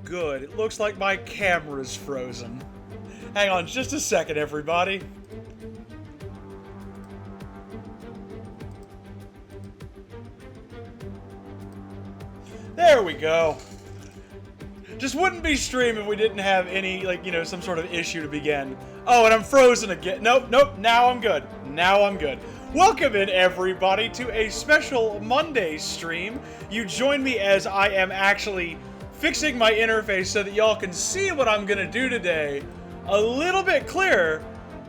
good. It looks like my camera's frozen. Hang on just a second, everybody. There we go. Just wouldn't be stream if we didn't have any, like, you know, some sort of issue to begin. Oh, and I'm frozen again. Nope, nope, now I'm good. Now I'm good. Welcome in, everybody, to a special Monday stream. You join me as I am actually fixing my interface so that y'all can see what I'm gonna do today a little bit clearer,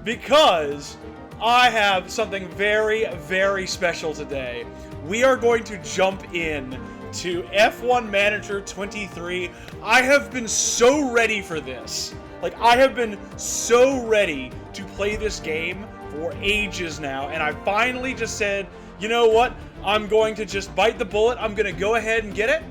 because I have something very, very special today. We are going to jump in to F1 Manager 23. I have been so ready for this. Like, I have been so ready to play this game for ages now, and I finally just said, you know what? I'm going to just bite the bullet. I'm going to go ahead and get it.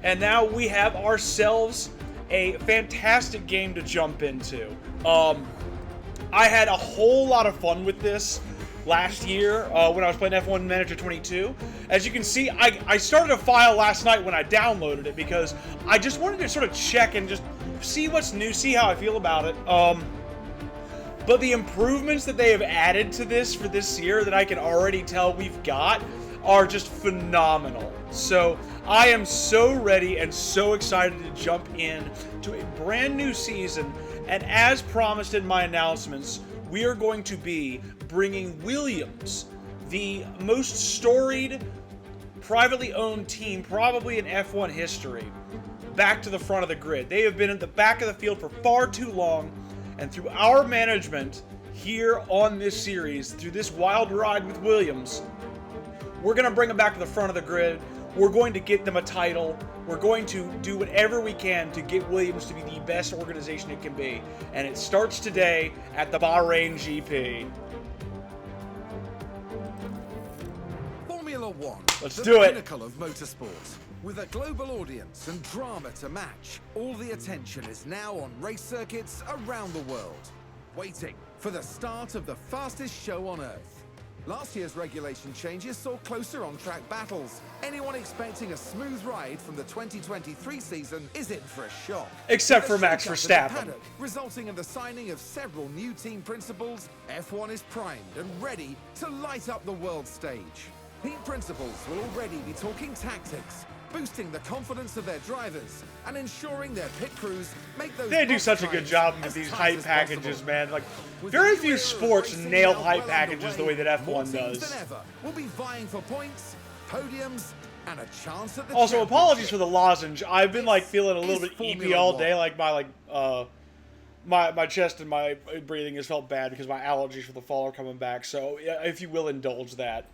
And now we have ourselves a fantastic game to jump into. I had a whole lot of fun with this last year when I was playing F1 Manager 22. As you can see, I started a file last night when I downloaded it because I just wanted to sort of check and just see what's new, see how I feel about it. But the improvements that they have added to this for this year that I can already tell we've got are just phenomenal. So I am so ready and so excited to jump in to a brand new season. And as promised in my announcements, we are going to be bringing Williams, the most storied, privately owned team probably in F1 history, back to the front of the grid. They have been at the back of the field for far too long, and through our management here on this series, through this wild ride with Williams, we're going to bring them back to the front of the grid. We're going to get them a title. We're going to do whatever we can to get Williams to be the best organization it can be. And it starts today at the Bahrain GP. Formula One. Let's do it. The pinnacle of motorsport. With a global audience and drama to match, all the attention is now on race circuits around the world. Waiting for the start of the fastest show on Earth. Last year's regulation changes saw closer on-track battles. Anyone expecting a smooth ride from the 2023 season is in for a shock. Except for Max Verstappen. Resulting in the signing of several new team principals, F1 is primed and ready to light up the world stage. Team principals will already be talking tactics, boosting the confidence of their drivers, and ensuring their pit crews make those. They do such a good job with these hype packages, man. Like, very few sports nail hype packages the way that F1 does. We'll be vying for points, podiums, and a chance at the Also, apologies for the lozenge. I've been like feeling a little bit eepy all day. Like my chest and my breathing has felt bad because my allergies for the fall are coming back. So if you will indulge that.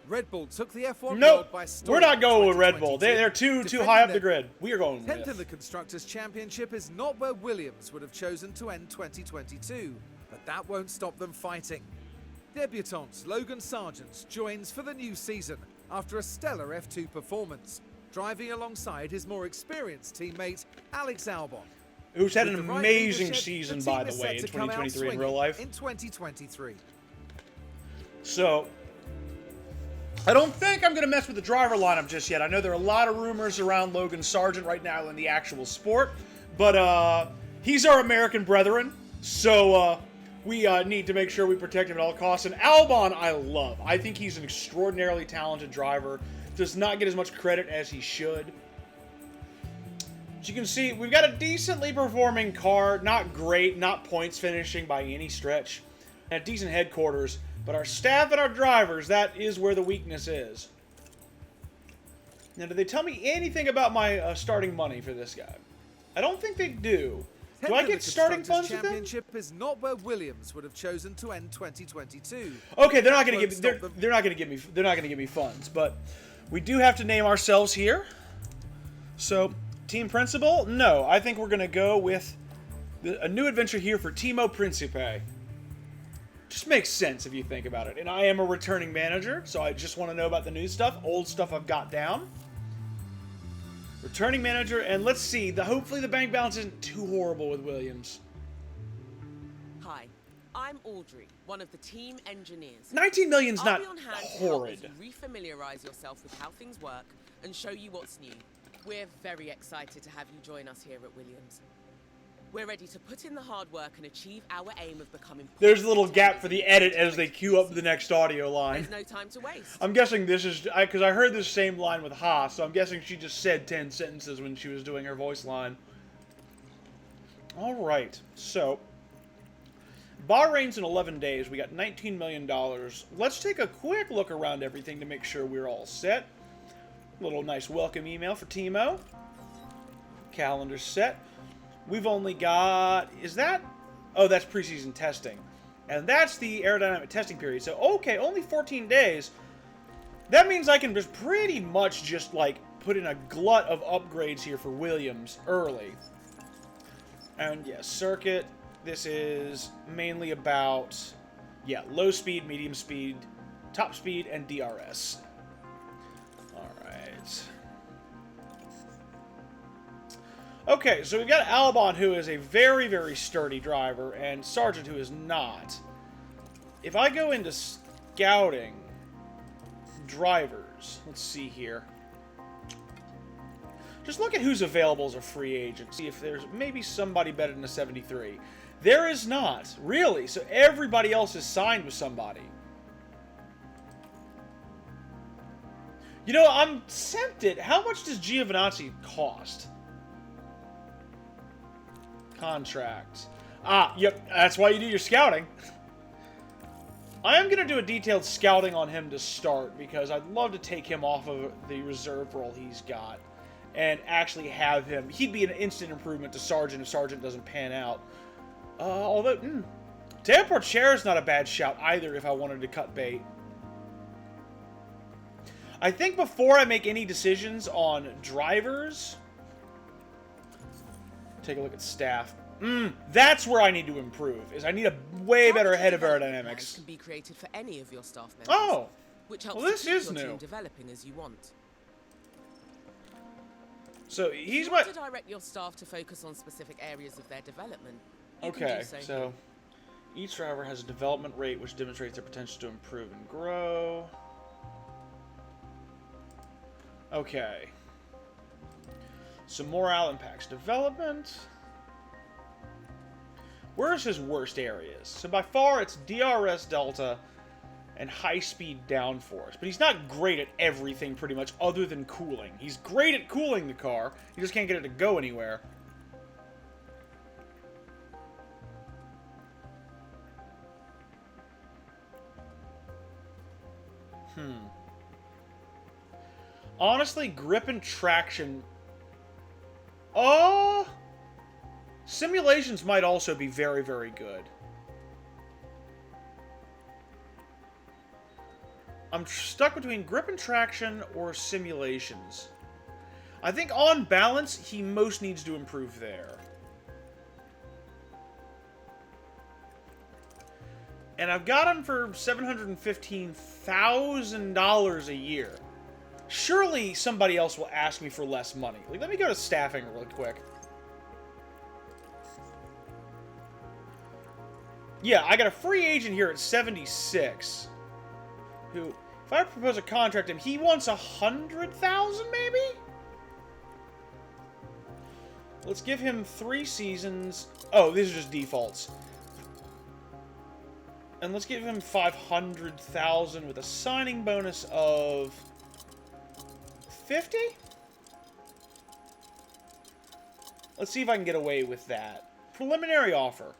Red Bull took the F1 nope, by storm. We're not going with Red Bull. They're too high up the grid. We are going with 10th in the Constructors' Championship is not where Williams would have chosen to end 2022, but that won't stop them fighting. Debutant Logan Sargent joins for the new season after a stellar F2 performance, driving alongside his more experienced teammate Alex Albon. Who's had an amazing season, by the way, in 2023 in real life. In 2023. So I don't think I'm going to mess with the driver lineup just yet. I know there are a lot of rumors around Logan Sargent right now in the actual sport, but he's our American brethren, so we need to make sure we protect him at all costs. And Albon, I love. I think he's an extraordinarily talented driver. Does not get as much credit as he should. As you can see, we've got a decently performing car. Not great, not points finishing by any stretch. And decent headquarters. But our staff and our drivers, that is where the weakness is. Now, do they tell me anything about my starting money for this guy? I don't think they do. Do I get starting funds with them? Championship is not where Williams would have chosen to end 2022. Okay, they're not going to give me they're not going to give me funds, but we do have to name ourselves here. So, team principal? No, I think we're going to go with a new adventure here for Timo Principe. Just makes sense if you think about it. And I am a returning manager, so I just want to know about the new stuff. Old stuff I've got down. Returning manager, and let's see. Hopefully the bank balance isn't too horrible with Williams. Hi, I'm Audrey, one of the team engineers. 19 million's not I'll be on hand horrid. to help you refamiliarize yourself with how things work and show you what's new. We're very excited to have you join us here at Williams. We're ready to put in the hard work and achieve our aim of becoming... There's a little gap for the edit as they queue up the next audio line. There's no time to waste. I'm guessing this is... Because I heard this same line with Haas, so I'm guessing she just said 10 sentences when she was doing her voice line. Alright, so... Bahrain's in 11 days. We got $19 million. Let's take a quick look around everything to make sure we're all set. Little nice welcome email for Timo. Calendar's set. We've only got... Is that... Oh, that's preseason testing. And that's the aerodynamic testing period. So, okay, only 14 days. That means I can just pretty much just, like, put in a glut of upgrades here for Williams early. And, yeah, circuit. This is mainly about, yeah, low speed, medium speed, top speed, and DRS. Alright. Okay, so we've got Albon, who is a very, very sturdy driver, and Sargent, who is not. If I go into scouting drivers, let's see here. Just look at who's available as a free agent. See if there's maybe somebody better than a 73. There is not, really. So everybody else is signed with somebody. You know, I'm tempted. How much does Giovinazzi cost? Contracts. Ah, yep, that's why you do your scouting. I am going to do a detailed scouting on him to start, because I'd love to take him off of the reserve role he's got and actually have him. He'd be an instant improvement to Sargent if Sargent doesn't pan out. Although, Tampere Chair is not a bad shout either if I wanted to cut bait. I think before I make any decisions on drivers, take a look at staff. That's where I need to improve. Is I need a way better head of aerodynamics. Can be created for any of your staff members. Oh, which helps well, this keep is your new. team developing as you want. So he's you what? want to direct your staff to focus on specific areas of their development. You can Okay, do so each driver has a development rate which demonstrates their potential to improve and grow. Okay. So morale impacts development. Where's his worst areas? So by far it's DRS delta and high-speed downforce. But he's not great at everything pretty much other than cooling. He's great at cooling the car. He just can't get it to go anywhere. Honestly, grip and traction... Oh! Simulations might also be very, very good. I'm stuck between grip and traction or simulations. I think on balance, he most needs to improve there. And I've got him for $715,000 a year. Surely somebody else will ask me for less money. Like, let me go to staffing really quick. Yeah, I got a free agent here at 76. Who, if I propose a contract to him, he wants 100,000 maybe? Let's give him 3 seasons. Oh, these are just defaults. And let's give him 500,000 with a signing bonus of 50? Let's see if I can get away with that. Preliminary offer.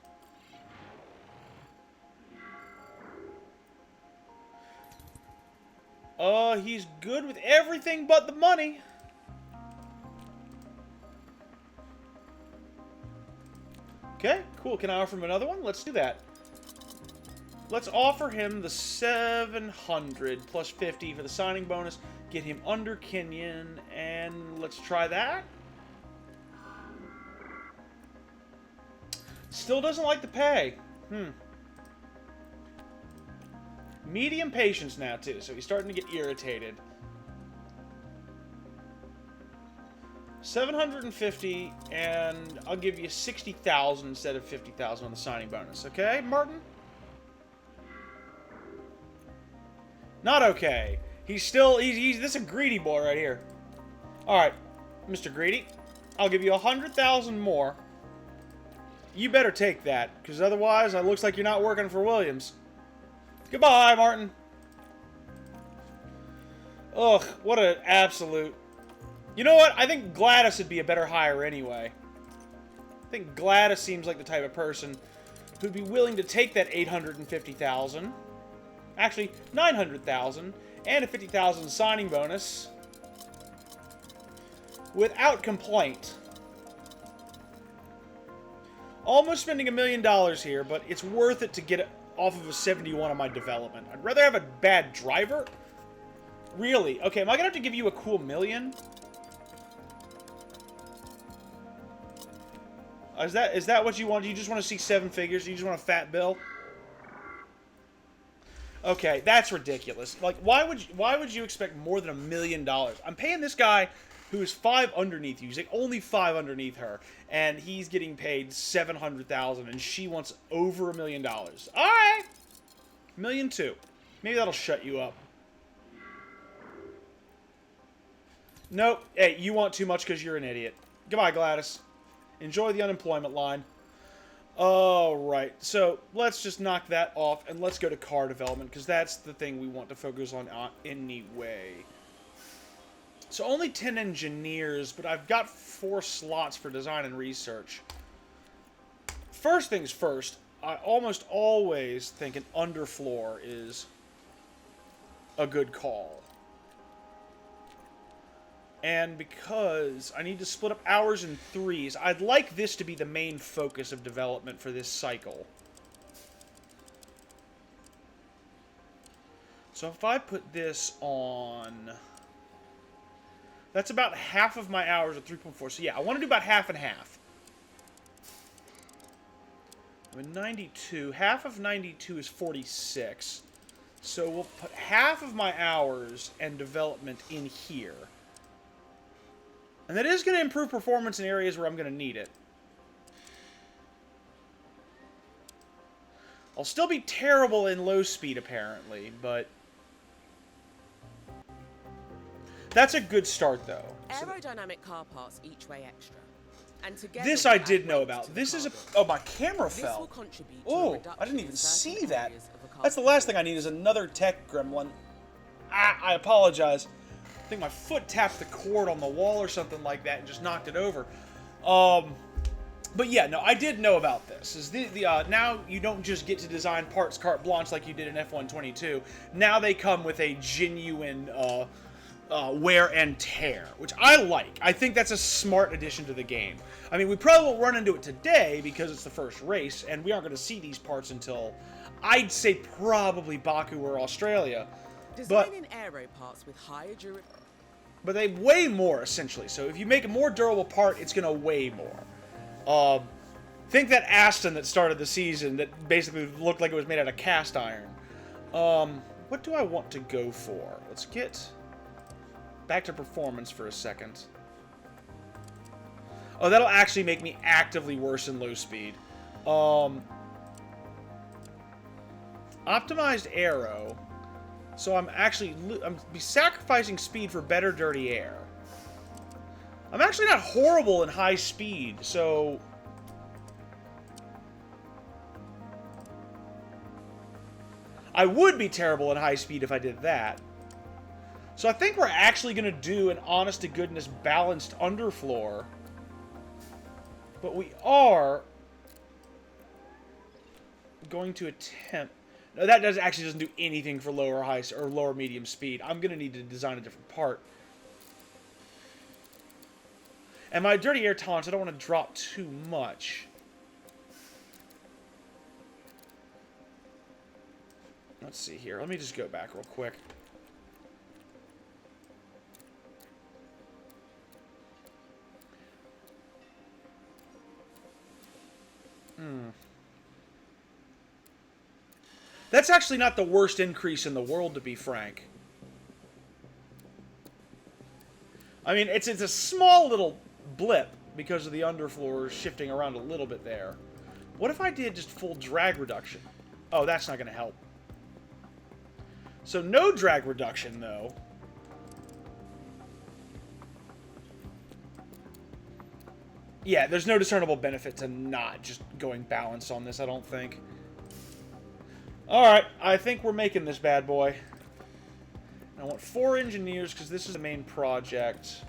He's good with everything but the money. Okay, cool. Can I offer him another one? Let's do that. Let's offer him the 700 plus 50 for the signing bonus. Get him under Kenyon, and let's try that. Still doesn't like the pay. Medium patience now, too, so he's starting to get irritated. 750, and I'll give you 60,000 instead of 50,000 on the signing bonus. Okay, Martin? Not okay. He's still... He's this is a greedy boy right here. Alright. Mr. Greedy, I'll give you 100,000 more. You better take that, because otherwise it looks like you're not working for Williams. Goodbye, Martin. Ugh, what an absolute... You know what? I think Gladys would be a better hire anyway. I think Gladys seems like the type of person who'd be willing to take that 850,000. Actually, 900,000 and a 50,000 signing bonus without complaint. Almost spending $1 million here, but it's worth it to get it off of a 71 on my development. I'd rather have a bad driver. Really? Okay, am I gonna have to give you a cool million? Is that what you want? You just want to see 7 figures? You just want a fat bill? Okay, that's ridiculous. Like, why would you expect more than $1 million? I'm paying this guy who is 5 underneath you. He's like only 5 underneath her, and he's getting paid 700,000, and she wants over $1 million. All right, $1.2 million. Maybe that'll shut you up. Nope. Hey, you want too much because you're an idiot. Goodbye, Gladys. Enjoy the unemployment line. Alright, so let's just knock that off, and let's go to car development, because that's the thing we want to focus on anyway. So only 10 engineers, but I've got 4 slots for design and research. First things first, I almost always think an underfloor is a good call. And because I need to split up hours in 3s, I'd like this to be the main focus of development for this cycle. So if I put this on... That's about half of my hours at 3.4. So yeah, I want to do about half and half. I'm in 92. Half of 92 is 46. So we'll put half of my hours and development in here. And that is going to improve performance in areas where I'm going to need it. I'll still be terrible in low speed, apparently, but... That's a good start, though. Aerodynamic car parts each way extra. And together This I did know about. This is a... Oh, my camera This fell. will contribute to a Oh, reduction I didn't in even certain see that. areas of a car's That's the last thing I need is another tech gremlin. Ah, I apologize. I think my foot tapped the cord on the wall or something like that and just knocked it over. But yeah, no, I did know about this. Is now you don't just get to design parts carte blanche like you did in F122. Now they come with a genuine wear and tear, which I like. I think that's a smart addition to the game. I mean, we probably won't run into it today because it's the first race, and we aren't going to see these parts until, I'd say, probably Baku or Australia. Designing aero parts with higher durability. But they weigh more, essentially. So if you make a more durable part, it's going to weigh more. Think that Aston that started the season that basically looked like it was made out of cast iron. What do I want to go for? Let's get back to performance for a second. Oh, that'll actually make me actively worse in low speed. Optimized aero. So I'm be sacrificing speed for better dirty air. I'm actually not horrible in high speed, so... I would be terrible in high speed if I did that. So I think we're actually going to do an honest-to-goodness balanced underfloor. But we are going to attempt... No, that actually doesn't do anything for lower high or lower medium speed. I'm going to need to design a different part. And my dirty air tolerance, I don't want to drop too much. Let's see here. Let me just go back real quick. That's actually not the worst increase in the world, to be frank. I mean, it's a small little blip because of the underfloor shifting around a little bit there. What if I did just full drag reduction? Oh, that's not going to help. So no drag reduction, though. Yeah, there's no discernible benefit to not just going balanced on this, I don't think. Alright, I think we're making this bad boy. And I want 4 engineers, because this is the main project.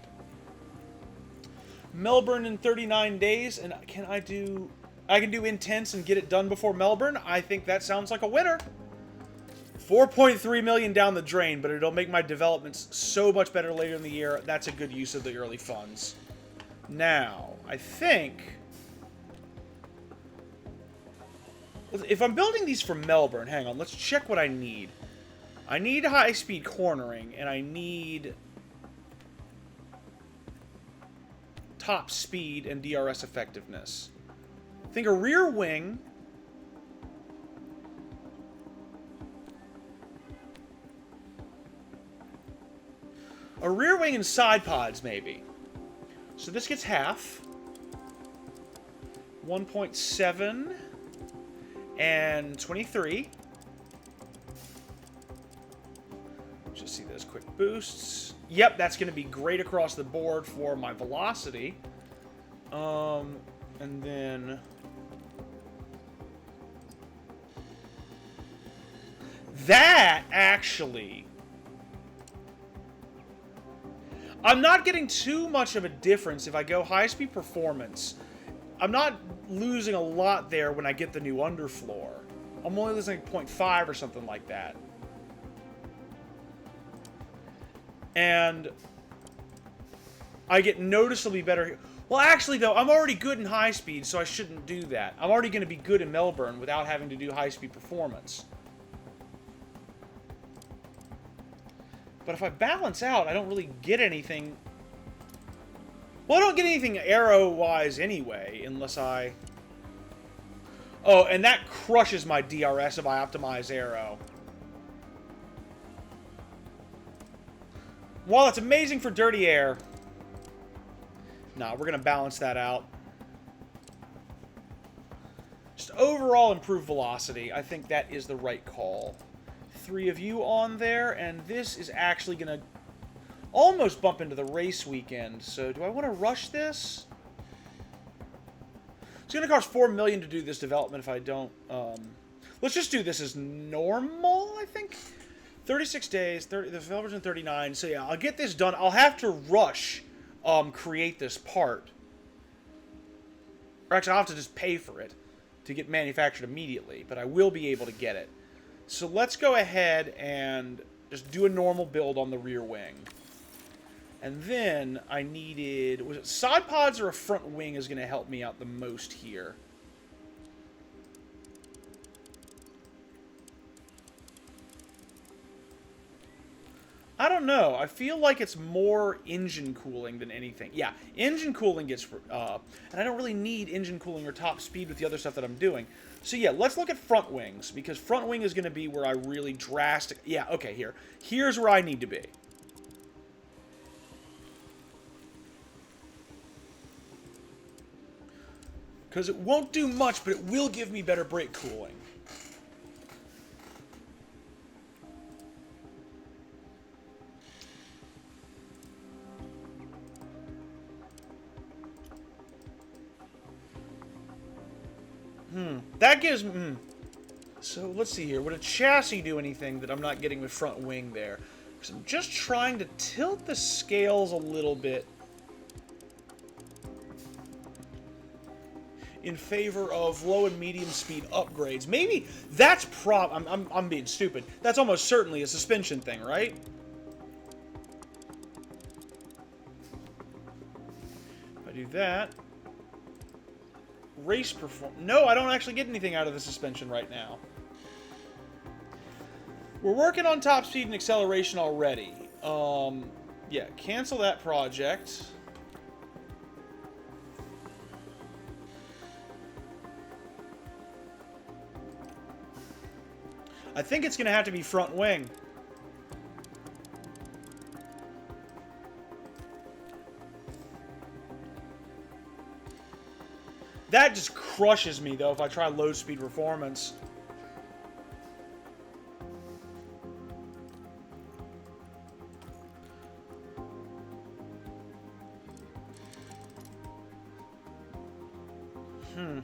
Melbourne in 39 days, and can I do... I can do Intense and get it done before Melbourne? I think that sounds like a winner. 4.3 million down the drain, but it'll make my developments so much better later in the year. That's a good use of the early funds. Now, I think... if I'm building these for Melbourne, hang on, let's check what I need. I need high-speed cornering, and I need top speed and DRS effectiveness. I think a rear wing... a rear wing and side pods, maybe. So this gets half. 1.7 and 23. Just see those quick boosts. Yep, that's going to be great across the board for my velocity. And then... that, actually... I'm not getting too much of a difference if I go high-speed performance. I'm not losing a lot there when I get the new underfloor. I'm only losing like 0.5 or something like that. And I get noticeably better... well, actually, though, I'm already good in high speed, so I shouldn't do that. I'm already going to be good in Melbourne without having to do high-speed performance. But if I balance out, I don't really get anything... well, I don't get anything arrow-wise anyway, unless I... oh, and that crushes my DRS if I optimize arrow. While it's amazing for dirty air... nah, we're going to balance that out. Just overall improve velocity. I think that is the right call. 3 of you on there, and this is actually going to almost bump into the race weekend. So do I want to rush this? It's going to cost 4 million to do this development if I don't... let's just do this as normal, I think. 36 days, the developer's in 39, so yeah, I'll get this done. I'll have to rush create this part. Or actually, I'll have to just pay for it to get manufactured immediately, but I will be able to get it. So let's go ahead and just do a normal build on the rear wing. And then I needed... was it side pods or a front wing is going to help me out the most here? I don't know. I feel like it's more engine cooling than anything. Yeah, engine cooling gets... and I don't really need engine cooling or top speed with the other stuff that I'm doing. So yeah, let's look at front wings, because front wing is going to be where I really drastic... yeah, okay, here. Here's where I need to be. Because it won't do much, but it will give me better brake cooling. That gives... so, let's see here. Would a chassis do anything that I'm not getting with front wing there? Because I'm just trying to tilt the scales a little bit in favor of low and medium speed upgrades. Maybe that's I'm being stupid. That's almost certainly a suspension thing, right? If I do that... race perform... no, I don't actually get anything out of the suspension right now. We're working on top speed and acceleration already. Yeah, cancel that project. I think it's going to have to be front wing. That just crushes me, though, if I try low-speed performance. To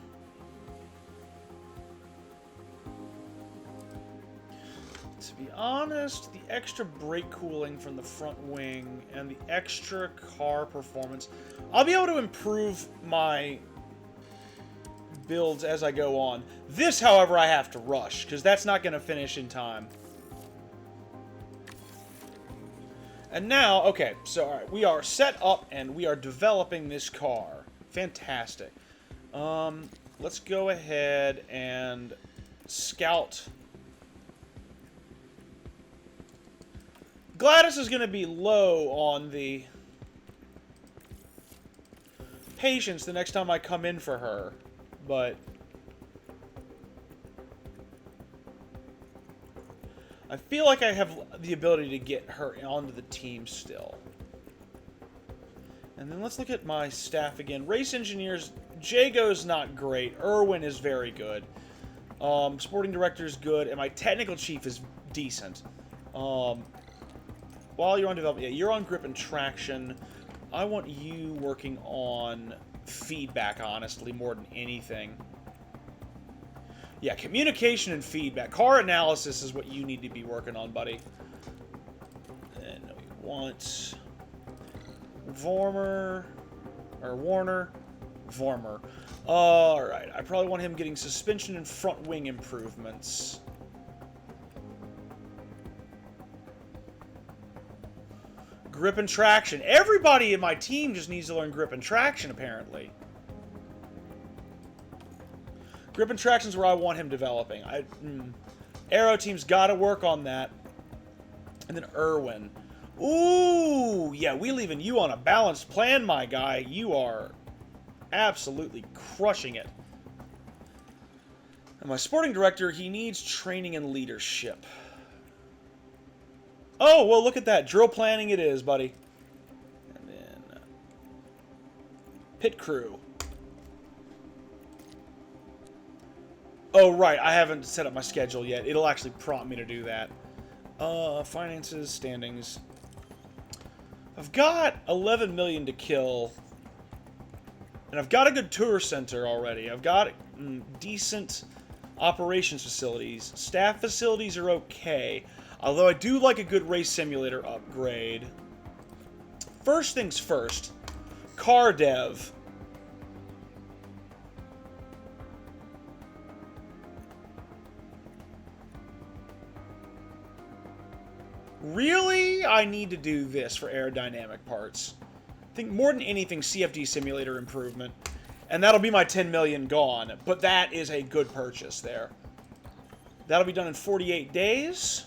be honest, the extra brake cooling from the front wing and the extra car performance, I'll be able to improve my builds as I go on. This, however, I have to rush, because that's not going to finish in time. And now, okay, so all right, we are set up and we are developing this car. Fantastic. Let's go ahead and scout. Gladys is going to be low on the patience the next time I come in for her, but I feel like I have the ability to get her onto the team still. And then let's look at my staff again. Race engineers, Jago's not great. Irwin is very good. Sporting director is good, and my technical chief is decent. While you're on development, yeah, you're on grip and traction. I want you working on feedback, honestly, more than anything. Yeah, communication and feedback. Car analysis is what you need to be working on, buddy. And we want Warner. Alright, I probably want him getting suspension and front wing improvements. Grip and traction. Everybody in my team just needs to learn grip and traction, apparently. Grip and traction is where I want him developing. Aero team's got to work on that. And then Irwin. Ooh, yeah, we leaving you on a balanced plan, my guy. You are absolutely crushing it. And my sporting director, he needs training and leadership. Oh, well, look at that. Drill planning it is, buddy. And then pit crew. Oh, right. I haven't set up my schedule yet. It'll actually prompt me to do that. Finances, standings. I've got 11 million to kill. And I've got a good tour center already. I've got decent operations facilities. Staff facilities are okay. Although I do like a good race simulator upgrade. First things first. Car dev. Really? I need to do this for aerodynamic parts. I think more than anything, CFD simulator improvement. And that'll be my 10 million gone. But that is a good purchase there. That'll be done in 48 days.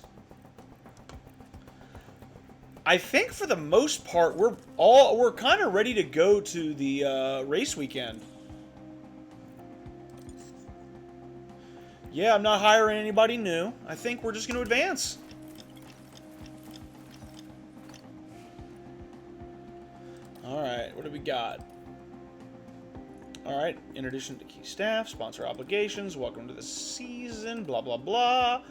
I think for the most part, we're kind of ready to go to the race weekend. Yeah, I'm not hiring anybody new. I think we're just going to advance. Alright, what do we got? Alright, in addition to key staff, sponsor obligations, welcome to the season, blah, blah, blah.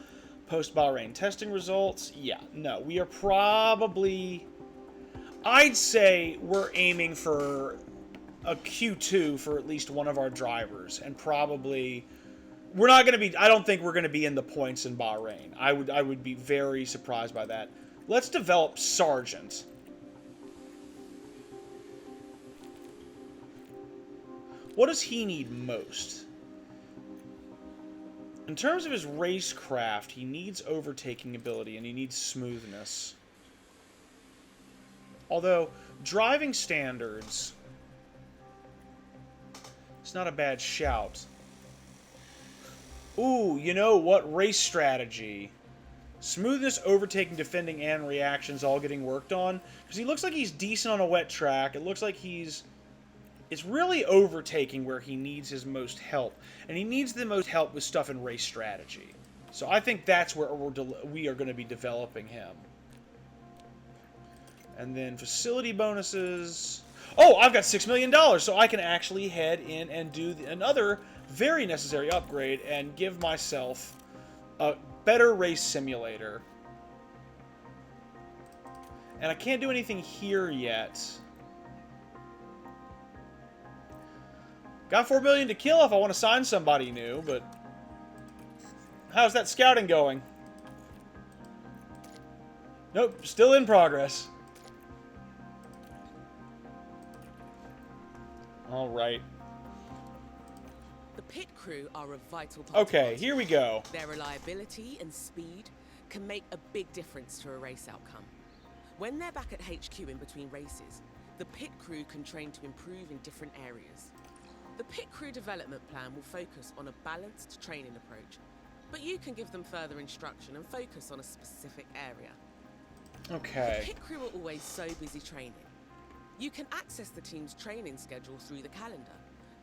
Post-Bahrain testing results. Yeah, no, we are probably... I'd say we're aiming for a Q2 for at least one of our drivers. And probably... We're not going to be... I don't think we're going to be in the points in Bahrain. I would be very surprised by that. Let's develop Sergeant. What does he need most? In terms of his racecraft, he needs overtaking ability and he needs smoothness. Although, driving standards, it's not a bad shout. Ooh, you know what? Race strategy. Smoothness, overtaking, defending, and reactions all getting worked on. Because he looks like he's decent on a wet track. It looks like he's... It's really overtaking where he needs his most help. And he needs the most help with stuff in race strategy. So I think that's where we are going to be developing him. And then facility bonuses. Oh, I've got $6 million, so I can actually head in and do another very necessary upgrade and give myself a better race simulator. And I can't do anything here yet. Got 4 million to kill if I want to sign somebody new, but... How's that scouting going? Nope, still in progress. Alright. The pit crew are a vital part Okay, of our here we team. go. Their reliability and speed can make a big difference to a race outcome. When they're back at HQ in between races, the pit crew can train to improve in different areas. The pit crew development plan will focus on a balanced training approach, but you can give them further instruction and focus on a specific area. Okay. The pit crew are always so busy training. You can access the team's training schedule through the calendar,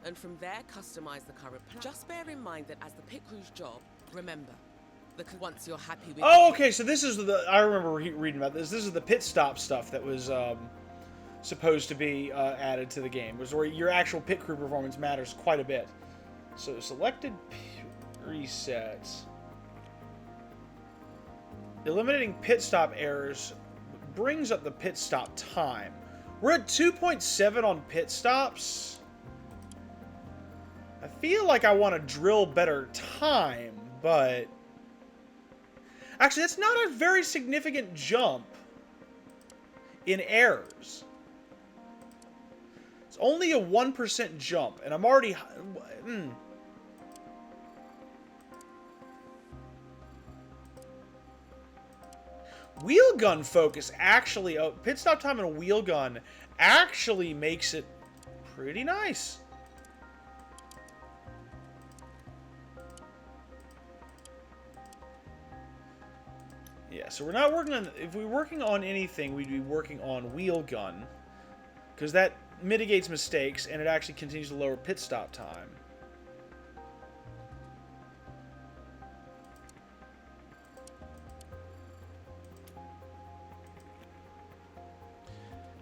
and from there customize the current plan. Just bear in mind that as the pit crew's job, remember, once you're happy with... Oh, okay, so this is the... I remember reading about this. This is the pit stop stuff that was supposed to be added to the game. It was where your actual pit crew performance matters quite a bit. So, selected resets. Eliminating pit stop errors brings up the pit stop time. We're at 2.7 on pit stops. I feel like I want to drill better time, but... Actually, that's not a very significant jump in errors. It's only a 1% jump, and I'm already... Wheel gun focus actually... Oh, pit stop time in a wheel gun actually makes it pretty nice. Yeah, so we're not working on... If we're working on anything, we'd be working on wheel gun. Because that mitigates mistakes, and it actually continues to lower pit stop time.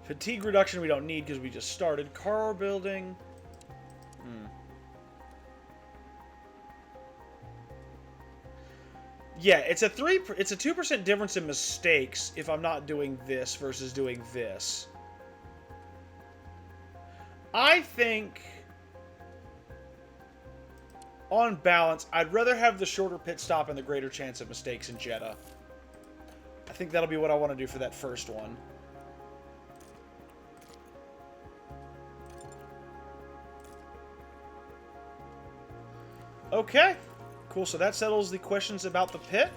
Fatigue reduction we don't need because we just started. Car building. Yeah, it's a 2% difference in mistakes if I'm not doing this versus doing this. I think, on balance, I'd rather have the shorter pit stop and the greater chance of mistakes in Jeddah. I think that'll be what I want to do for that first one. Okay, cool. So that settles the questions about the pit.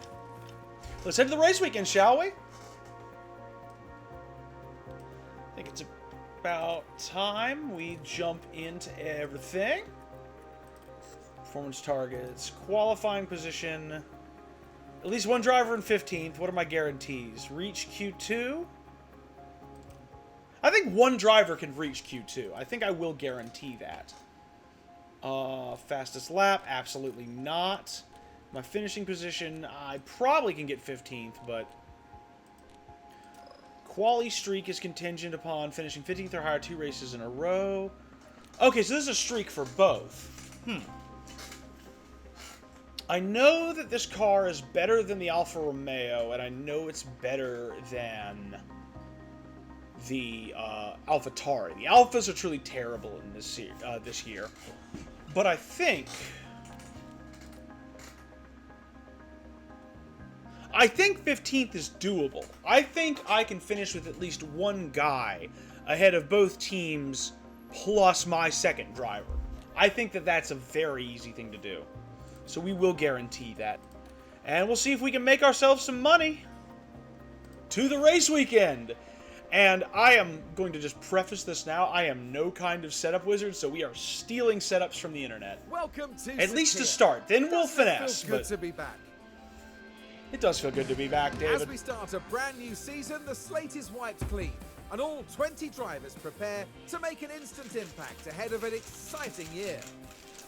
Let's head to the race weekend, shall we? I think it's about time we jump into everything. Performance targets, qualifying position, at least one driver in 15th. What are my guarantees? Reach Q2. I think one driver can reach Q2. I think I will guarantee that. Fastest lap, absolutely not. My finishing position, I probably can get 15th, but... Quali streak is contingent upon finishing 15th or higher 2 races in a row. Okay, so this is a streak for both. I know that this car is better than the Alfa Romeo, and I know it's better than the AlphaTauri. The Alphas are truly terrible in this year. But I think 15th is doable. I think I can finish with at least one guy ahead of both teams plus my second driver. I think that that's a very easy thing to do. So we will guarantee that. And we'll see if we can make ourselves some money to the race weekend. And I am going to just preface this now. I am no kind of setup wizard, so we are stealing setups from the internet. Welcome to At least to start. Then we'll finesse. It feels good to be back. It does feel good to be back, David. As we start a brand new season, the slate is wiped clean, and all 20 drivers prepare to make an instant impact ahead of an exciting year.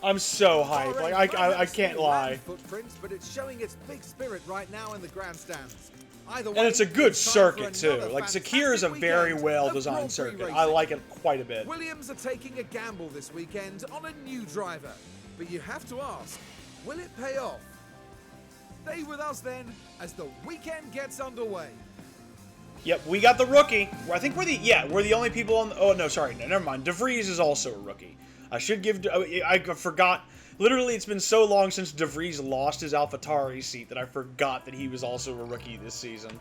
I'm so hyped. Like I can't lie. Footprints, but it's showing its big spirit right now in the grandstands. Either way, And it's a good time for circuit too. another Like Sakir is a fantastic very weekend well of designed Grand Prix circuit. racing. I like it quite a bit. Williams are taking a gamble this weekend on a new driver, but you have to ask, will it pay off? Stay with us then as the weekend gets underway. Yep, we got the rookie. I think we're the only people on. Oh no, sorry, no, never mind. De Vries is also a rookie. I should give... I forgot... Literally, it's been so long since DeVries lost his AlphaTauri seat that I forgot that he was also a rookie this season.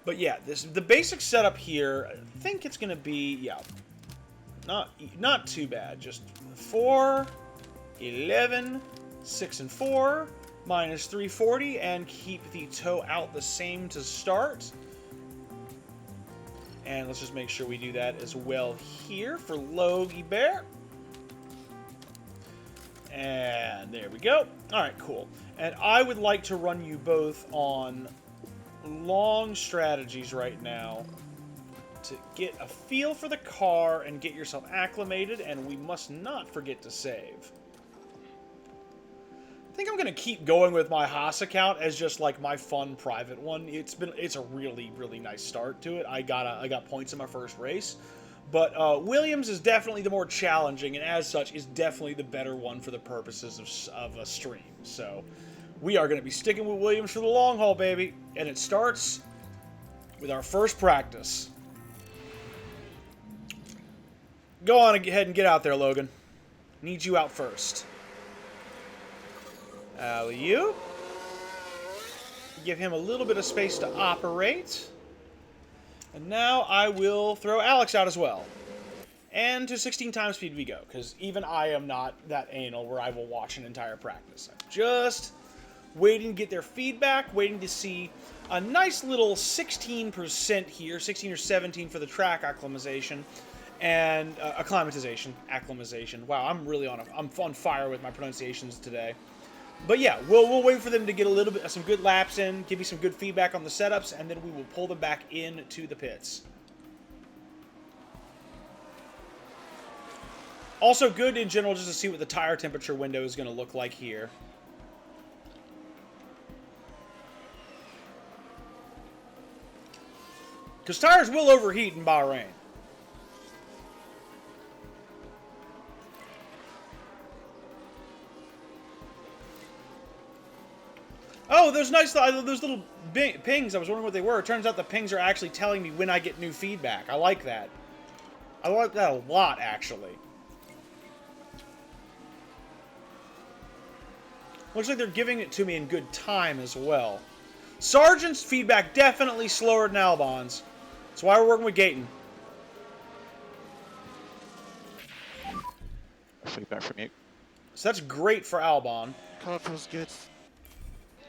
But yeah, the basic setup here, I think it's going to be, yeah, not too bad. Just 4, 11, 6 and 4, minus 340, and keep the toe out the same to start. And let's just make sure we do that as well here for Logie Bear. And there we go. All right, cool. And I would like to run you both on long strategies right now to get a feel for the car and get yourself acclimated, and we must not forget to save. I think I'm going to keep going with my Haas account as just like my fun private one. It's a really, really nice start to it. I got points in my first race. But Williams is definitely the more challenging, and as such, is definitely the better one for the purposes of a stream. So, we are going to be sticking with Williams for the long haul, baby. And it starts with our first practice. Go on ahead and get out there, Logan. Need you out first. Alley-oop. Give him a little bit of space to operate. And now I will throw Alex out as well. And to 16 times speed we go, because even I am not that anal where I will watch an entire practice. I'm just waiting to get their feedback, waiting to see a nice little 16% here, 16 or 17 for the track acclimatization, and acclimatization. Wow, I'm really I'm on fire with my pronunciations today. But yeah, we'll wait for them to get a little bit, some good laps in, give me some good feedback on the setups, and then we will pull them back into the pits. Also good in general just to see what the tire temperature window is going to look like here. Because tires will overheat in Bahrain. Oh, those little pings. I was wondering what they were. It turns out the pings are actually telling me when I get new feedback. I like that. I like that a lot, actually. Looks like they're giving it to me in good time as well. Sargent's feedback definitely slower than Albon's. That's why we're working with Gaten. Feedback from you. So that's great for Albon. Car feels good.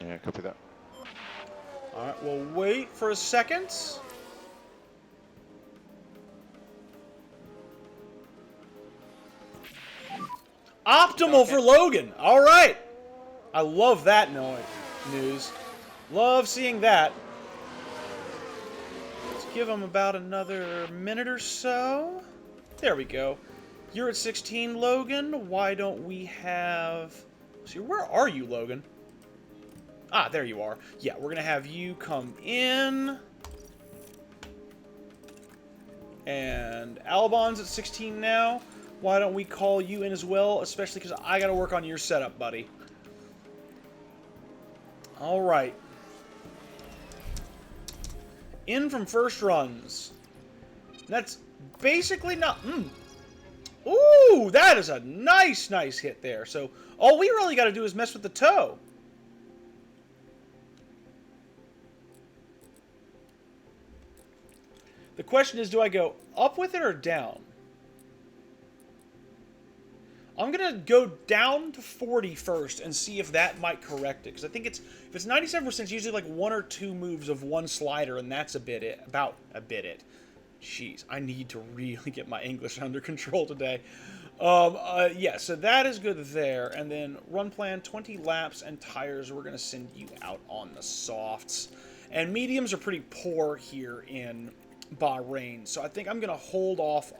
Yeah, copy that. Alright, we'll wait for a second. Optimal for Logan. Alright. I love that news. Love seeing that. Let's give him about another minute or so. There we go. You're at 16, Logan. Why don't we have... See, where are you, Logan? Ah, there you are. Yeah, we're going to have you come in. And Albon's at 16 now. Why don't we call you in as well? Especially because I got to work on your setup, buddy. All right. In from first runs. That's basically not... Ooh, that is a nice hit there. So all we really got to do is mess with the toe. The question is, do I go up with it or down? I'm going to go down to 40 first and see if that might correct it. Because I think if it's 97%, it's usually like 1 or 2 moves of one slider, and that's about a bit it. Jeez, I need to really get my English under control today. Yeah, so that is good there. And then run plan, 20 laps and tires. We're going to send you out on the softs. And mediums are pretty poor here in Bahrain, so I think I'm going to hold off.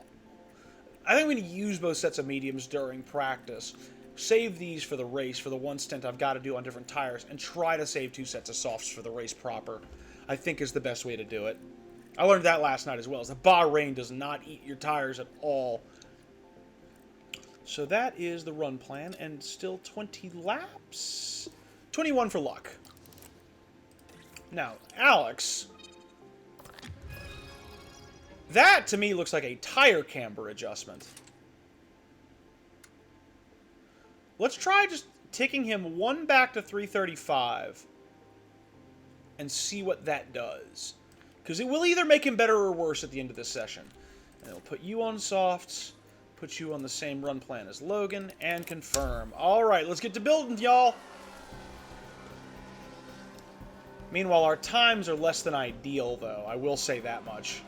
I think I'm going to use both sets of mediums during practice, save these for the race, for the one stint I've got to do on different tires, and try to save 2 sets of softs for the race proper. I think is the best way to do it. I learned that last night as well, is that Bahrain does not eat your tires at all. So that is the run plan, and still 20 laps? 21 for luck. Now, Alex... That, to me, looks like a tire camber adjustment. Let's try just ticking him 1 back to 335 and see what that does. Because it will either make him better or worse at the end of this session. And it'll put you on softs, put you on the same run plan as Logan, and confirm. Alright, let's get to building, y'all! Meanwhile, our times are less than ideal, though. I will say that much.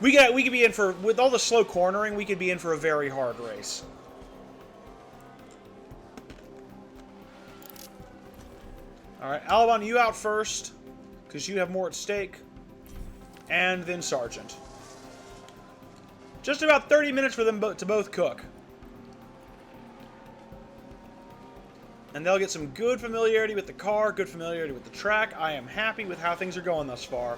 We could be in for, with all the slow cornering, we could be in for a very hard race. Alright, Alban, you out first, because you have more at stake. And then Sergeant. Just about 30 minutes for them to both cook. And they'll get some good familiarity with the car, good familiarity with the track. I am happy with how things are going thus far.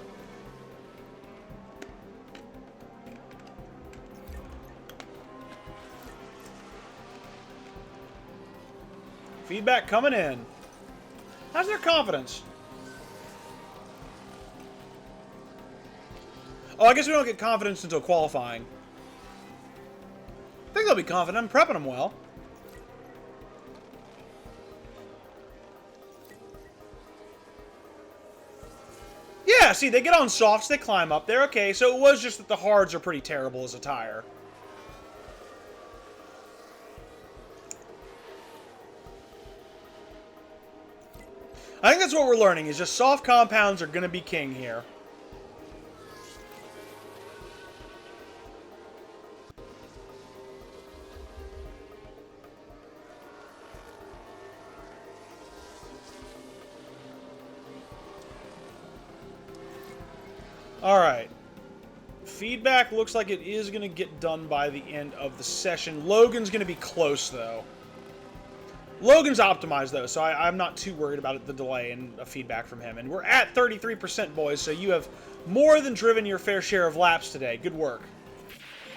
Feedback coming in. How's their confidence? Oh, I guess we don't get confidence until qualifying. I think they'll be confident. I'm prepping them well. Yeah, see, they get on softs, they climb up there. Okay, so it was just that the hards are pretty terrible as a tire. I think that's what we're learning, is just soft compounds are going to be king here. Alright. Feedback looks like it is going to get done by the end of the session. Logan's going to be close, though. Logan's optimized, though, so I'm not too worried about the delay and feedback from him. And we're at 33%, boys, so you have more than driven your fair share of laps today. Good work.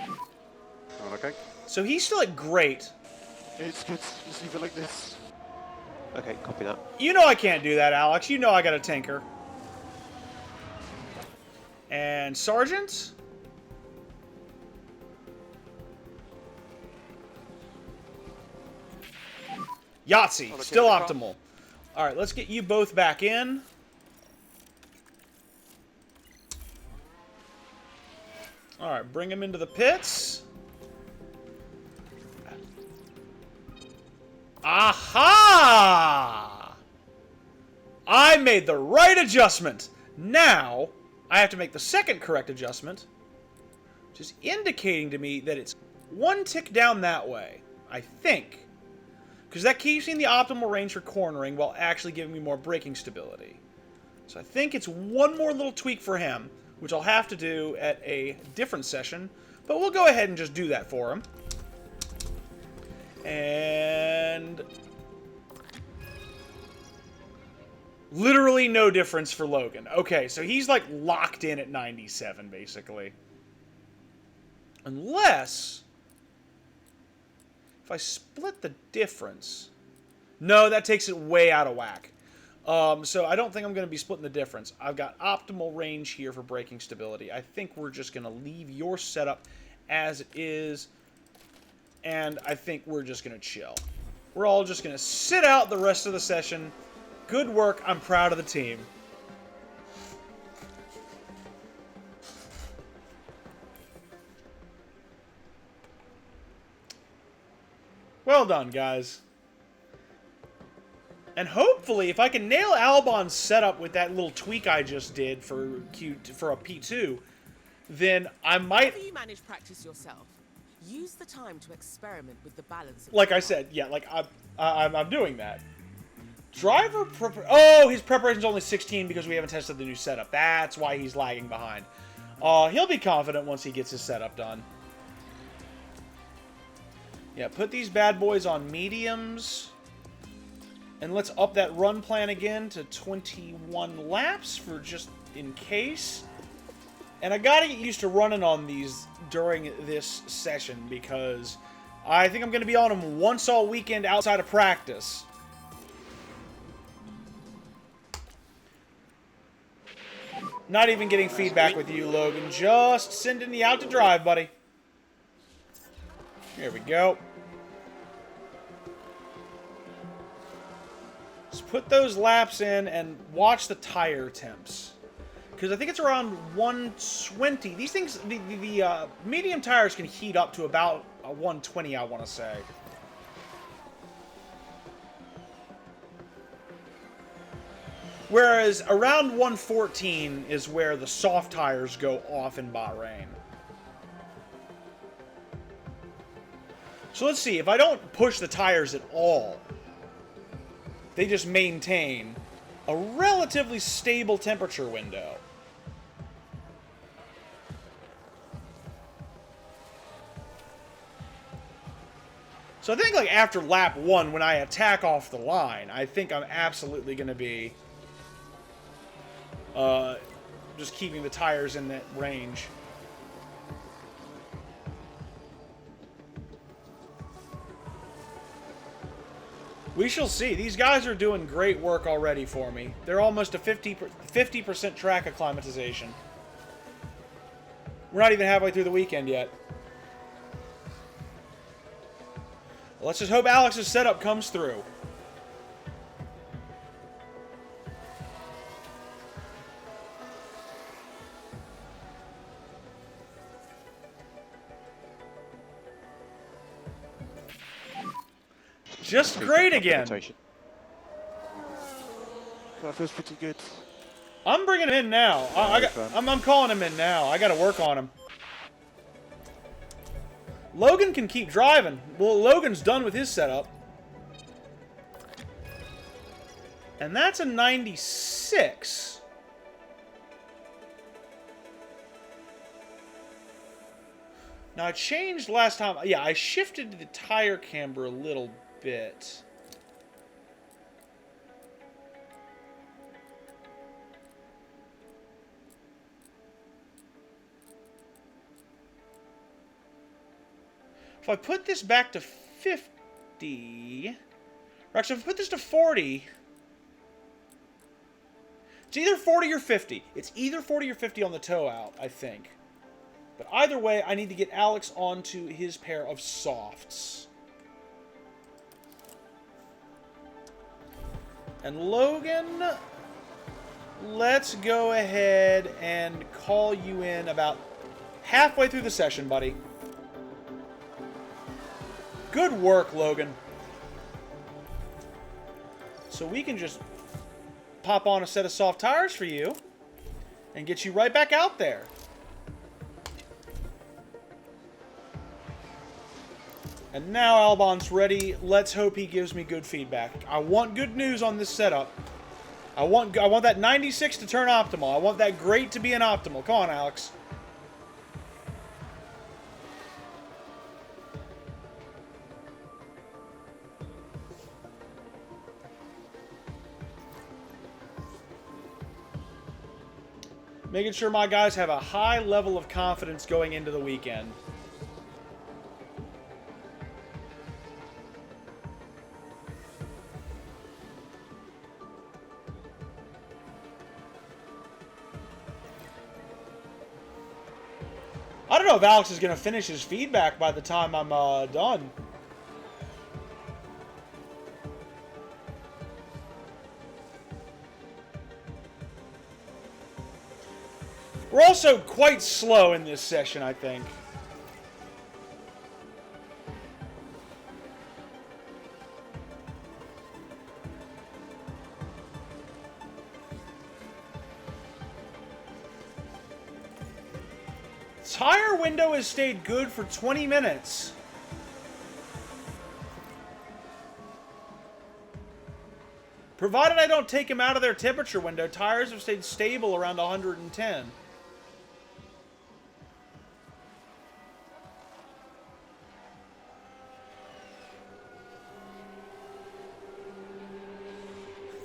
Oh, okay. So he's still at great. It's good. Just leave it like this. Okay, copy that. You know I can't do that, Alex. You know I got a tinker. And Sergeant? Yahtzee, still optimal. Alright, let's get you both back in. Alright, bring him into the pits. Aha! I made the right adjustment. Now, I have to make the second correct adjustment, which is indicating to me that it's 1 tick down that way, I think. Because that keeps me in the optimal range for cornering while actually giving me more braking stability. So I think it's 1 more little tweak for him, which I'll have to do at a different session, but we'll go ahead and just do that for him. And literally no difference for Logan. Okay, so he's like locked in at 97, basically. Unless if I split the difference. No, that takes it way out of whack. So I don't think I'm going to be splitting the difference. I've got optimal range here for braking stability. I think we're just going to leave your setup as it is. And I think we're just going to chill. We're all just going to sit out the rest of the session. Good work. I'm proud of the team. Well done, guys. And hopefully, if I can nail Albon's setup with that little tweak I just did for a P2, then I might... Whenever you manage practice yourself, use the time to experiment with the balance of Like I said, yeah, like I'm doing that. Driver oh, his preparation's only 16 because we haven't tested the new setup. That's why he's lagging behind. He'll be confident once he gets his setup done. Yeah, put these bad boys on mediums. And let's up that run plan again to 21 laps for just in case. And I gotta get used to running on these during this session because I think I'm gonna be on them once all weekend outside of practice. Not even getting feedback with you, Logan. Just sending you out to drive, buddy. Here we go. put those laps in and watch the tire temps. Because I think it's around 120. These things, the medium tires can heat up to about 120, I want to say. Whereas around 114 is where the soft tires go off in Bahrain. So let's see, if I don't push the tires at all, they just maintain a relatively stable temperature window. So I think like after lap 1, when I attack off the line, I think I'm absolutely going to be just keeping the tires in that range. We shall see. These guys are doing great work already for me. They're almost a 50% track acclimatization. We're not even halfway through the weekend yet. Let's just hope Alex's setup comes through. Just great again. That feels pretty good. I'm bringing him in now. I'm calling him in now. I got to work on him. Logan can keep driving. Well, Logan's done with his setup. And that's a 96. Now, I changed last time. Yeah, I shifted the tire camber a little bit. If I put this back to 50... Or actually, if I put this to 40... It's either 40 or 50. It's either 40 or 50 on the tow out, I think. But either way, I need to get Alex onto his pair of softs. And Logan, let's go ahead and call you in about halfway through the session, buddy. Good work, Logan. So we can just pop on a set of soft tires for you and get you right back out there. And now Albon's ready. Let's hope he gives me good feedback. I want good news on this setup. I want that 96 to turn optimal. I want that great to be an optimal. Come on, Alex. Making sure my guys have a high level of confidence going into the weekend. I don't know if Alex is going to finish his feedback by the time I'm done. We're also quite slow in this session, I think. Tire window has stayed good for 20 minutes. Provided I don't take them out of their temperature window, tires have stayed stable around 110.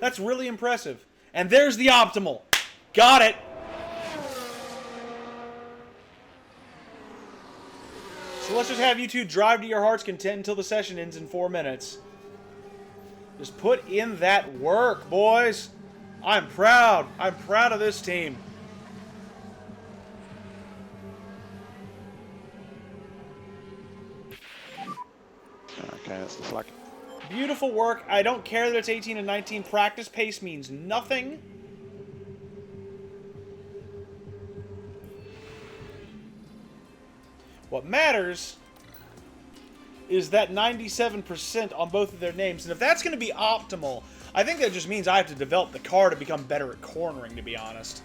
That's really impressive. And there's the optimal. Got it. So let's just have you two drive to your heart's content until the session ends in 4 minutes. Just put in that work, boys. I'm proud. I'm proud of this team. Okay, that's the flag. Beautiful work. I don't care that it's 18 and 19. Practice pace means nothing. What matters is that 97% on both of their names. And if that's going to be optimal, I think that just means I have to develop the car to become better at cornering, to be honest.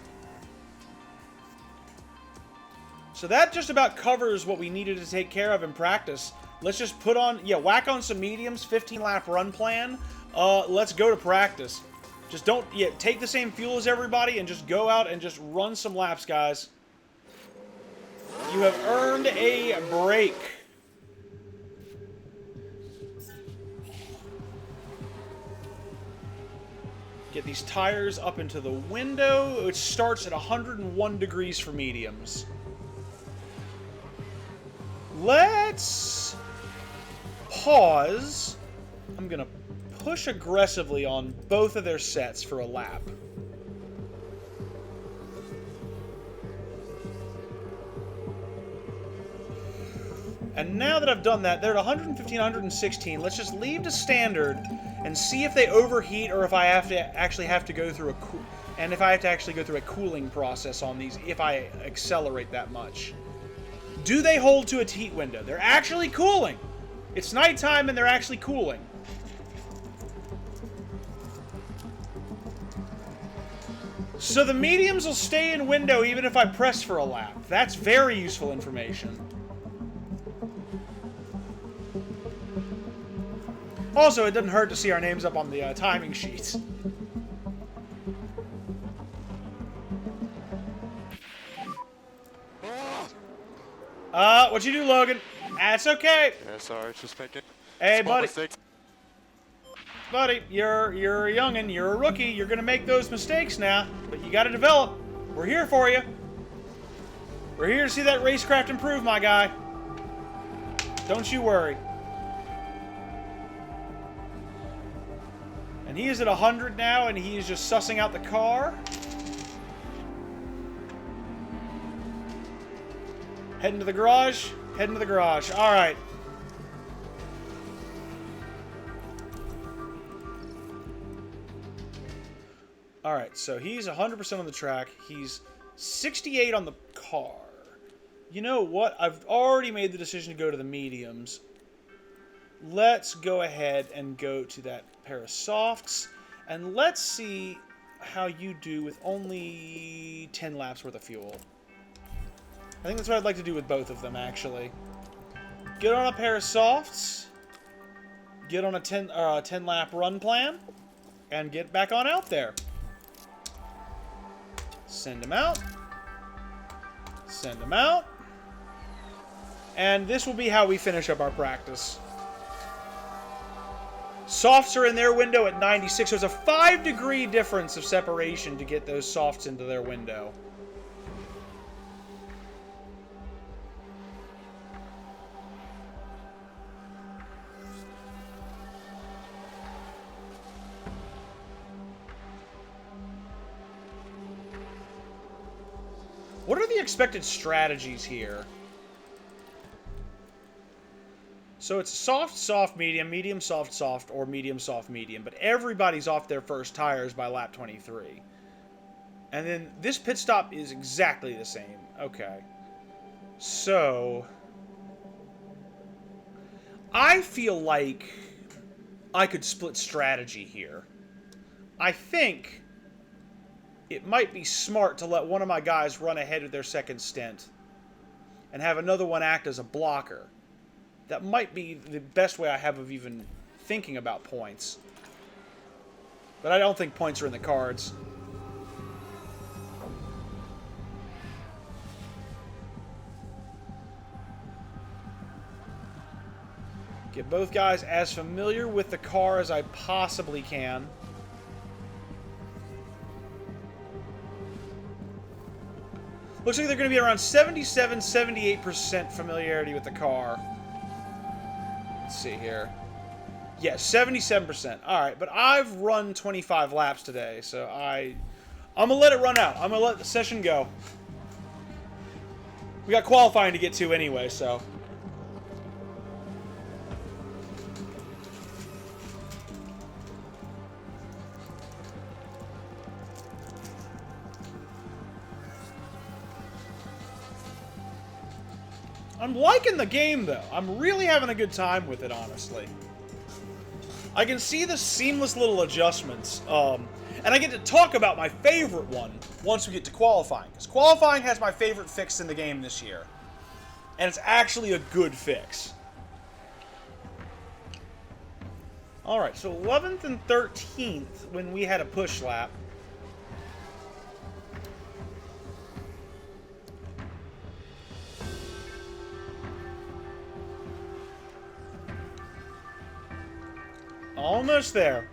So that just about covers what we needed to take care of in practice. Let's just put on, yeah, whack on some mediums, 15-lap run plan. Let's go to practice. Just don't, yeah, take the same fuel as everybody and just go out and just run some laps, guys. You have earned a break. Get these tires up into the window. It starts at 101 degrees for mediums. Let's pause. I'm going to push aggressively on both of their sets for a lap. And now that I've done that, they're at 115, 116. Let's just leave to standard and see if they overheat or if I actually have to go through a cooling process on these if I accelerate that much. Do they hold to a heat window? They're actually cooling. It's nighttime and they're actually cooling. So the mediums will stay in window even if I press for a lap. That's very useful information. Also, it doesn't hurt to see our names up on the timing sheets. What'd you do, Logan? That's okay. Yeah, sorry, just making Hey, small buddy. mistakes. Buddy, you're a youngin', you're a rookie, you're gonna make those mistakes now, but you gotta develop. We're here for you. We're here to see that racecraft improve, my guy. Don't you worry. And he is at 100 now, and he is just sussing out the car. Heading to the garage. Heading to the garage. All right. All right, so he's 100% on the track. He's 68 on the car. You know what? I've already made the decision to go to the mediums. Let's go ahead and go to that pair of softs, and let's see how you do with only 10 laps worth of fuel. I think that's what I'd like to do with both of them, actually. Get on a pair of softs, get on a 10-lap run plan, and get back on out there. Send them out. Send them out. And this will be how we finish up our practice. Softs are in their window at 96, so it's a 5-degree difference of separation to get those softs into their window. What are the expected strategies here? So it's soft, soft, medium, medium, soft, soft, or medium, soft, medium. But everybody's off their first tires by lap 23. And then this pit stop is exactly the same. Okay. So I feel like I could split strategy here. I think it might be smart to let one of my guys run ahead with their second stint and have another one act as a blocker. That might be the best way I have of even thinking about points. But I don't think points are in the cards. Get both guys as familiar with the car as I possibly can. Looks like they're going to be around 77-78% familiarity with the car. Let's see here. Yeah, 77%. Alright, but I've run 25 laps today, so I'm going to let it run out. I'm going to let the session go. We got qualifying to get to anyway, so. I'm liking the game, though. I'm really having a good time with it, honestly. I can see the seamless little adjustments. And I get to talk about my favorite one once we get to qualifying. Because qualifying has my favorite fix in the game this year. And it's actually a good fix. Alright, so 11th and 13th when we had a push lap. Almost there.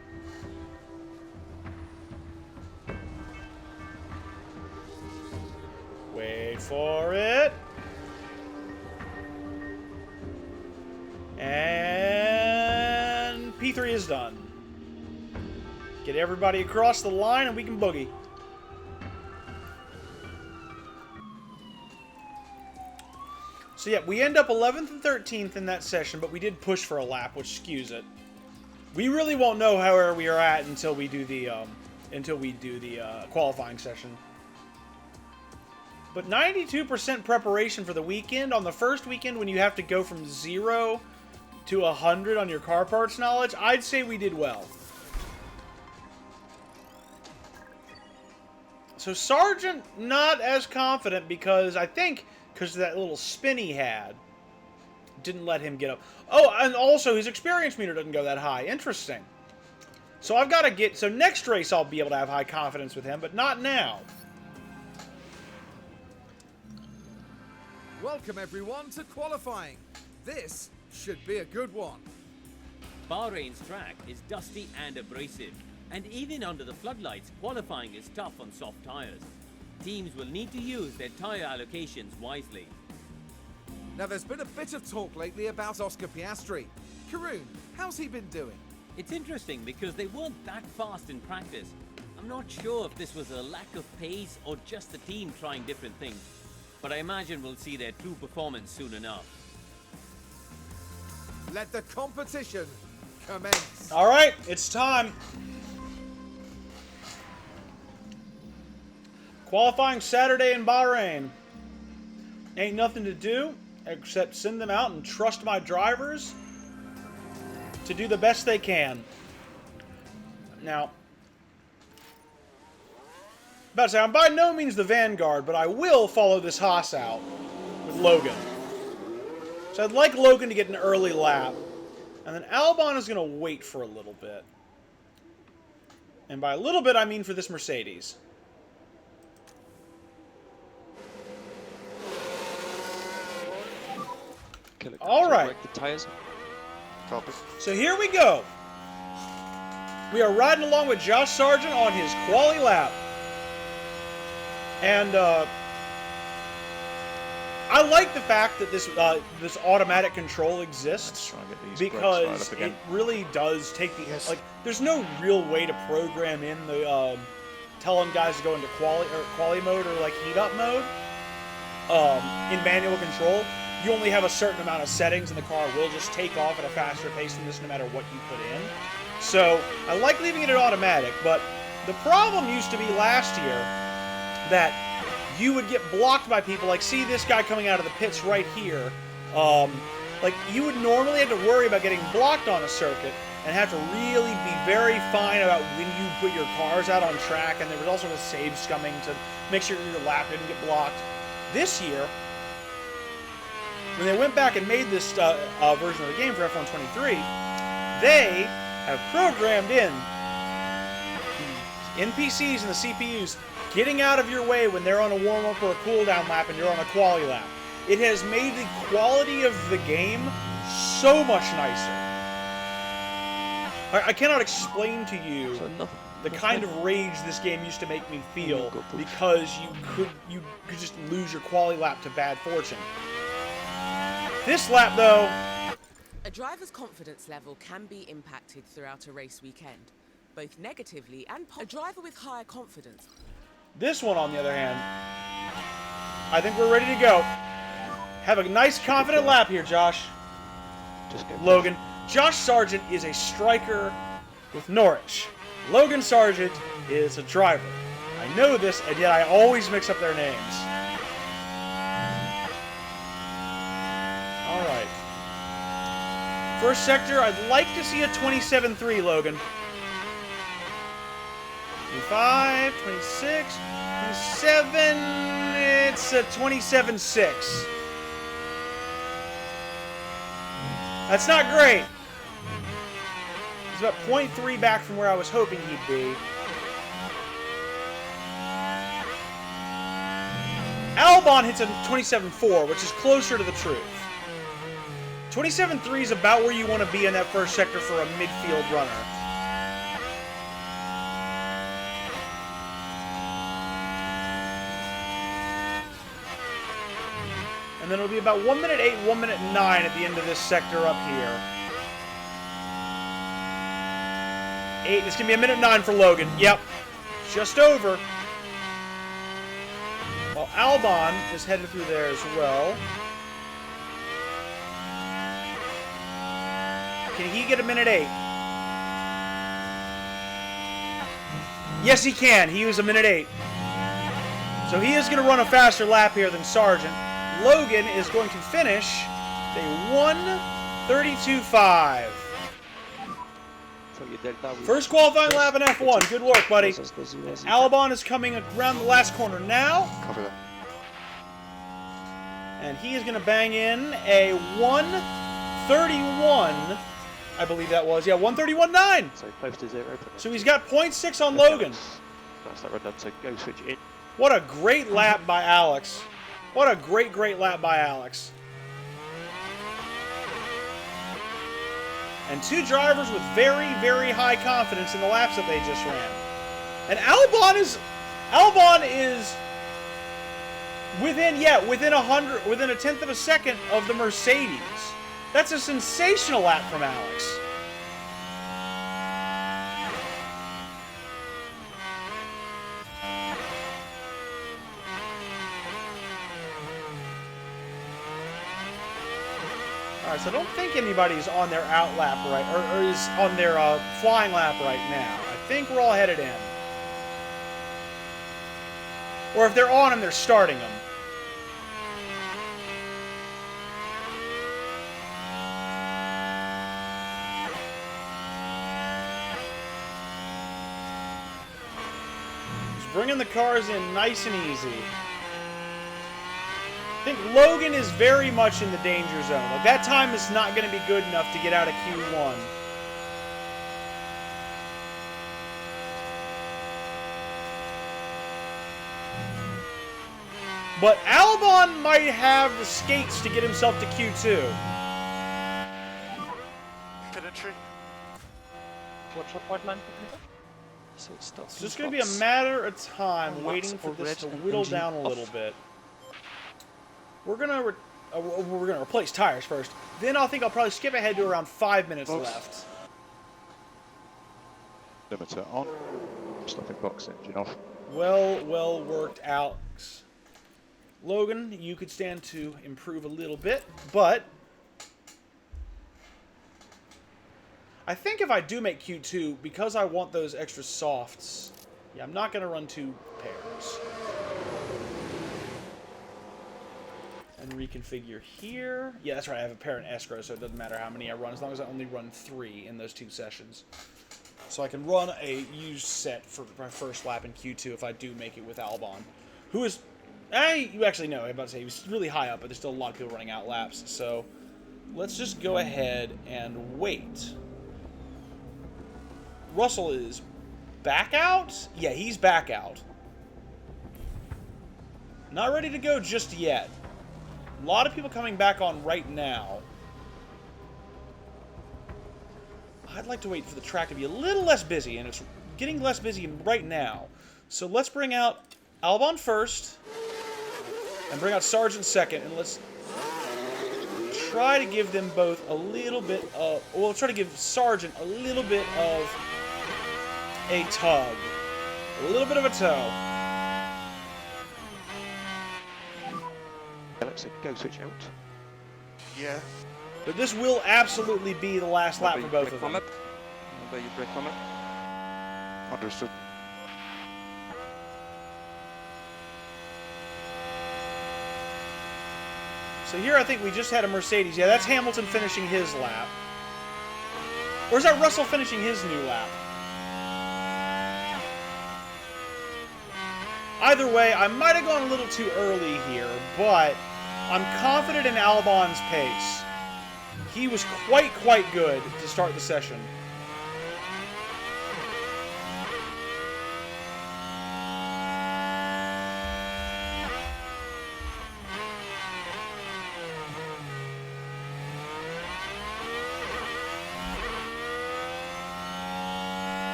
Wait for it. And P3 is done. Get everybody across the line and we can boogie. So yeah, we end up 11th and 13th in that session, but we did push for a lap, which skews it. We really won't know where we are at until we do the qualifying session. But 92% preparation for the weekend. On the first weekend, when you have to go from 0 to 100 on your car parts knowledge, I'd say we did well. So Sargent, not as confident because I think because of that little spin he had, didn't let him get up. Oh, and also his experience meter doesn't go that high. Interesting. So I've got to get... So next race I'll be able to have high confidence with him, but not now. Welcome everyone to qualifying. This should be a good one. Bahrain's track is dusty and abrasive, and even under the floodlights, qualifying is tough on soft tires. Teams will need to use their tire allocations wisely. Now there's been a bit of talk lately about Oscar Piastri. Karun, how's he been doing? It's interesting because they weren't that fast in practice. I'm not sure if this was a lack of pace or just the team trying different things, but I imagine we'll see their true performance soon enough. Let the competition commence. All right, it's time. Qualifying Saturday in Bahrain. Ain't nothing to do except send them out and trust my drivers to do the best they can. Now, about to say, I'm by no means the vanguard, but I will follow this Haas out with Logan. So I'd like Logan to get an early lap. And then Albon is going to wait for a little bit. And by a little bit, I mean for this Mercedes. All right. The tires. Copy. So here we go. We are riding along with Josh Sargent on his quali lap. And I like the fact that this this automatic control exists because it really does take the like. There's no real way to program in the telling guys to go into quali mode or like heat up mode in manual control. You only have a certain amount of settings, and the car will just take off at a faster pace than this no matter what you put in. So I like leaving it at automatic, but the problem used to be last year that you would get blocked by people. Like, see this guy coming out of the pits right here. Like, you would normally have to worry about getting blocked on a circuit and have to really be very fine about when you put your cars out on track, and there was all sorts of save scumming to make sure your lap didn't get blocked. This year, when they went back and made this version of the game for F1 23, they have programmed in the NPCs and the CPUs getting out of your way when they're on a warm-up or a cooldown lap and you're on a quali lap. It has made the quality of the game so much nicer. I cannot explain to you the kind of rage this game used to make me feel because you could just lose your quali lap to bad fortune. This lap, though... A driver's confidence level can be impacted throughout a race weekend, both negatively and positively. A driver with higher confidence. This one, on the other hand, I think we're ready to go. Have a nice, confident lap here, Josh. Just go. Logan. Josh Sargent is a striker with Norwich. Logan Sargent is a driver. I know this, and yet I always mix up their names. First sector, I'd like to see a 27.3, Logan. 25, 26, 27, it's a 27.6. That's not great. He's about 0.3 back from where I was hoping he'd be. Albon hits a 27.4, which is closer to the truth. 27.3 is about where you want to be in that first sector for a midfield runner. And then it'll be about 1 minute 8, 1 minute 9 at the end of this sector up here. 8, it's going to be a minute 9 for Logan. Yep, just over. While Albon is headed through there as well. Can he get a minute 8? Yes, he can. He was a minute 8. So he is going to run a faster lap here than Sargent. Logan is going to finish a 1:32.5. First qualifying lap in F1. Good work, buddy. Albon is coming around the last corner now. Cover that. And he is going to bang in a 1:31. I believe that was. Yeah, 1:31.9. So close to 0. So he's got 0.6 on Logan. That's that run done, so go switch it in. What a great lap by Alex. What a great lap by Alex. And two drivers with very, very high confidence in the laps that they just ran. And Albon is within a tenth of a second of the Mercedes. That's a sensational lap from Alex. All right, so I don't think anybody's on their out lap right, or is on their flying lap right now. I think we're all headed in. Or if they're on them, they're starting them. Just bringing the cars in nice and easy. I think Logan is very much in the danger zone. Like, that time is not going to be good enough to get out of Q1. But Albon might have the skates to get himself to Q2. Pit entry. So it stops. It's just going to be a matter of time waiting for this to whittle down a little bit. We're gonna replace tires first. Then I think I'll probably skip ahead to around 5 minutes left. Limiter on. Stopping box engine off. Well worked, Alex. Logan, you could stand to improve a little bit, but I think if I do make Q2, because I want those extra softs, yeah, I'm not gonna run 2 pairs. And reconfigure here. Yeah, that's right. I have a pair in escrow, so it doesn't matter how many I run, as long as I only run 3 in those 2 sessions. So I can run a used set for my first lap in Q2 if I do make it with Albon, who is, you actually know, I'm about to say he was really high up, but there's still a lot of people running out laps. So let's just go ahead and wait. Russell is back out? Yeah, he's back out. Not ready to go just yet. A lot of people coming back on right now. I'd like to wait for the track to be a little less busy, and it's getting less busy right now. So let's bring out Albon first, and bring out Sargent second, and let's try to give them both a little bit of, well, let's try to give Sargent a little bit of a tug. A little bit of a tow. Alex, go switch out. Yeah. But this will absolutely be the last lap for both of them. Understood. So here I think we just had a Mercedes. Yeah, that's Hamilton finishing his lap. Or is that Russell finishing his new lap? Either way, I might have gone a little too early here, but I'm confident in Albon's pace. He was quite good to start the session.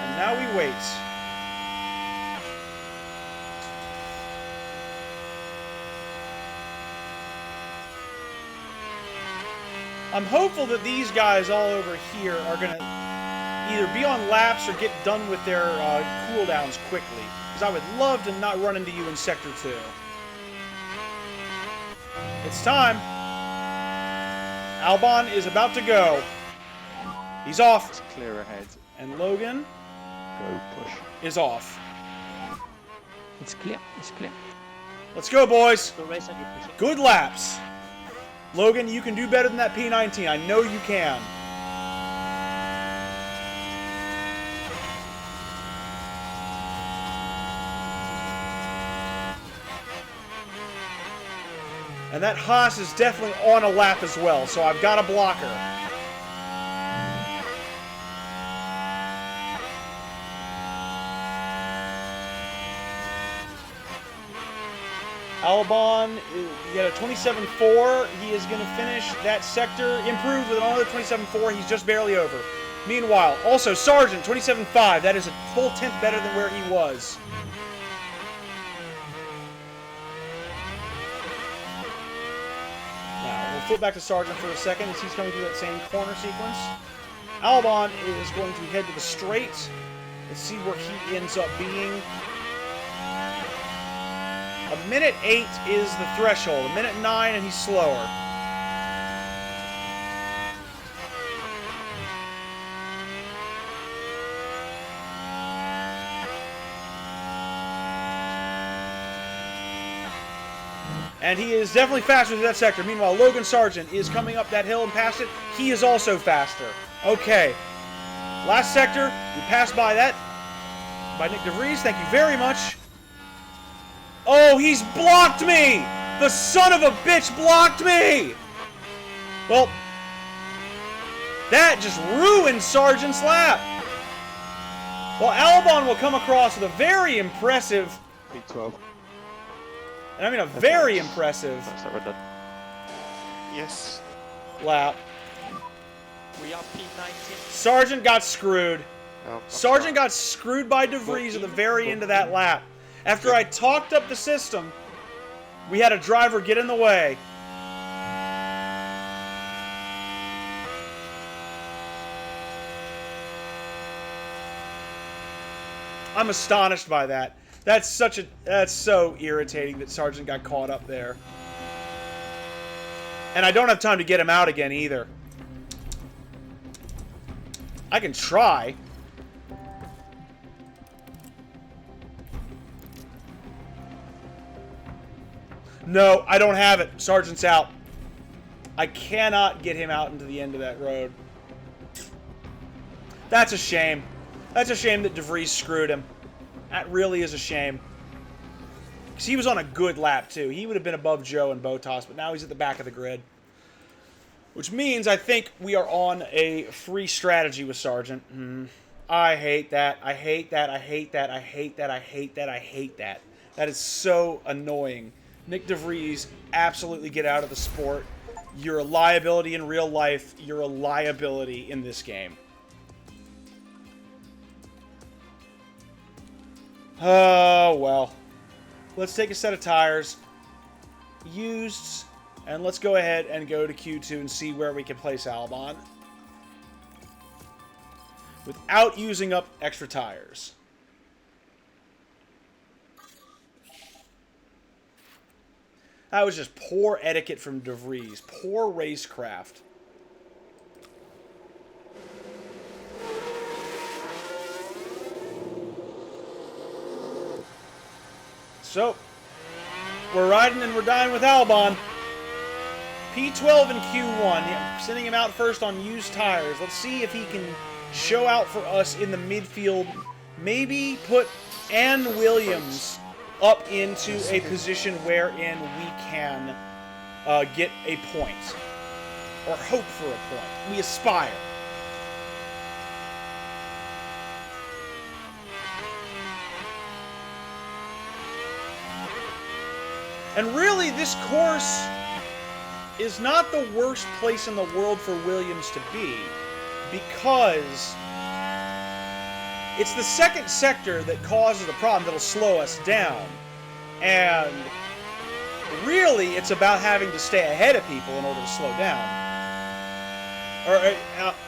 And now we wait. I'm hopeful that these guys all over here are going to either be on laps or get done with their cooldowns quickly. Because I would love to not run into you in Sector 2. It's time. Albon is about to go. He's off. It's clear ahead. And Logan Go push. is off. It's clear. It's clear. Let's go, boys. Go race and you push it. Good laps. Logan, you can do better than that P19. I know you can. And that Haas is definitely on a lap as well, so I've got a blocker. Albon, he got a 27.4. He is going to finish that sector improved with another 27.4. He's just barely over. Meanwhile, also Sargent, 27.5. That is a full tenth better than where he was. Now, we'll flip back to Sargent for a second as he's coming through that same corner sequence. Albon is going to head to the straight. Let's see where he ends up being. A minute 8 is the threshold. A minute 9 and he's slower. And he is definitely faster through that sector. Meanwhile, Logan Sargent is coming up that hill and past it. He is also faster. Okay. Last sector. We passed by that. By Nick DeVries. Thank you very much. Oh, he's blocked me! The son of a bitch blocked me! Well, that just ruined Sargent's lap. Well, Albon will come across with a very impressive, P12. and I mean a very impressive That's that we're done. Yes. lap. We are P19. Sargent got screwed. Oh, Sargent got screwed by DeVries at the very end of that lap. After I talked up the system, we had a driver get in the way. I'm astonished by that. That's so irritating that Sargent got caught up there. And I don't have time to get him out again either. I can try. No, I don't have it. Sargent's out. I cannot get him out into the end of that road. That's a shame. That's a shame that DeVries screwed him. That really is a shame. Because he was on a good lap, too. He would have been above Joe and Botas, but now he's at the back of the grid. Which means I think we are on a free strategy with Sargent. I hate that. I hate that. I hate that. I hate that. I hate that. I hate that. That is so annoying. Nick DeVries, absolutely get out of the sport. You're a liability in real life. You're a liability in this game. Oh, well. Let's take a set of tires. Used. And let's go ahead and go to Q2 and see where we can place Albon. Without using up extra tires. That was just poor etiquette from DeVries. Poor racecraft. So, we're riding and we're dying with Albon. P12 and Q1. Yeah, sending him out first on used tires. Let's see if he can show out for us in the midfield. Maybe put Ann Williams up into a position wherein we can get a point. Or hope for a point. We aspire. And really, this course is not the worst place in the world for Williams to be, because it's the second sector that causes the problem that'll slow us down. And really, it's about having to stay ahead of people in order to slow down.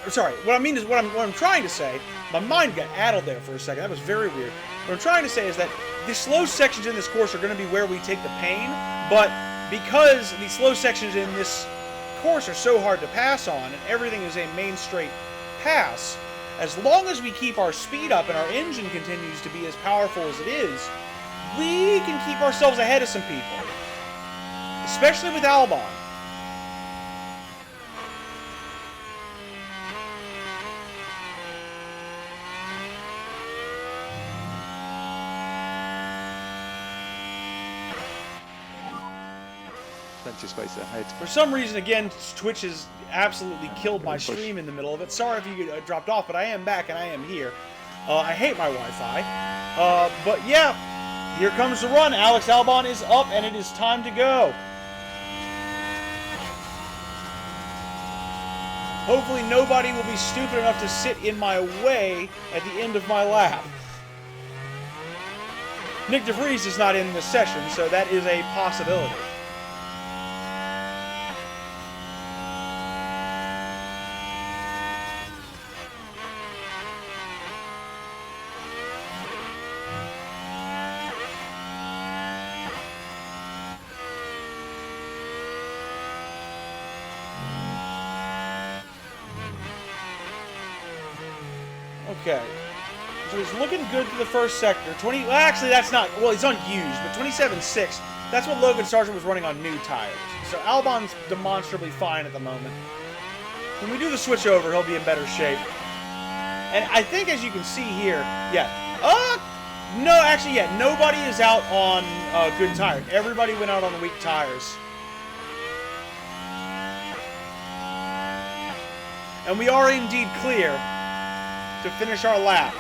Sorry, what I mean is, what I'm trying to say, my mind got addled there for a second. That was very weird. What I'm trying to say is that the slow sections in this course are going to be where we take the pain, but because the slow sections in this course are so hard to pass on, and everything is a main straight pass, as long as we keep our speed up and our engine continues to be as powerful as it is, we can keep ourselves ahead of some people. Especially with Albon. Plenty of space ahead. For some reason, again, Twitch has absolutely killed my stream in the middle of it. Sorry if you dropped off, but I am back and I am here. I hate my Wi-Fi. But yeah, here comes the run. Alex Albon is up and it is time to go. Hopefully nobody will be stupid enough to sit in my way at the end of my lap. Nick DeVries is not in this session, so that is a possibility. Okay, so he's looking good to the first sector. Well, actually, that's not. Well, he's unused, but 27.6. That's what Logan Sargent was running on new tires. So Albon's demonstrably fine at the moment. When we do the switch over, he'll be in better shape. And I think, as you can see here, yeah. No, actually, yeah. Nobody is out on good tires. Everybody went out on the weak tires. And we are indeed clear to finish our lap.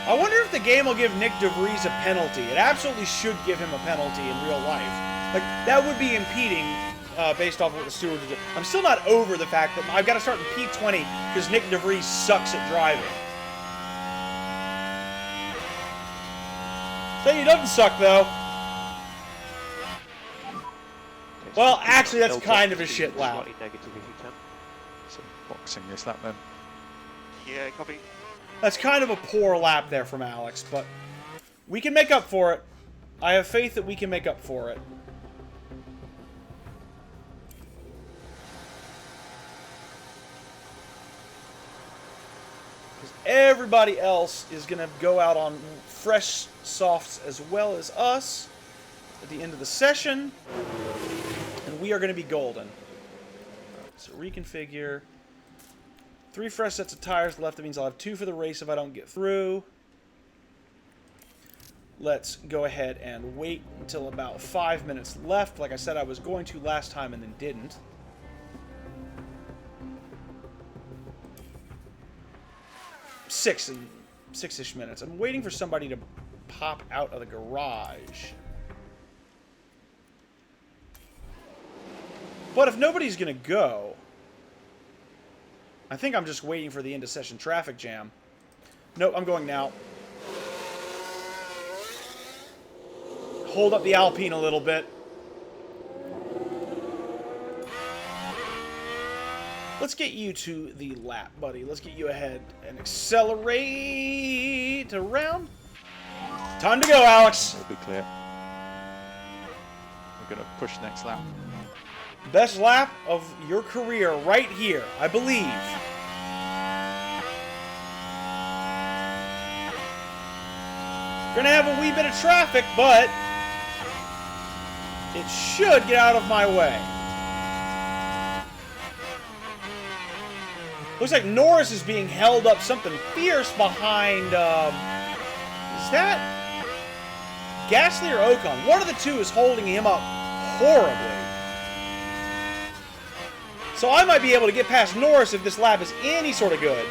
I wonder if the game will give Nick DeVries a penalty. It absolutely should give him a penalty in real life. Like, that would be impeding based off of what the stewards do. I'm still not over the fact that I've got to start in P20 because Nick DeVries sucks at driving. Say he doesn't suck, though. Well, actually, that's kind of a shit lap. Slightly negative if you can. So boxing this lap then. Yeah, copy. That's kind of a poor lap there from Alex, but we can make up for it. I have faith that we can make up for it. Because everybody else is going to go out on fresh softs as well as us at the end of the session. And we are going to be golden. So reconfigure. 3 fresh sets of tires left. That means I'll have 2 for the race if I don't get through. Let's go ahead and wait until about 5 minutes left. Like I said I was going to last time and then didn't. Six-ish minutes. I'm waiting for somebody to pop out of the garage. But if nobody's going to go, I think I'm just waiting for the end of session traffic jam. Nope, I'm going now. Hold up the Alpine a little bit. Let's get you to the lap, buddy. Let's get you ahead and accelerate around. Time to go, Alex. It'll be clear. We're going to push next lap. Best lap of your career right here, I believe. Gonna have a wee bit of traffic, but It should get out of my way. Looks like Norris is being held up something fierce behind, is that Gasly or Ocon? One of the two is holding him up horribly. So I might be able to get past Norris if this lap is any sort of good.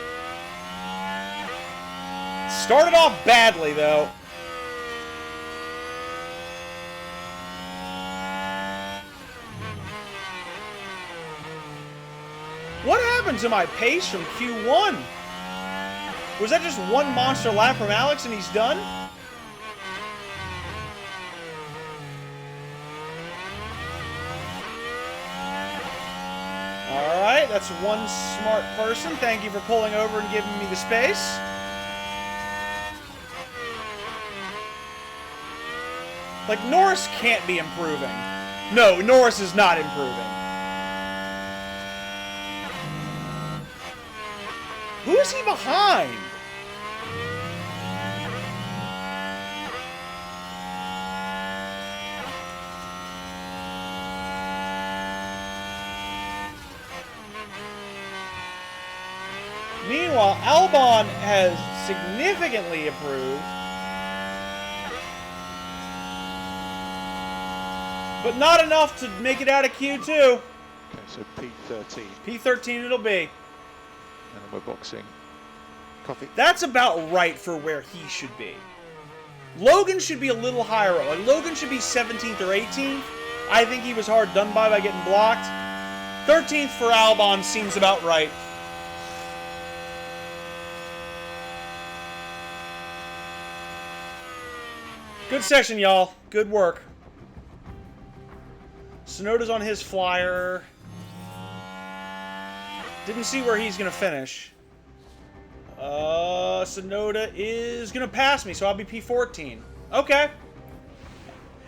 Started off badly, though. What happened to my pace from Q1? Was that just one monster lap from Alex and he's done? Alright, that's one smart person. Thank you for pulling over and giving me the space. Like, Norris can't be improving. No, Norris is not improving. Who is he behind? Meanwhile, Albon has significantly improved. But not enough to make it out of Q2. Okay, so P13. P13 it'll be. And then we're boxing. Coffee. That's about right for where he should be. Logan should be a little higher up. Like, Logan should be 17th or 18th. I think he was hard done by getting blocked. 13th for Albon seems about right. Good session, y'all. Good work. Sonoda's on his flyer. Didn't see where he's going to finish. Sonoda is going to pass me, so I'll be P14. Okay.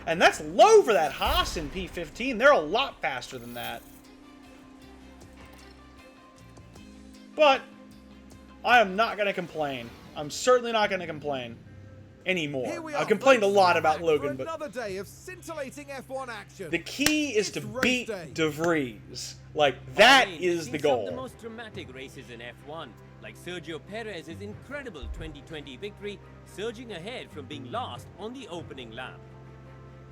And that's low for that Haas in P15. They're a lot faster than that. But I am not going to complain. I'm certainly not going to complain anymore. I've complained a lot about Logan, but another day of scintillating F1 action. the key is to It's beat race day. De Vries. Like, that Bahrain is has the seen some of goal. the most dramatic races in F1, like Sergio Perez's incredible 2020 victory, surging ahead from being last on the opening lap.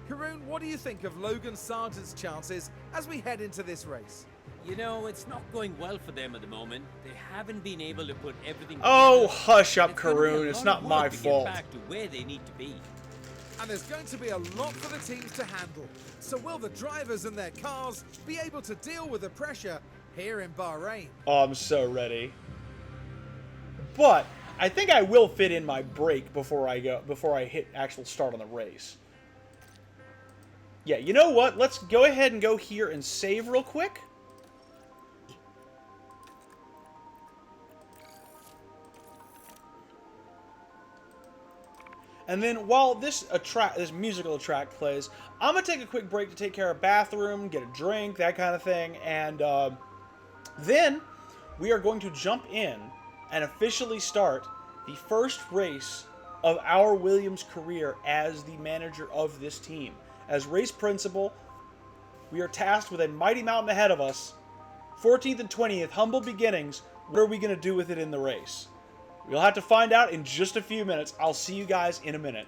Karun, what do you think of Logan Sargent's chances as we head into this race? You know, it's not going well for them at the moment. They haven't been able to put everything Oh, together. hush up, It's gonna be a Karun. It's lot not of work my to get fault. back to where they need to be. And there's going to be a lot for the teams to handle. So will the drivers and their cars be able to deal with the pressure here in Bahrain? Oh, I'm so ready. But I think I will fit in my break before I hit actual start on the race. Yeah, you know what? Let's go ahead and go here and save real quick. And then while this musical track plays, I'm going to take a quick break to take care of bathroom, get a drink, that kind of thing. And then we are going to jump in and officially start the first race of our Williams career as the manager of this team. As race principal, we are tasked with a mighty mountain ahead of us. 14th and 20th, humble beginnings. What are we going to do with it in the race? We'll have to find out in just a few minutes. I'll see you guys in a minute.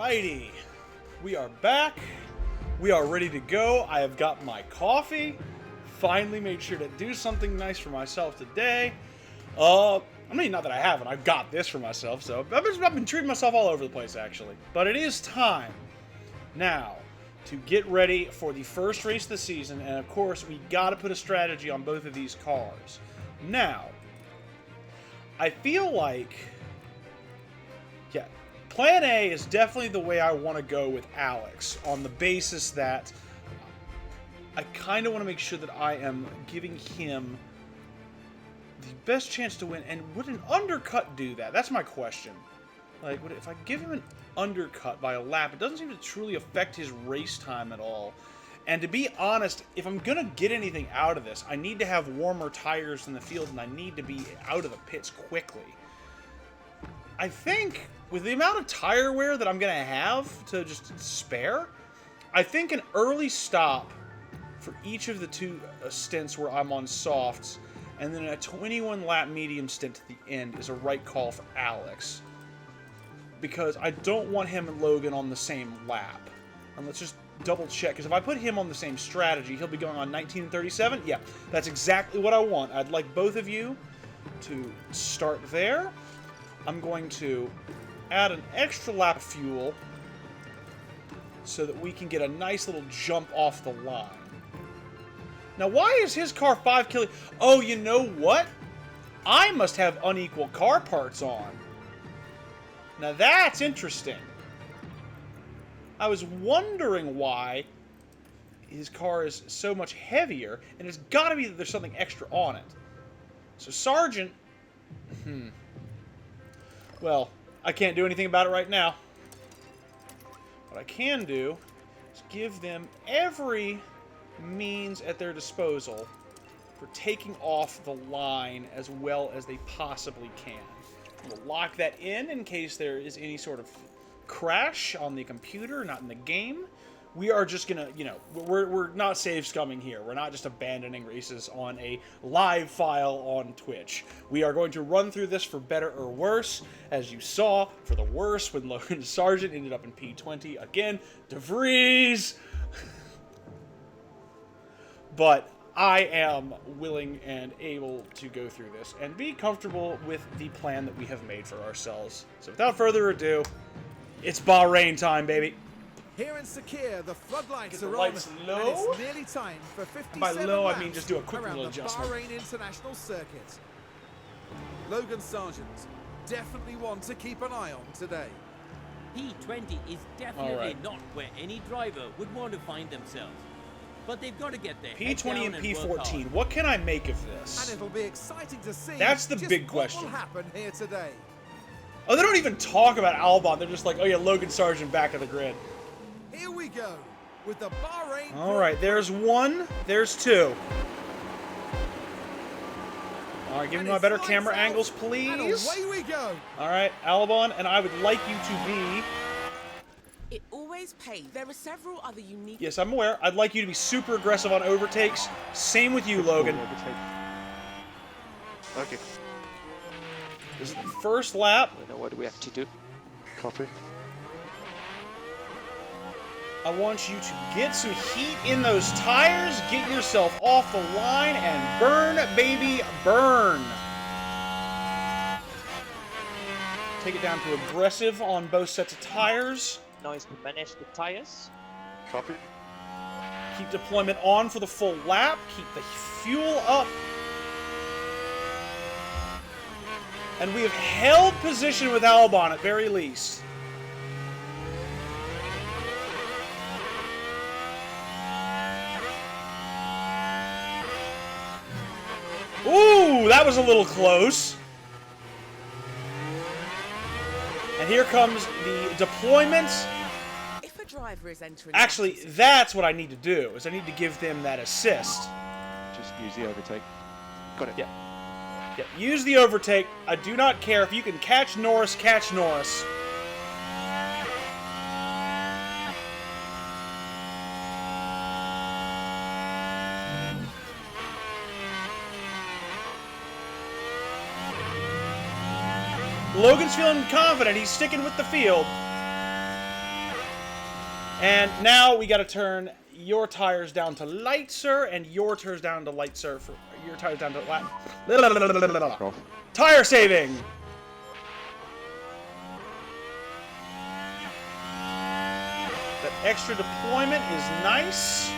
Alrighty. We are back. We are ready to go. I have got my coffee. Finally made sure to do something nice for myself today. I mean, not that I haven't. I've got this for myself, so I've been treating myself all over the place, actually. But it is time now to get ready for the first race of the season, and of course, we got to put a strategy on both of these cars. Now, I feel like, yeah, Plan A is definitely the way I want to go with Alex, on the basis that I kind of want to make sure that I am giving him the best chance to win. And would an undercut do that? That's my question. Like, if I give him an undercut by a lap, it doesn't seem to truly affect his race time at all. And to be honest, if I'm going to get anything out of this, I need to have warmer tires in the field, and I need to be out of the pits quickly. I think, with the amount of tire wear that I'm going to have to just spare, I think an early stop for each of the two stints where I'm on softs, and then a 21-lap medium stint to the end is a right call for Alex. Because I don't want him and Logan on the same lap. And let's just double check, because if I put him on the same strategy, he'll be going on 19:37. Yeah, that's exactly what I want. I'd like both of you to start there. I'm going to add an extra lap of fuel so that we can get a nice little jump off the line. Now, why is his car 5 kilo? Oh, you know what? I must have unequal car parts on. Now, that's interesting. I was wondering why his car is so much heavier, and it's got to be that there's something extra on it. So, Sergeant... Well, I can't do anything about it right now. What I can do is give them every means at their disposal for taking off the line as well as they possibly can. We'll lock that in case there is any sort of crash on the computer, not in the game. We are just gonna, you know, we're not save scumming here. We're not just abandoning races on a live file on Twitch. We are going to run through this for better or worse, as you saw, for the worse when Logan Sargent ended up in P20 again. DeVries! But I am willing and able to go through this and be comfortable with the plan that we have made for ourselves. So without further ado, it's Bahrain time, baby. Here in Sakir, the floodlights Get the are lights on, low. and it's nearly time for 57 By low, I laps mean just do a quick around little the adjustment. Bahrain International Circuit. Logan Sargent, definitely one to keep an eye on today. P20 is definitely Alright. not where any driver would want to find themselves. But they've got to get their head P20 down and work hard. P14. What can I make of And this? it'll be exciting to see That's the just big what question. will happen here today. Oh, they don't even talk about Albon. They're just like, oh yeah, Logan Sargent back of the grid. Here we go with the Bahrain. All right, there's one. There's two. All right, give me my better camera angles, And please. away we go. All right, Albon, and I would like you to be... It always pays. There are several other unique... Yes, I'm aware. I'd like you to be super aggressive on overtakes. Same with you, Logan. Okay. This is the first lap. I know what we have to do. Copy. I want you to get some heat in those tires, get yourself off the line, and burn, baby, burn. Take it down to aggressive on both sets of tires. Nice to manage the tires. Copy. Keep deployment on for the full lap. Keep the fuel up. And we have held position with Albon at very least. Ooh, that was a little close. And here comes the deployment. If a driver is entering... Actually, that's what I need to do, is I need to give them that assist. Just use the overtake. Got it. Yeah. Yeah, use the overtake. I do not care if you can catch Norris, catch Norris. Logan's feeling confident. He's sticking with the field. And now we got to turn your tires down to light, sir, and your tires down to light, sir. For your tires down to light. Tire saving. That extra deployment is nice.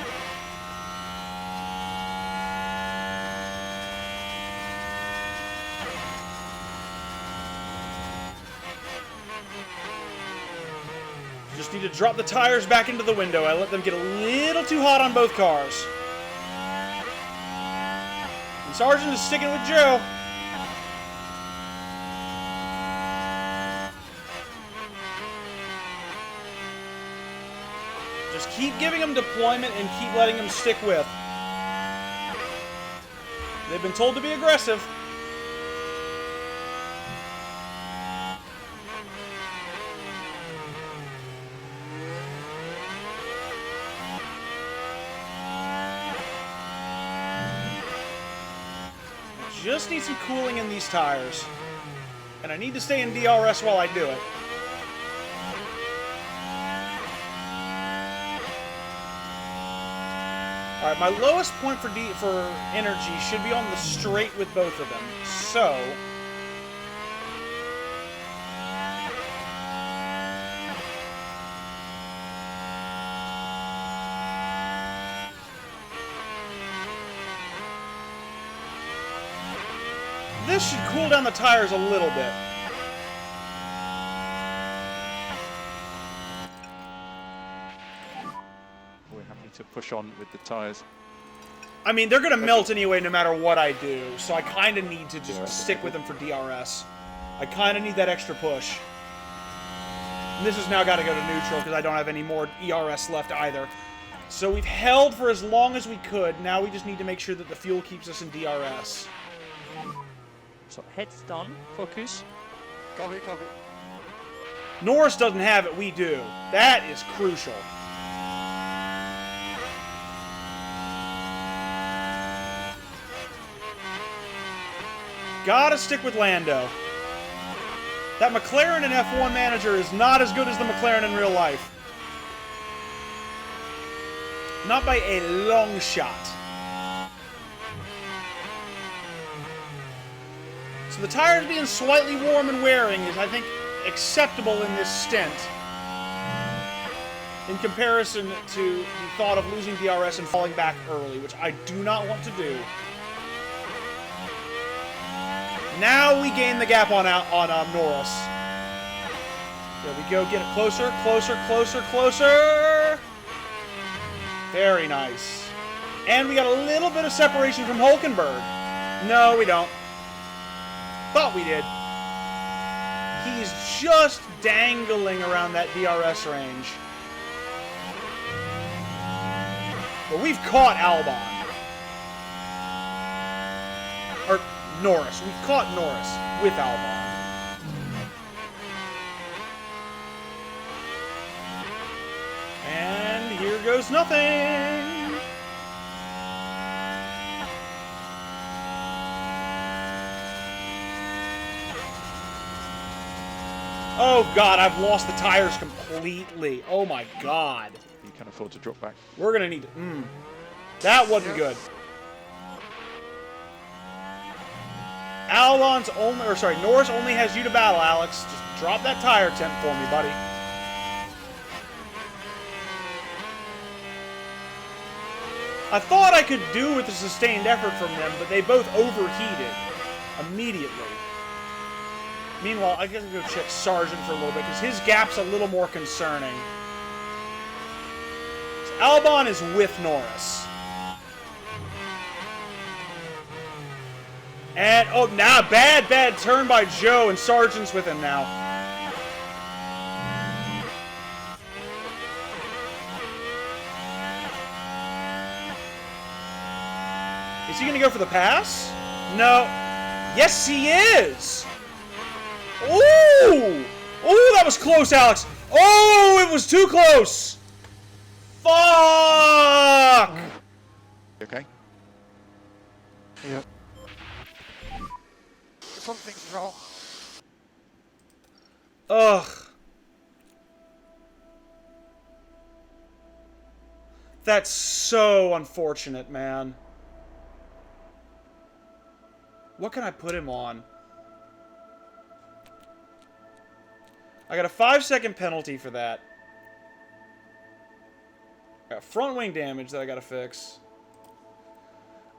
Just need to drop the tires back into the window. I let them get a little too hot on both cars. And Sargent is sticking with Joe. Just keep giving them deployment and keep letting them stick with. They've been told to be aggressive. Just need some cooling in these tires. And I need to stay in DRS while I do it. Alright, my lowest point for energy should be on the straight with both of them. So... this should cool down the tires a little bit. We're happy to push on with the tyres. I mean, they're going to melt anyway no matter what I do, so I kind of need to just stick with them for DRS. I kind of need that extra push. And this has now got to go to neutral because I don't have any more ERS left either. So we've held for as long as we could. Now we just need to make sure that the fuel keeps us in DRS. So heads down, focus. Copy, copy. Norris doesn't have it, we do. That is crucial. Gotta stick with Lando. That McLaren in F1 Manager is not as good as the McLaren in real life. Not by a long shot. So the tires being slightly warm and wearing is, I think, acceptable in this stint. In comparison to the thought of losing DRS and falling back early, which I do not want to do. Now we gain the gap on Norris. There we go. Get it closer, closer, closer, closer. Very nice. And we got a little bit of separation from Hulkenberg. No, we don't. Thought we did. He's just dangling around that DRS range. But we've caught Albon. Or Norris. We've caught Norris with Albon. And here goes nothing. Oh god, I've lost the tires completely. Oh my god. You can afford to drop back. We're gonna need to... That wasn't good. Albon's only... Or sorry, Norris only has you to battle, Alex. Just drop that tire temp for me, buddy. I thought I could do with a sustained effort from them, but they both overheated immediately. Meanwhile, I gotta go check Sargent for a little bit, because his gap's a little more concerning. So Albon is with Norris. And, oh, now bad turn by Joe, and Sargent's with him now. Is he gonna go for the pass? No. Yes, he is! Ooh! Ooh, that was close, Alex! Oh, it was too close! Fuck! Okay. Yep. Something's wrong. Ugh. That's so unfortunate, man. What can I put him on? I got a 5-second penalty for that. I got front wing damage that I gotta fix.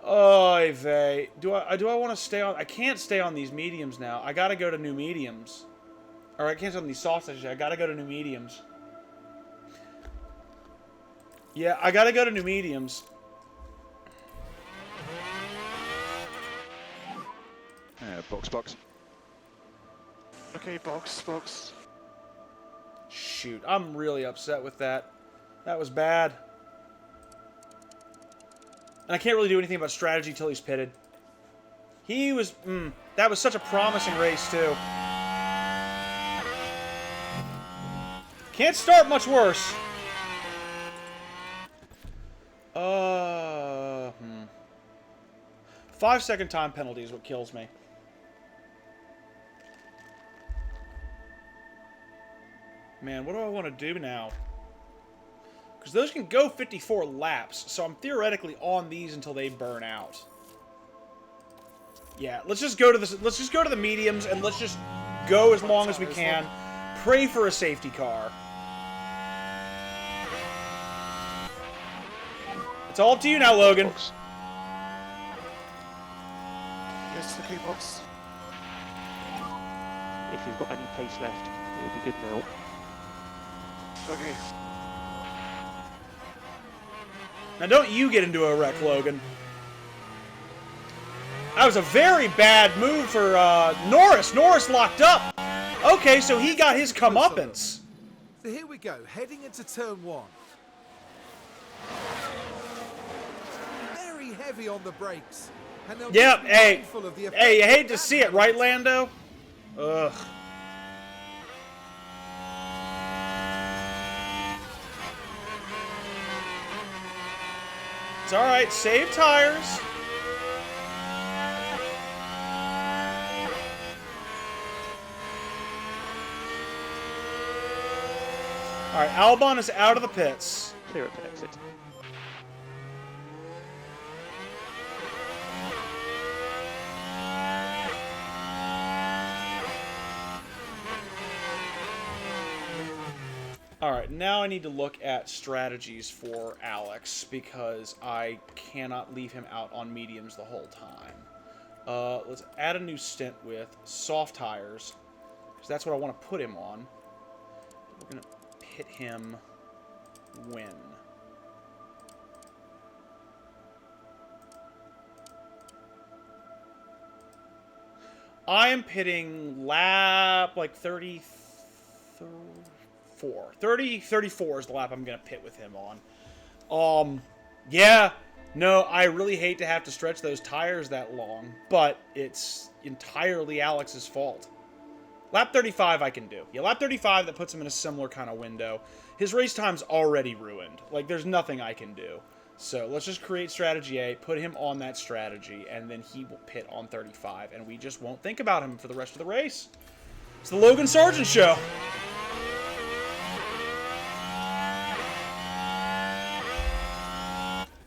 Oy vey. Do I want to stay on? I can't stay on these mediums now. I gotta go to new mediums. Or I can't stay on these softs, actually. I gotta go to new mediums. Yeah, I gotta go to new mediums. Box. Okay, box. Shoot, I'm really upset with that. That was bad. And I can't really do anything about strategy till he's pitted. He was... that was such a promising race, too. Can't start much worse. 5-second time penalty is what kills me. Man, what do I want to do now? Because those can go 54 laps, so I'm theoretically on these until they burn out. Yeah, let's just go to the mediums and let's just go as long as we can. Pray for a safety car. It's all up to you now, Logan. Box. Yes, okay, box. If you've got any pace left, it'll be good now. Okay. Now don't you get into a wreck, Logan. That was a very bad move for Norris. Norris locked up. Okay, so he got his comeuppance. So here we go, heading into turn 1. Very heavy on the brakes. And they'll Yep, be hey, mindful of the effect hey, you hate to that see it, right, Lando? Ugh. It's alright, save tires. Alright, Albon is out of the pits. Clear up and exit. Alright, now I need to look at strategies for Alex, because I cannot leave him out on mediums the whole time. Let's add a new stint with soft tires, because that's what I want to put him on. We're going to pit him when? I am pitting lap, like, 34. 34 is the lap I'm going to pit with him on. Yeah, no, I really hate to have to stretch those tires that long, but it's entirely Alex's fault. Lap 35 I can do. Yeah, lap 35, that puts him in a similar kind of window. His race time's already ruined. Like, there's nothing I can do. So, let's just create strategy A, put him on that strategy, and then he will pit on 35, and we just won't think about him for the rest of the race. It's the Logan Sargent Show.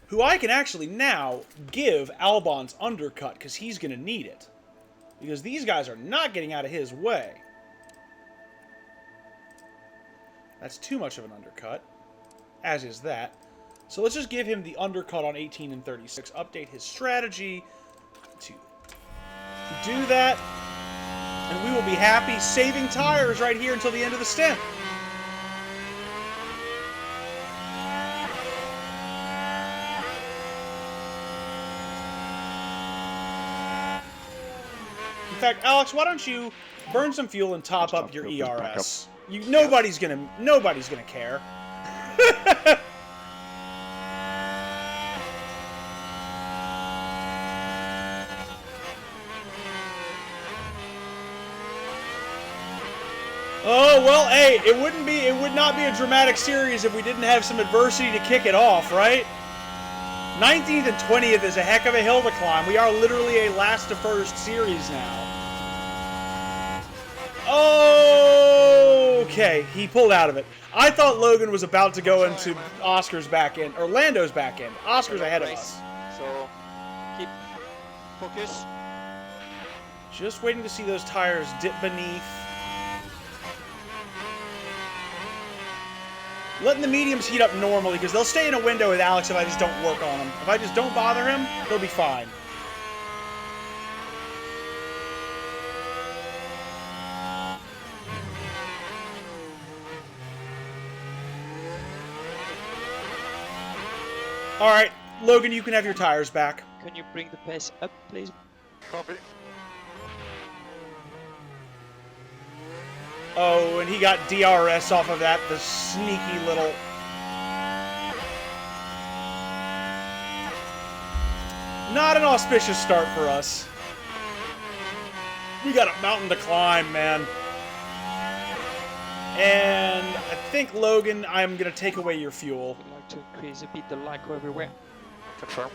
Who I can actually now give Albon's undercut, because he's going to need it. Because these guys are not getting out of his way. That's too much of an undercut, as is that. So let's just give him the undercut on 18 and 36. Update his strategy to do that. And we will be happy saving tires right here until the end of the stint. In fact, Alex, why don't you burn some fuel and top up your ERS? Nobody's gonna care. Oh, well, hey, it would not be a dramatic series if we didn't have some adversity to kick it off, right? 19th and 20th is a heck of a hill to climb. We are literally a last to first series now. Okay, he pulled out of it. I thought Logan was about to go into Oscar's back end, or Lando's back end. Oscar's ahead of us. So keep focus. Just waiting to see those tires dip beneath. Letting the mediums heat up normally, because they'll stay in a window with Alex if I just don't work on them. If I just don't bother him, he'll be fine. Alright, Logan, you can have your tires back. Can you bring the pace up, please? Copy. Oh, and he got DRS off of that, the sneaky little... Not an auspicious start for us. We got a mountain to climb, man. And I think, Logan, I'm going to take away your fuel. I'd like to increase a bit the Lyco everywhere. Confirm.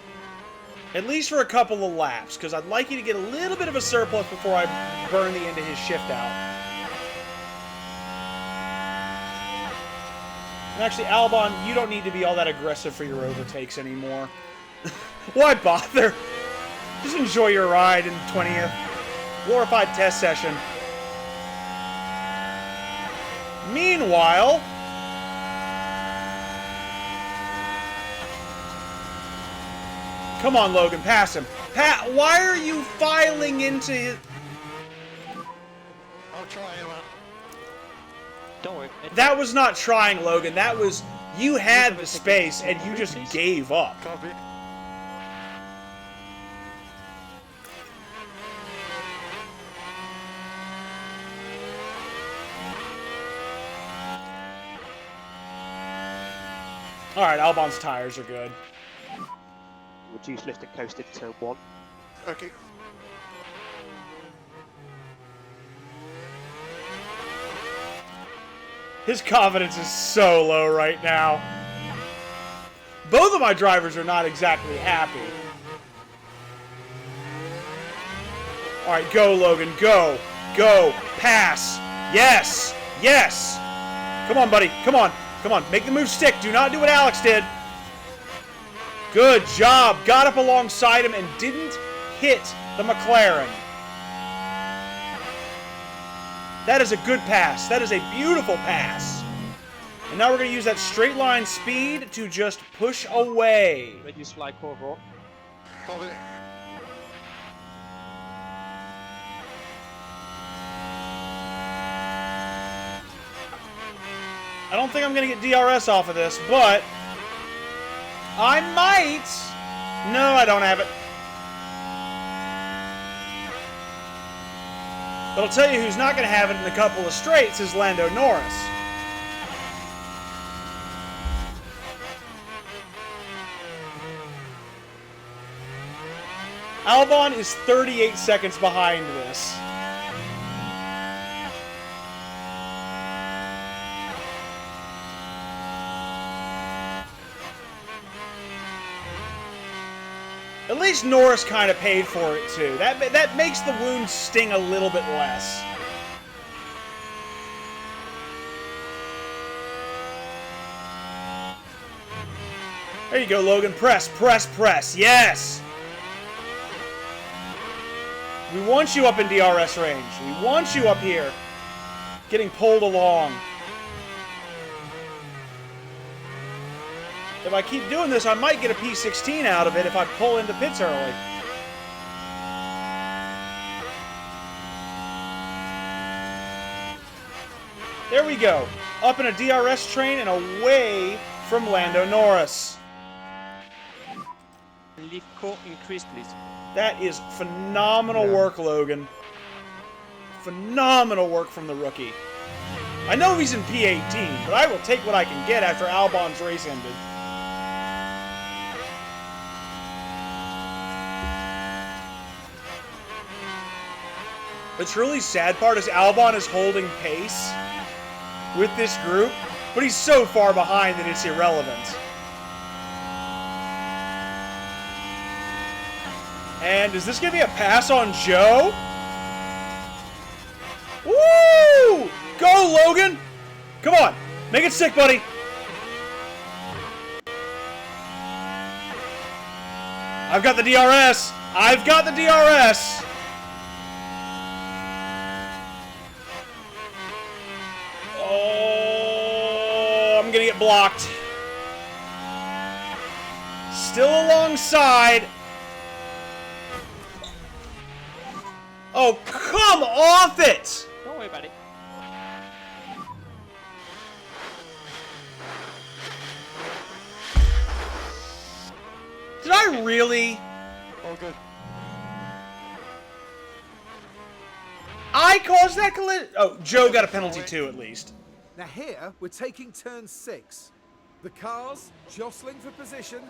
At least for a couple of laps, because I'd like you to get a little bit of a surplus before I burn the end of his shift out. And actually, Albon, you don't need to be all that aggressive for your overtakes anymore. Why bother? Just enjoy your ride in 20th. Glorified test session. Meanwhile... Come on, Logan, pass him. Why are you filing into his... I'll try him out. Don't worry. That was not trying, Logan. That was... You had the space, and you just gave up. Copy. Alright, Albon's tires are good. Reduce lift and coast into turn 1. Okay. His confidence is so low right now. Both of my drivers are not exactly happy. Alright, go, Logan. Go. Go. Pass. Yes. Yes. Come on, buddy. Come on. Come on. Make the move stick. Do not do what Alex did. Good job. Got up alongside him and didn't hit the McLaren. That is a good pass. That is a beautiful pass. And now we're going to use that straight line speed to just push away. Reduce Lyco overall. Copy. I don't think I'm going to get DRS off of this, but I might. No, I don't have it. But I'll tell you who's not going to have it in a couple of straights is Lando Norris. Albon is 38 seconds behind this. At least Norris kind of paid for it, too. That makes the wound sting a little bit less. There you go, Logan. Press, press, press. Yes! We want you up in DRS range. We want you up here. Getting pulled along. If I keep doing this, I might get a P16 out of it if I pull into pits early. There we go. Up in a DRS train and away from Lando Norris. Lyco increase, please. That is phenomenal work, Logan. Phenomenal work from the rookie. I know he's in P18, but I will take what I can get after Albon's race ended. The truly sad part is Albon is holding pace with this group, but he's so far behind that it's irrelevant. And is this going to be a pass on Joe? Woo! Go, Logan! Come on! Make it sick, buddy! I've got the DRS! I've got the DRS! Oh, I'm gonna get blocked. Still alongside. Oh, come off it! Don't worry about it. Did I really? All good. I caused that collision? Oh, Joe got a penalty too, at least. Now here, we're taking turn 6. The cars jostling for position,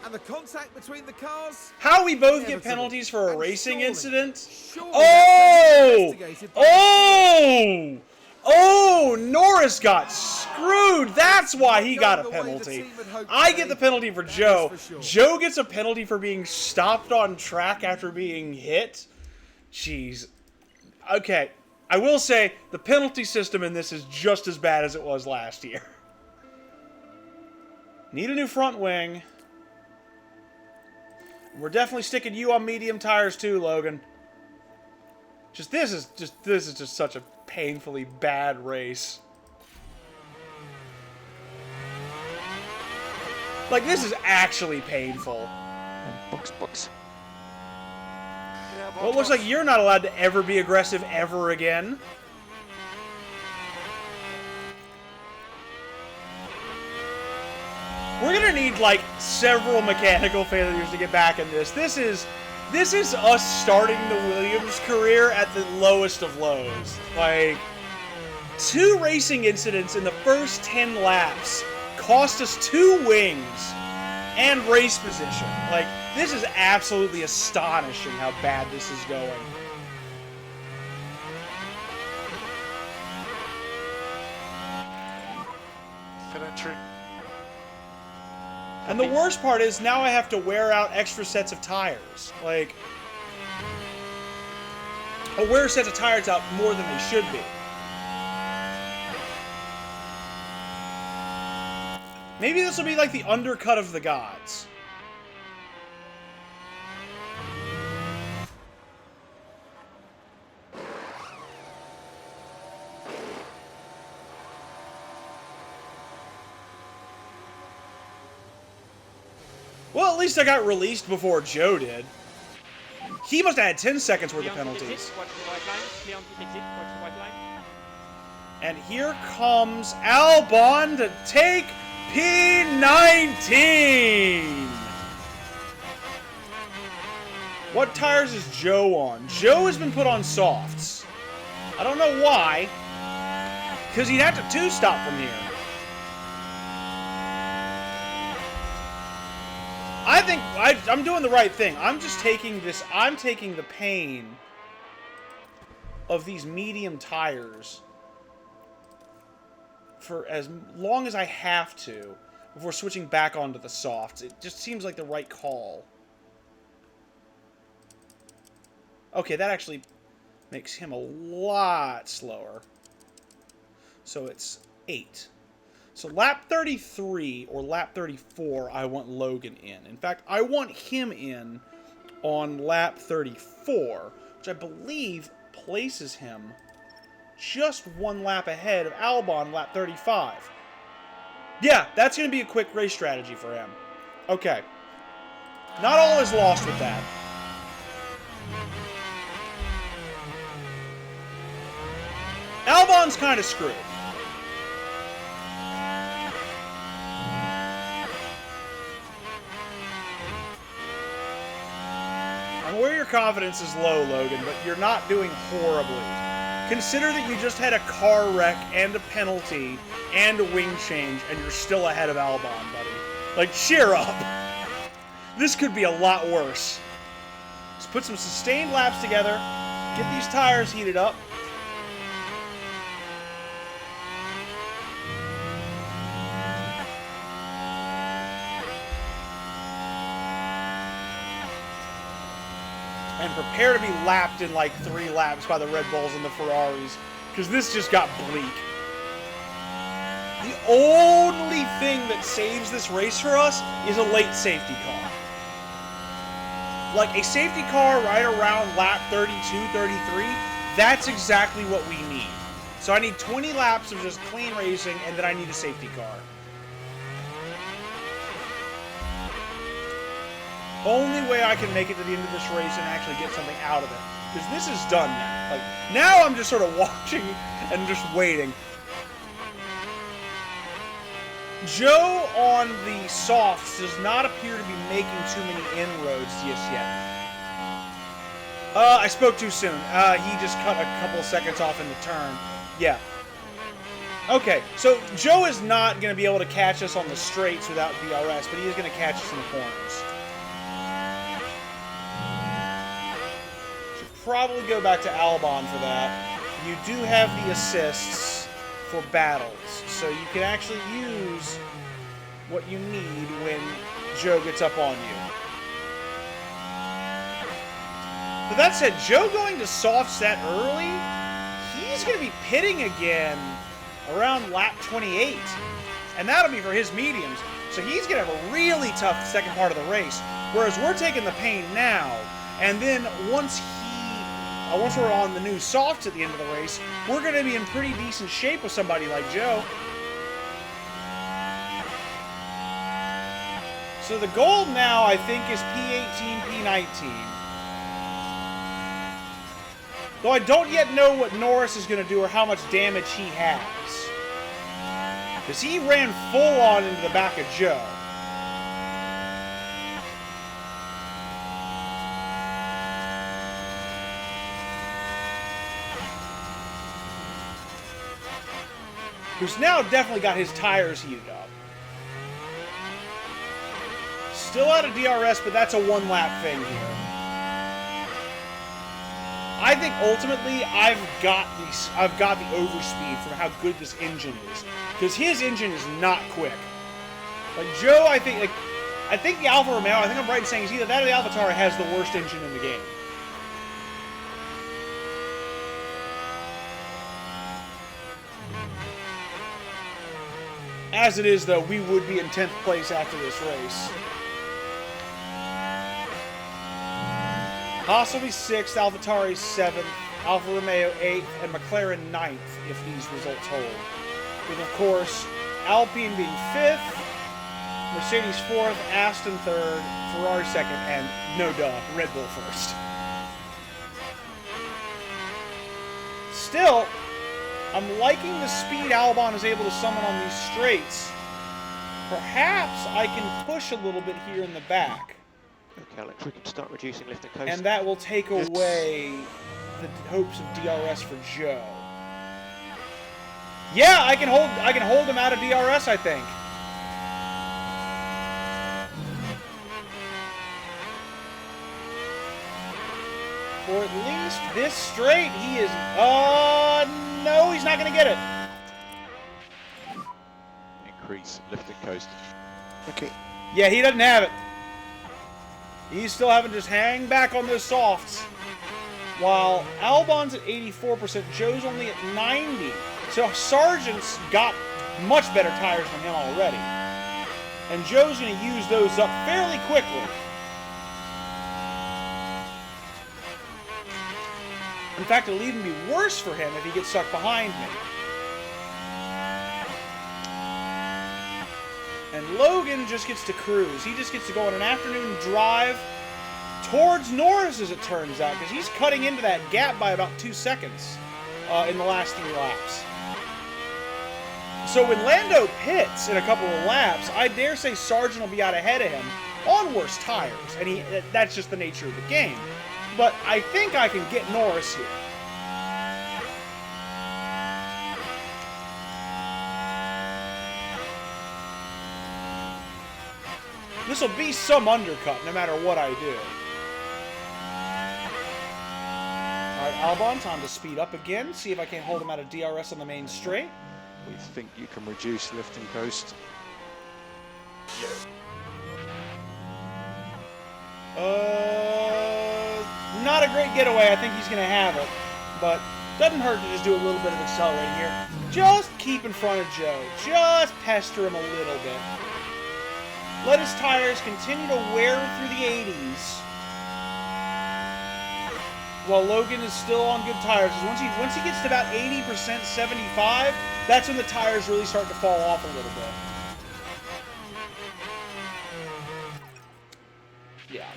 and the contact between the cars... How we both get inevitable. penalties for a And racing incident? surely Oh! that's investigated by the Oh! Oh! Norris got screwed! That's why he got a Going the way the penalty. team had hoped I today, get the penalty for that is Joe. for sure. Joe gets a penalty for being stopped on track after being hit. Jeez. Okay. I will say, the penalty system in this is just as bad as it was last year. Need a new front wing. We're definitely sticking you on medium tires too, Logan. This is just such a painfully bad race. Like, this is actually painful. Box, box. Yeah, Well, it looks like you're not allowed to ever be aggressive ever again. We're gonna need, like, several mechanical failures to get back in this. This is us starting the Williams career at the lowest of lows. Like, 2 racing incidents in the first 10 laps cost us 2 wings and race position. Like, this is absolutely astonishing how bad this is going. Fit entry. And the worst part is now I have to wear out extra sets of tires. Like, I'll wear sets of tires out more than they should be. Maybe this will be like the undercut of the gods. Well, at least I got released before Joe did. He must have had 10 seconds worth of Clear on the penalties. exit, watch the white line. Clear on the exit, watch the white line. And here comes Albon to take P19. What tires is Joe on? Joe has been put on softs. I don't know why. Because he'd have to 2-stop from here. I think I'm doing the right thing. I'm just taking this. I'm taking the pain of these medium tires for as long as I have to before switching back onto the softs. It just seems like the right call. Okay, that actually makes him a lot slower. So it's 8. So lap 33 or lap 34, I want Logan in. In fact, I want him in on lap 34, which I believe places him just 1 lap ahead of Albon, lap 35. Yeah, that's going to be a quick race strategy for him. Okay. Not all is lost with that. Albon's kind of screwed. I'm aware your confidence is low, Logan, but you're not doing horribly. Consider that you just had a car wreck and a penalty and a wing change, and you're still ahead of Albon, buddy. Like, cheer up. This could be a lot worse. Let's put some sustained laps together, get these tires heated up. And prepare to be lapped in like 3 laps by the Red Bulls and the Ferraris, because this just got bleak. The only thing that saves this race for us is a late safety car. Like a safety car right around lap 32, 33, that's exactly what we need. So I need 20 laps of just clean racing, and then I need a safety car. Only way I can make it to the end of this race and actually get something out of it. Because this is done now. Like, now I'm just sort of watching and just waiting. Joe on the softs does not appear to be making too many inroads just yet. I spoke too soon. He just cut a couple of seconds off in the turn. Yeah. Okay, so Joe is not going to be able to catch us on the straights without DRS, but he is going to catch us in the corners. Should probably go back to Albon for that. You do have the assists for battles, so you can actually use what you need when Joe gets up on you. But that said, Joe going to softs that early, he's going to be pitting again around lap 28. And that'll be for his mediums. So he's going to have a really tough second part of the race. Whereas we're taking the pain now. And then once we're on the new softs at the end of the race, we're going to be in pretty decent shape with somebody like Joe. So the goal now, I think, is P18, P19. Though I don't yet know what Norris is going to do or how much damage he has. Because he ran full on into the back of Joe. Who's now definitely got his tires heated up. Still out of DRS, but that's a one-lap thing here. I think ultimately I've got the overspeed from how good this engine is, because his engine is not quick. Like Joe, I think the Alfa Romeo, I think I'm right in saying, is either that or the AlphaTauri has the worst engine in the game. As it is, though, we would be in 10th place after this race. Haas will be 6th, AlphaTauri 7th, Alfa Romeo 8th, and McLaren 9th if these results hold. With, of course, Alpine being 5th, Mercedes 4th, Aston 3rd, Ferrari 2nd, and, no duh, Red Bull 1st. Still, I'm liking the speed Albon is able to summon on these straights. Perhaps I can push a little bit here in the back. Okay, Alex, we can start reducing lift and coast. And that will take away the hopes of DRS for Joe. Yeah, I can hold him out of DRS, I think. For at least this straight, he is... no, he's not going to get it. Increase lift and coast. Okay. Yeah, he doesn't have it. He's still having to just hang back on those softs. While Albon's at 84%, Joe's only at 90. So Sargent's got much better tires than him already. And Joe's going to use those up fairly quickly. In fact, it'll even be worse for him if he gets stuck behind me. And Logan just gets to cruise. He just gets to go on an afternoon drive towards Norris, as it turns out, because he's cutting into that gap by about 2 seconds in the last 3 laps. So when Lando pits in a couple of laps, I dare say Sargent will be out ahead of him on worse tires, and that's just the nature of the game. But I think I can get Norris here. This will be some undercut, no matter what I do. Alright, Albon, time to speed up again. See if I can't hold him out of DRS on the main straight. We think you can reduce lift and coast. Not a great getaway. I think he's going to have it. But Doesn't hurt to just do a little bit of accelerating here. Just keep in front of Joe. Just pester him a little bit. Let his tires continue to wear through the 80s. While Logan is still on good tires. Once he gets to about 80%, 75, that's when the tires really start to fall off a little bit. Yeah.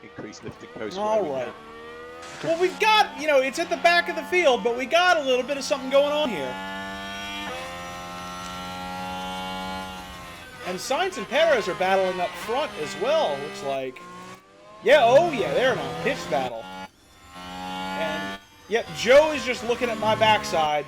Increase lifting post. All right. Well, we've got, you know, it's at the back of the field, but we got a little bit of something going on here. And Sainz and Perez are battling up front as well, looks like. Yeah, oh yeah, they're in a pitch battle. And, yep, Joe is just looking at my backside.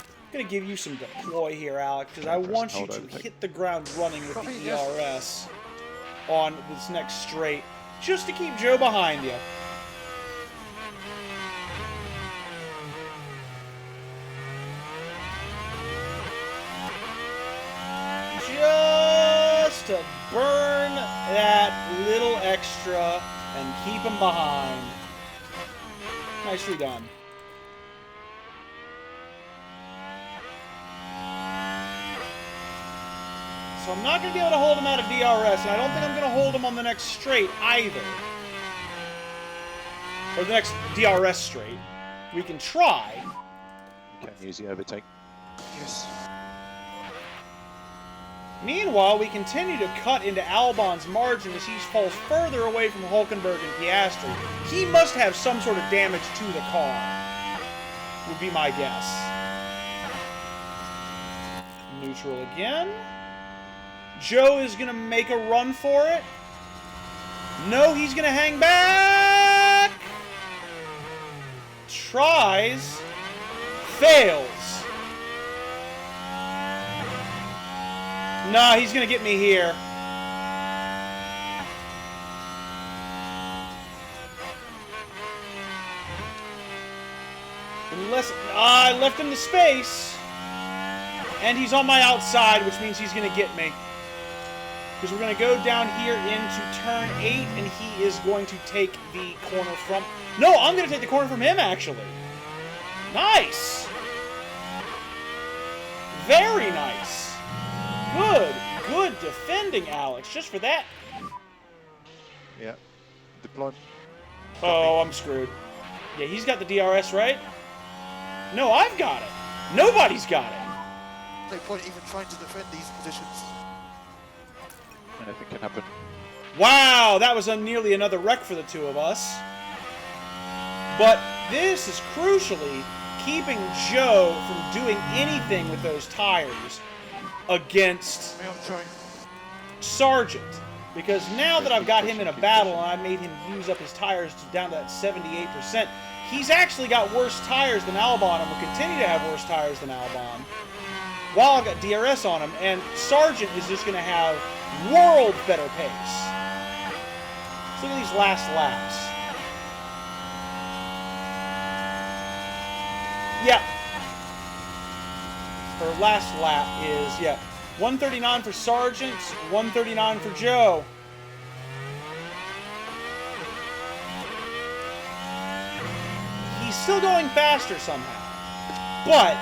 I'm going to give you some deploy here, Alex, because I want you to hit the ground running with the ERS on this next straight, just to keep Joe behind you. Just to burn that little extra and keep him behind. Nicely done. So I'm not going to be able to hold him out of DRS, and I don't think I'm going to hold him on the next straight either. Or the next DRS straight. We can try. You can use the overtake. Yes. Meanwhile, we continue to cut into Albon's margin as he falls further away from Hulkenberg and Piastri. He must have some sort of damage to the car, would be my guess. Neutral again. Joe is going to make a run for it. No, he's going to hang back. Tries. Fails. Nah, he's going to get me here. Unless I left him the space. And he's on my outside, which means he's going to get me. Because we're going to go down here into turn 8, and he is going to take the corner from... No, I'm going to take the corner from him, actually. Nice. Very nice. Good defending, Alex, just for that. Yeah. Deploy. Oh, I'm screwed. Yeah, he's got the DRS, right? No, I've got it. Nobody's got it. No point even trying to defend these positions. Anything can happen. Wow, that was nearly another wreck for the two of us. But this is crucially keeping Joe from doing anything with those tires against Sargent. Because now that I've got him in a battle and I made him use up his tires down to that 78%, he's actually got worse tires than Albon and will continue to have worse tires than Albon. While I've got DRS on him, and Sargent is just going to have world better pace. Let's look at these last laps. Yeah. Our last lap is, 139 for Sargent, 139 for Joe. He's still going faster somehow, but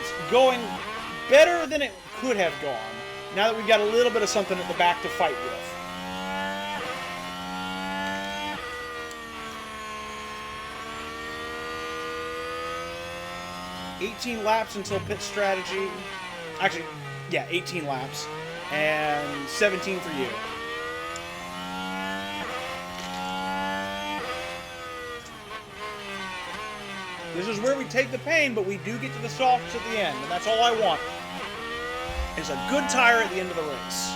it's going better than it could have gone, now that we've got a little bit of something at the back to fight with. $18 laps until pit strategy. Actually, 18 laps. And 17 for you. This is where we take the pain, but we do get to the softs at the end, and that's all I want. Is a good tire at the end of the race.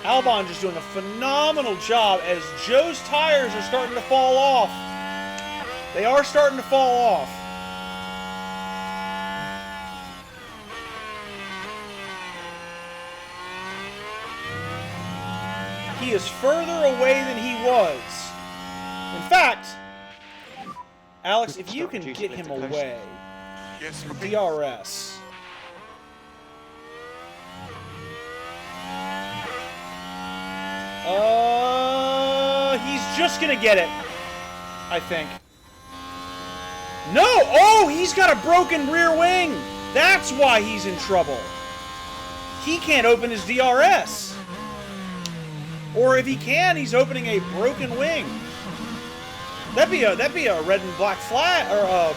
Albon just doing a phenomenal job as Joe's tires are starting to fall off. They are starting to fall off. He is further away than he was. In fact, Alex, if you can get him away. Yes, copy. DRS. He's just gonna get it, I think. No! Oh, he's got a broken rear wing! That's why he's in trouble. He can't open his DRS. Or if he can, he's opening a broken wing. That'd be a red and black flag, or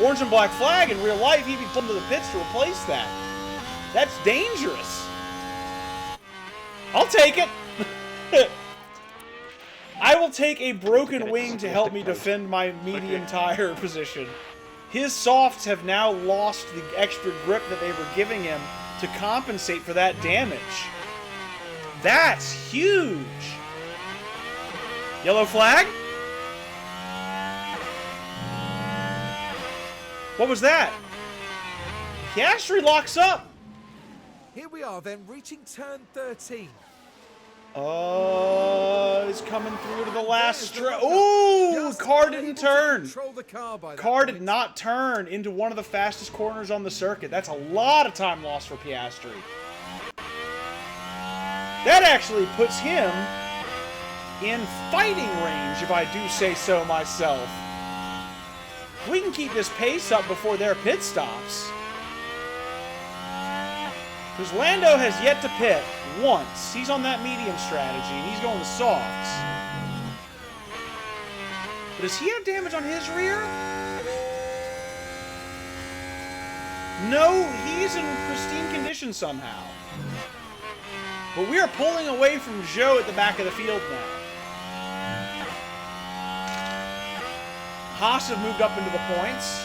orange and black flag in real life. He'd be pulled to the pits to replace that. That's dangerous. I'll take it. I will take a broken wing to help me defend my medium tire position. His softs have now lost the extra grip that they were giving him to compensate for that damage. That's huge. Yellow flag? What was that? Piastri locks up. Here we are then, reaching turn 13. It's coming through to the last stretch. Ooh, car didn't turn. Car did not turn into one of the fastest corners on the circuit. That's a lot of time lost for Piastri. That actually puts him in fighting range, if I do say so myself. We can keep this pace up before their pit stops. Because Lando has yet to pit once. He's on that medium strategy, and he's going to softs. But does he have damage on his rear? No, he's in pristine condition somehow. But we are pulling away from Zhou at the back of the field now. Haas have moved up into the points.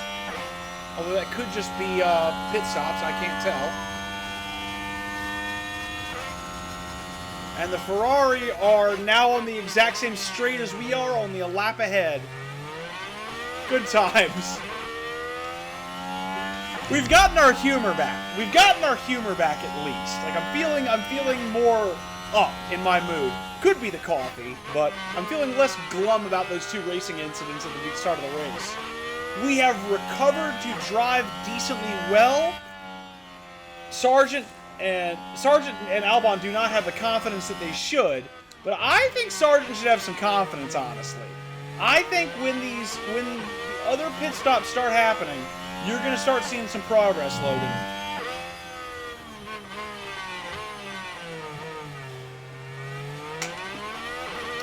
Although that could just be pit stops, I can't tell. And the Ferrari are now on the exact same straight as we are, only a lap ahead. Good times. We've gotten our humor back. We've gotten our humor back at least. Like I'm feeling more up in my mood. Could be the coffee, but I'm feeling less glum about those two racing incidents at the start of the race. We have recovered to drive decently well. Sargent and Albon do not have the confidence that they should, but I think Sargent should have some confidence, honestly. I think when the other pit stops start happening, you're going to start seeing some progress, Logan.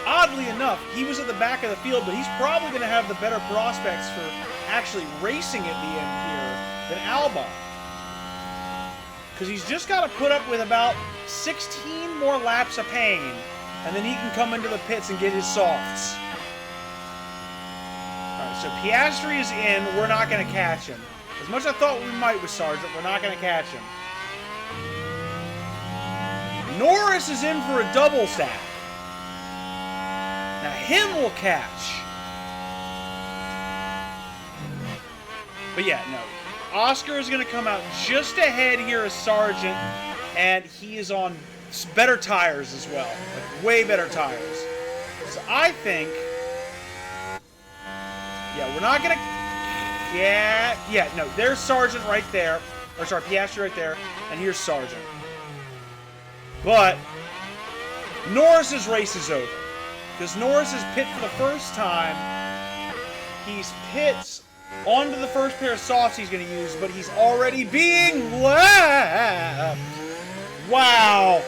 Oddly enough, he was at the back of the field, but he's probably going to have the better prospects for actually racing at the end here than Albon. Because he's just got to put up with about 16 more laps of pain, and then he can come into the pits and get his softs. Alright, so Piastri is in. We're not going to catch him. As much as I thought we might with Sargent, we're not going to catch him. Norris is in for a double stack. Now him will catch. But yeah, no. Oscar is going to come out just ahead here as Sargent, and he is on better tires as well. Like, way better tires. So I think... Yeah, we're not going to... Yeah, no, there's Sargent right there. Or sorry, Piastri right there, and here's Sargent. But Norris's race is over. Because Norris is pit for the first time. He's pits onto the first pair of softs he's going to use, but he's already being lapped. Wow.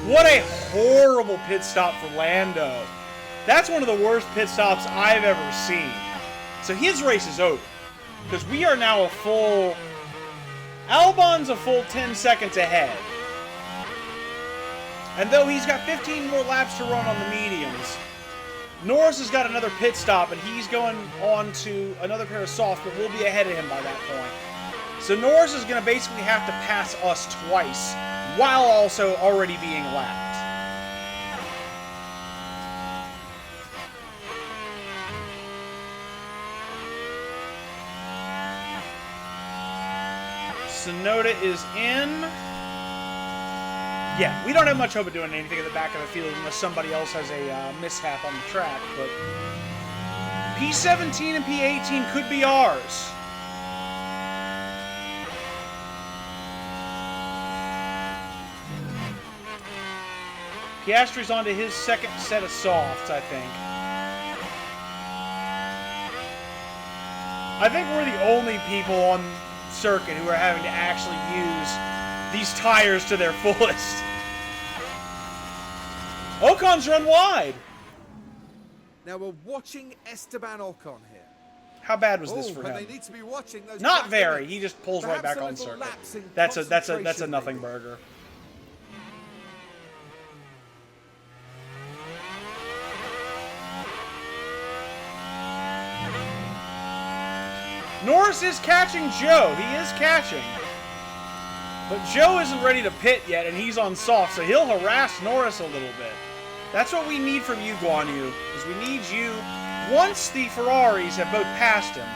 What a horrible pit stop for Lando. That's one of the worst pit stops I've ever seen. So his race is over. Because we are now a full... Albon's a full 10 seconds ahead. And though he's got 15 more laps to run on the mediums, Norris has got another pit stop, and he's going on to another pair of softs, but we'll be ahead of him by that point. So Norris is going to basically have to pass us twice, while also already being lapped. Sonoda is in. Yeah, we don't have much hope of doing anything at the back of the field unless somebody else has a mishap on the track, but P17 and P18 could be ours. Piastri's onto his second set of softs, I think. I think we're the only people on circuit who are having to actually use these tires to their fullest. Ocon's run wide. Now we're watching Esteban Ocon here. How bad was this for but him? they need to be watching those Not back very. limits. He just pulls Perhaps right back a on little circuit. lapse in That's a concentration, nothing maybe. burger. Norris is catching Joe. He is catching. But Joe isn't ready to pit yet, and he's on soft, so he'll harass Norris a little bit. That's what we need from you, Guan Yu, is we need you once the Ferraris have both passed him.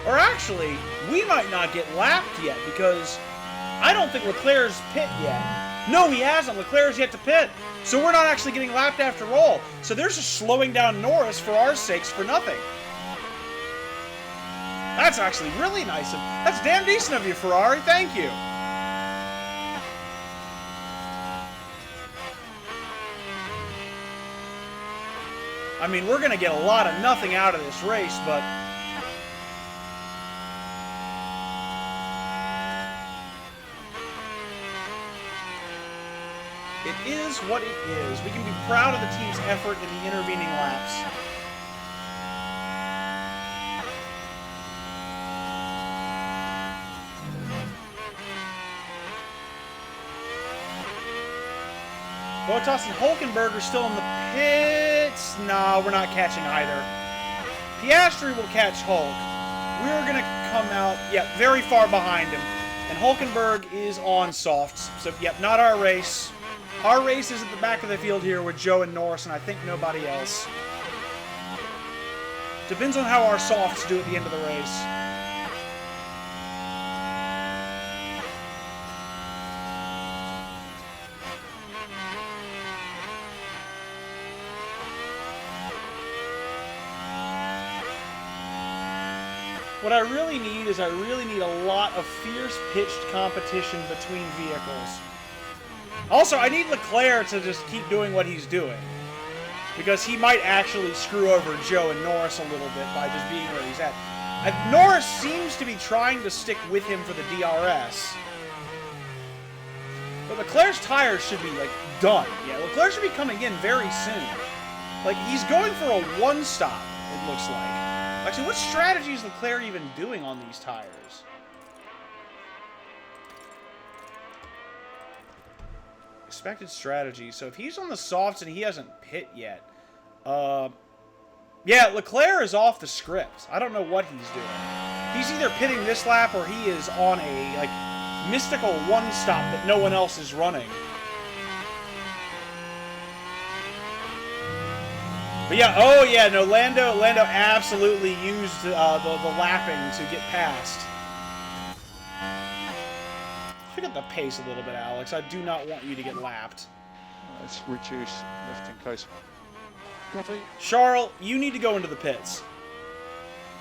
Or actually, we might not get lapped yet, because I don't think Leclerc's pit yet. No, he hasn't. Leclerc's yet to pit. So we're not actually getting lapped after all. So they're just slowing down Norris for our sakes for nothing. That's actually really nice. That's damn decent of you, Ferrari. Thank you. I mean, we're going to get a lot of nothing out of this race, but... it is what it is. We can be proud of the team's effort in the intervening laps. Bottas and Hulkenberg are still in the pits. No, we're not catching either. Piastri will catch Hulk. We're going to come out, very far behind him. And Hulkenberg is on softs. So, not our race. Our race is at the back of the field here with Joe and Norris, and I think nobody else. Depends on how our softs do at the end of the race. What I really need is a lot of fierce pitched competition between vehicles. Also, I need Leclerc to just keep doing what he's doing. Because he might actually screw over Joe and Norris a little bit by just being where he's at. Norris seems to be trying to stick with him for the DRS. But Leclerc's tires should be, done. Yeah, Leclerc should be coming in very soon. He's going for a one-stop, it looks like. Actually, what strategy is Leclerc even doing on these tires? Expected strategy. So if he's on the softs and he hasn't pit yet, yeah, Leclerc is off the script. I don't know what he's doing. He's either pitting this lap or he is on a mystical one stop that no one else is running. But yeah, oh yeah, no, Lando absolutely used the lapping to get past. Pick up the pace a little bit, Alex. I do not want you to get lapped. Let's reduce lifting close. Copy. Charles, you need to go into the pits.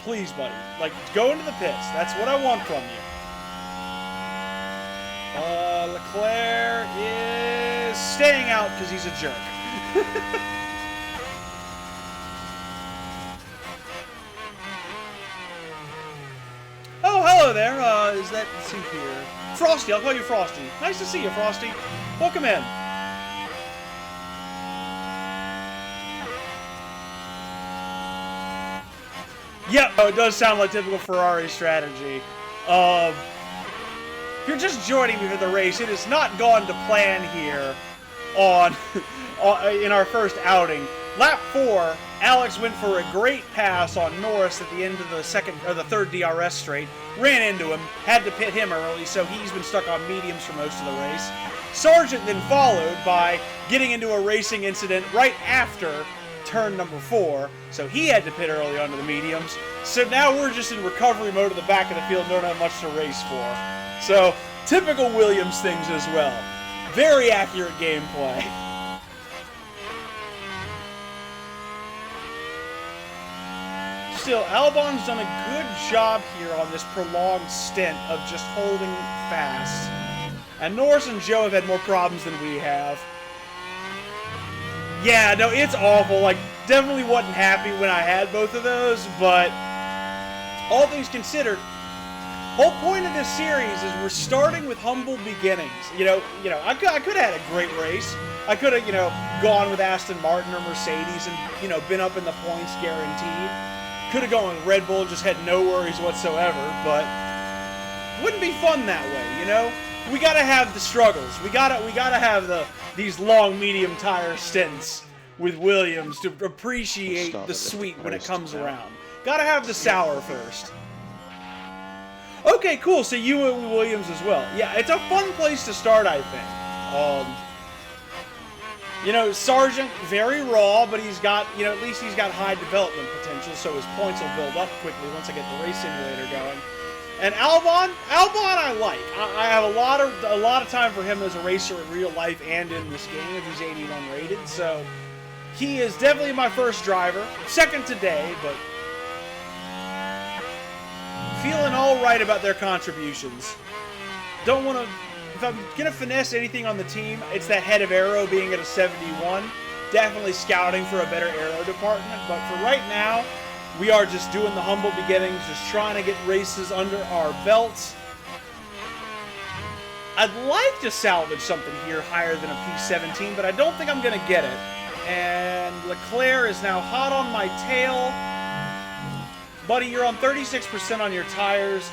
Please, buddy. Go into the pits. That's what I want from you. Leclerc is staying out because he's a jerk. Oh, hello there. Let's see here. Frosty, I'll call you Frosty. Nice to see you, Frosty. Welcome in. Yeah, it does sound like typical Ferrari strategy. If you're just joining me for the race, it has not gone to plan here in our first outing. Lap 4, Alex went for a great pass on Norris at the end of the third DRS straight, ran into him, had to pit him early, so he's been stuck on mediums for most of the race. Sargent then followed by getting into a racing incident right after turn number 4, so he had to pit early onto the mediums. So now we're just in recovery mode at the back of the field, don't have much to race for. So Typical Williams things as well. Very accurate gameplay. Still, Albon's done a good job here on this prolonged stint of just holding fast. And Norris and Joe have had more problems than we have. Yeah, no, it's awful. Like, definitely wasn't happy when I had both of those, but all things considered, whole point of this series is we're starting with humble beginnings. I could have had a great race. I could have, gone with Aston Martin or Mercedes and, been up in the points guaranteed. Could have gone with Red Bull, just had no worries whatsoever, but wouldn't be fun that way, We gotta have the struggles. We gotta have these long, medium tire stints with Williams to appreciate the sweet when it comes around. Gotta have the sour first. Okay, cool. So you went with Williams as well. Yeah, it's a fun place to start, I think. Sargent, very raw, but he's got, at least he's got high development potential, so his points will build up quickly once I get the race simulator going. And Albon I like. I have a lot of time for him as a racer in real life and in this game if he's 81 rated. So he is definitely my first driver. Second today, but feeling all right about their contributions. Don't want to. If I'm gonna finesse anything on the team, it's that head of aero being at a 71. Definitely scouting for a better aero department, but for right now, we are just doing the humble beginnings, just trying to get races under our belts. I'd like to salvage something here higher than a P17, but I don't think I'm going to get it. And Leclerc is now hot on my tail. Buddy, you're on 36% on your tires.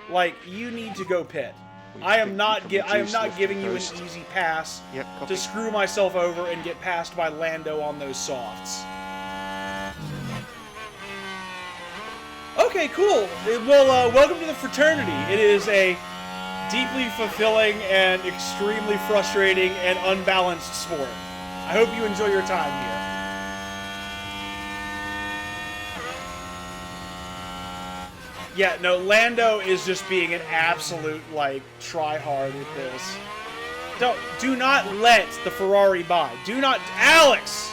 Like, you need to go pit. I am not giving you an easy pass to screw myself over and get passed by Lando on those softs. Okay, cool. Well, welcome to the fraternity. It is a deeply fulfilling and extremely frustrating and unbalanced sport. I hope you enjoy your time here. Yeah, no, Lando is just being an absolute, try-hard with this. Do not let the Ferrari by. Do not... Alex!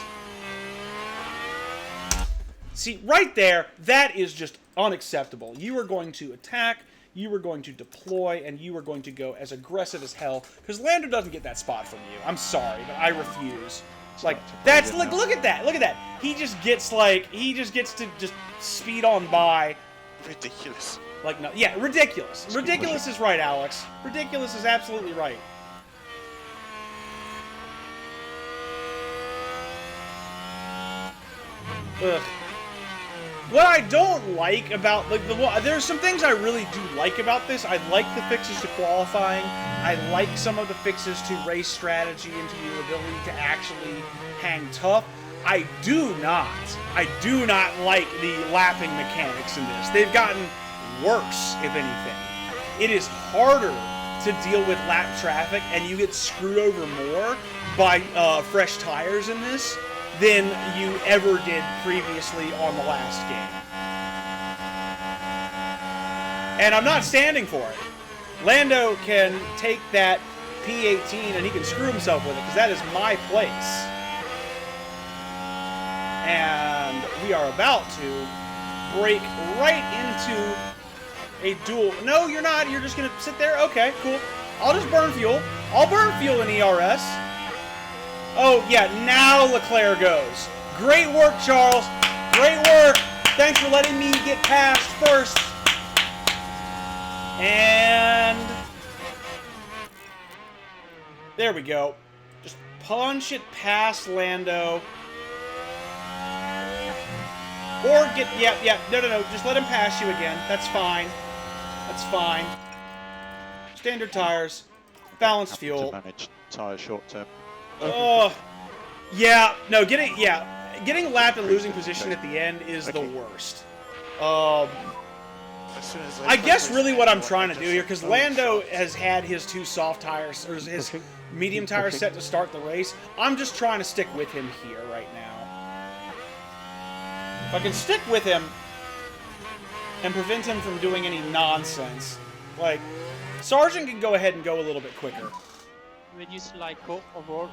See, right there, that is just unacceptable. You are going to attack, you are going to deploy, and you are going to go as aggressive as hell, because Lando doesn't get that spot from you. I'm sorry, but I refuse. That's, look at that, look at that. He just gets to just speed on by. Ridiculous. No, yeah, ridiculous. Ridiculous is right, Alex. Ridiculous is absolutely right. Ugh. What I don't like about, there's some things I really do like about this. I like the fixes to qualifying. I like some of the fixes to race strategy and to your ability to actually hang tough. I do not like the lapping mechanics in this. They've gotten worse, if anything. It is harder to deal with lap traffic, and you get screwed over more by fresh tires in this than you ever did previously on the last game. And I'm not standing for it. Lando can take that P18 and he can screw himself with it, because that is my place. And we are about to break right into a duel. No, you're not. You're just going to sit there? Okay, cool. I'll just burn fuel. I'll burn fuel in ERS. Oh, yeah, now Leclerc goes. Great work, Charles. Great work. Thanks for letting me get past first. And there we go. Just punch it past Lando. Or no, just let him pass you again. That's fine. That's fine. Standard tires. Balanced fuel. To manage tires short term. Oh, yeah. No, getting lapped and losing position at the end is the worst. I guess really what I'm trying to do here, because Lando has had his two soft tires, or his medium tires set to start the race. I'm just trying to stick with him here right now. If I can stick with him and prevent him from doing any nonsense, Like, Sargent can go ahead and go a little bit quicker. Reduce like go overall.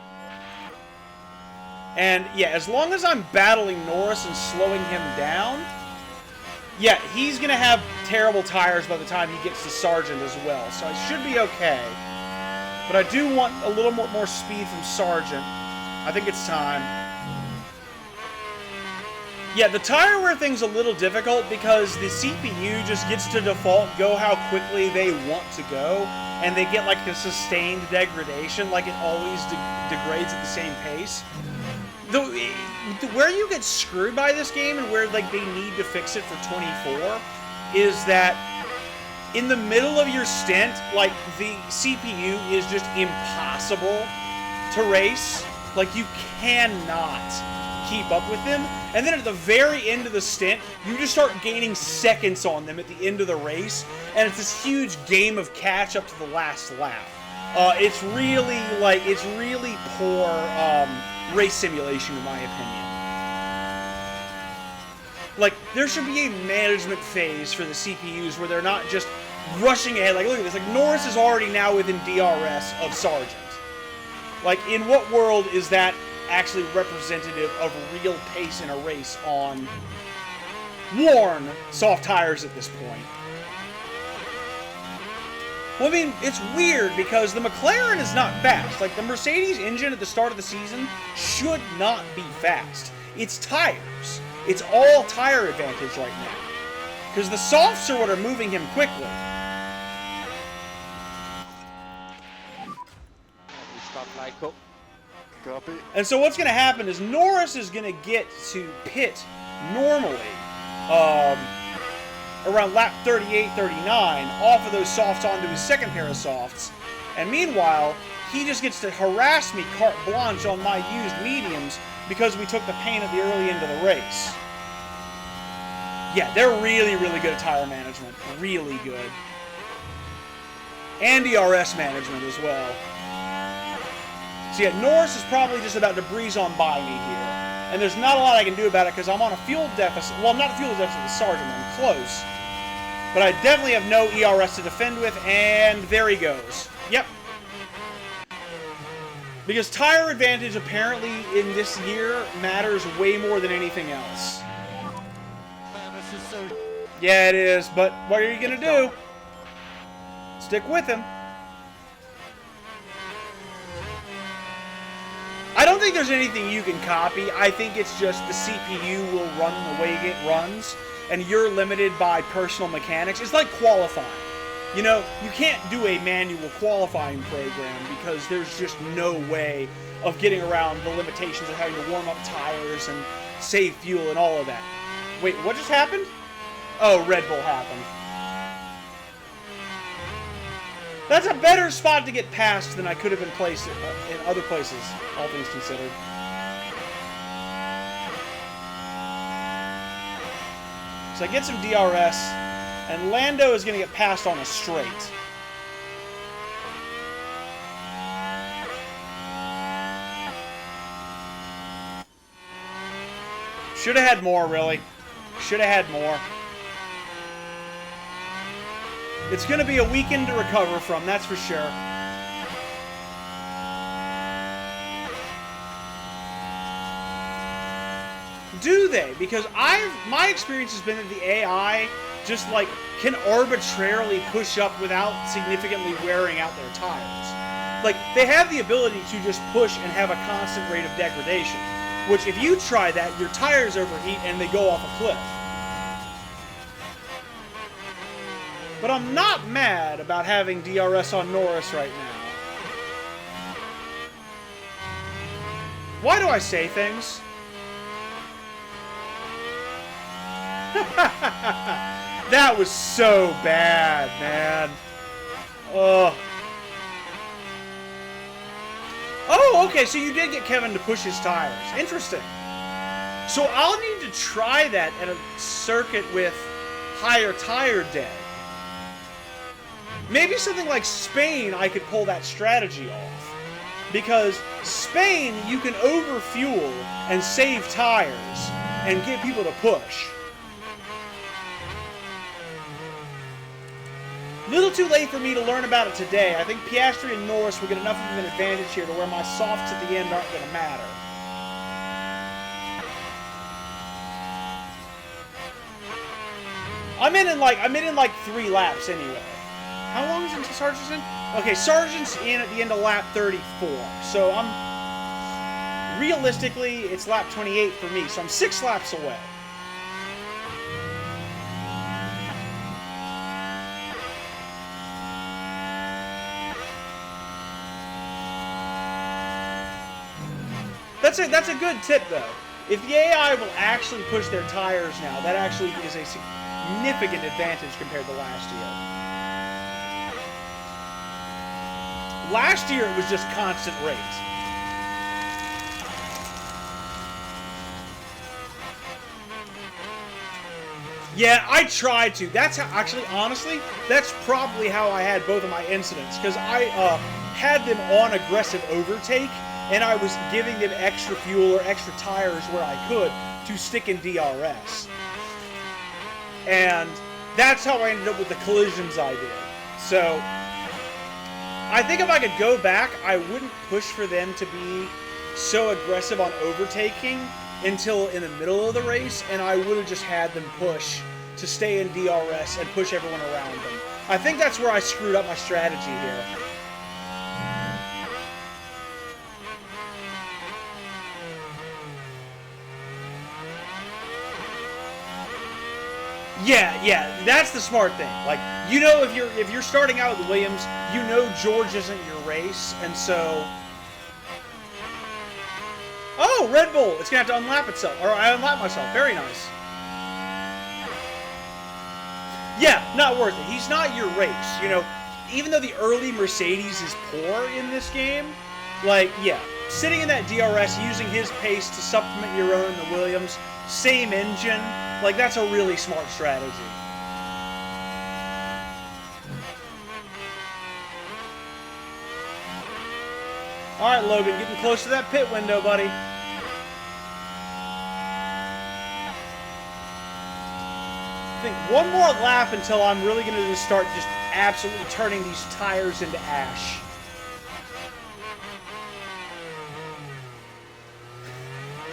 And yeah, as long as I'm battling Norris and slowing him down, yeah, he's going to have terrible tires by the time he gets to Sargent as well. So I should be okay. But I do want a little more speed from Sargent. I think it's time. Yeah, the tire wear thing's a little difficult because the CPU just gets to default go how quickly they want to go, and they get like a sustained degradation, like it always degrades at the same pace. Where you get screwed by this game and where like they need to fix it for 24 is that in the middle of your stint, like the CPU is just impossible to race. Like you cannot keep up with them, and then at the very end of the stint you just start gaining seconds on them at the end of the race, and it's this huge game of catch up to the last lap. It's really poor race simulation in my opinion. Like there should be a management phase for the CPUs where they're not just rushing ahead. Like look at this, like Norris is already now within DRS of Sargent. Like in what world is that actually representative of real pace in a race on worn soft tires at this point? Well, I mean, it's weird because the McLaren is not fast. Like, the Mercedes engine at the start of the season should not be fast. It's tires. It's all tire advantage right now. Because the softs are what are moving him quickly. We start like go. Copy. And so what's going to happen is Norris is going to get to pit normally around lap 38, 39 off of those softs onto his second pair of softs. And meanwhile, he just gets to harass me carte blanche on my used mediums because we took the pain at the early end of the race. Yeah, they're really, really good at tire management. Really good. And DRS management as well. So yeah, Norris is probably just about to breeze on by me here. And there's not a lot I can do about it because I'm on a fuel deficit. Well, I'm not a fuel deficit with Sargent, I'm close. But I definitely have no ERS to defend with, and there he goes. Yep. Because tire advantage apparently in this year matters way more than anything else. Yeah, it is, but what are you going to do? Stick with him. I don't think there's anything you can copy. I think it's just the CPU will run the way it runs, and you're limited by personal mechanics. It's like qualifying. You know, you can't do a manual qualifying program because there's just no way of getting around the limitations of having to warm up tires and save fuel and all of that. Wait, what just happened? Oh, Red Bull happened. That's a better spot to get past than I could have been placed in other places, all things considered. So I get some DRS, and Lando is going to get passed on a straight. Should have had more, really. Should have had more. It's going to be a weekend to recover from, that's for sure. Do they? Because my experience has been that the AI just like can arbitrarily push up without significantly wearing out their tires. Like they have the ability to just push and have a constant rate of degradation, which if you try that, your tires overheat and they go off a cliff. But I'm not mad about having DRS on Norris right now. Why do I say things? That was so bad, man. Oh, okay, so you did get Kevin to push his tires. Interesting. So I'll need to try that at a circuit with higher tire dead. Maybe something like Spain, I could pull that strategy off. Because Spain, you can overfuel and save tires and get people to push. Little too late for me to learn about it today. I think Piastri and Norris will get enough of an advantage here to where my softs at the end aren't going to matter. I'm in like 3 laps anyway. How long is it until Sargent's in? Okay, Sargent's in at the end of lap 34. So realistically, it's lap 28 for me. So I'm 6 laps away. That's a good tip, though. If the AI will actually push their tires now, that actually is a significant advantage compared to last year. Last year, it was just constant race. Yeah, I tried to. That's how, actually, honestly, that's probably how I had both of my incidents, because I had them on aggressive overtake, and I was giving them extra fuel or extra tires where I could to stick in DRS. And that's how I ended up with the collisions I did. So, I think if I could go back, I wouldn't push for them to be so aggressive on overtaking until in the middle of the race, and I would have just had them push to stay in DRS and push everyone around them. I think that's where I screwed up my strategy here. Yeah, that's the smart thing. Like, you know, if you're starting out with Williams, you know George isn't your race, and so. Oh, Red Bull! It's gonna have to unlap itself, or I unlap myself. Very nice. Yeah, not worth it. He's not your race. You know, even though the early Mercedes is poor in this game, like, yeah, sitting in that DRS, using his pace to supplement your own, the Williams, same engine. Like, that's a really smart strategy. Alright, Logan, getting close to that pit window, buddy. I think one more lap until I'm really going to just start just absolutely turning these tires into ash.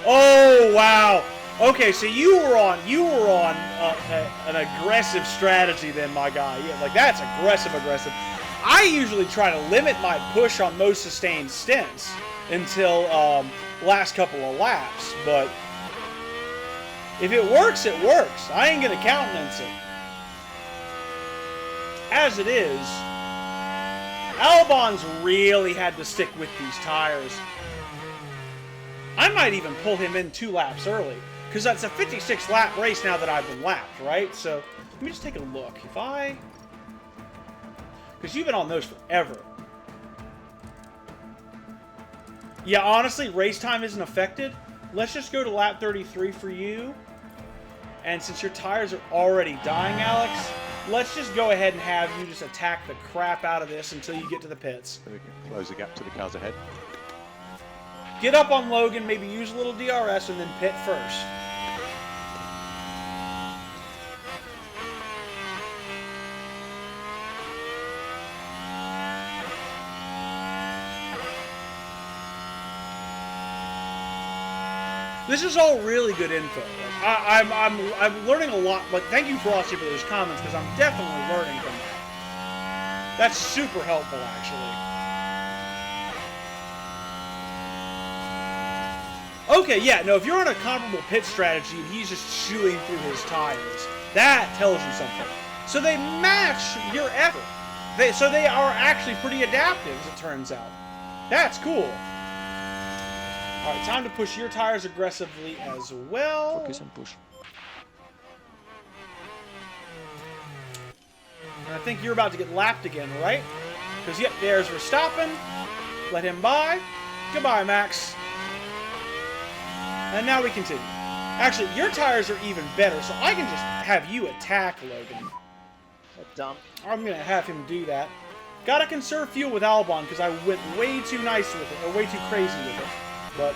Oh, wow. Okay, so you were on an aggressive strategy then, my guy. Yeah, like, that's aggressive. I usually try to limit my push on most sustained stints until last couple of laps, but if it works, it works. I ain't gonna countenance it. As it is, Albon's really had to stick with these tires. I might even pull him in 2 laps early, because that's a 56 lap race now that I've been lapped, right? So let me just take a look. Because you've been on those forever. Yeah, honestly, race time isn't affected. Let's just go to lap 33 for you. And since your tires are already dying, Alex, let's just go ahead and have you just attack the crap out of this until you get to the pits. So we can close the gap to the cars ahead. Get up on Logan, maybe use a little DRS, and then pit first. This is all really good info. Like, I'm learning a lot. Like, thank you, Frosty, for those comments, because I'm definitely learning from that. That's super helpful, actually. Okay, yeah, no, if you're on a comparable pit strategy and he's just chewing through his tires, that tells you something. So they match your effort. So they are actually pretty adaptive, as it turns out. That's cool. All right, time to push your tires aggressively as well. Focus and push. And I think you're about to get lapped again, right? Because, yep, there's Verstappen. Let him by. Goodbye, Max. And now we continue. Actually, your tires are even better, so I can just have you attack Logan. Done. I'm going to have him do that. Gotta conserve fuel with Albon, because I went way too nice with it, or way too crazy with it. But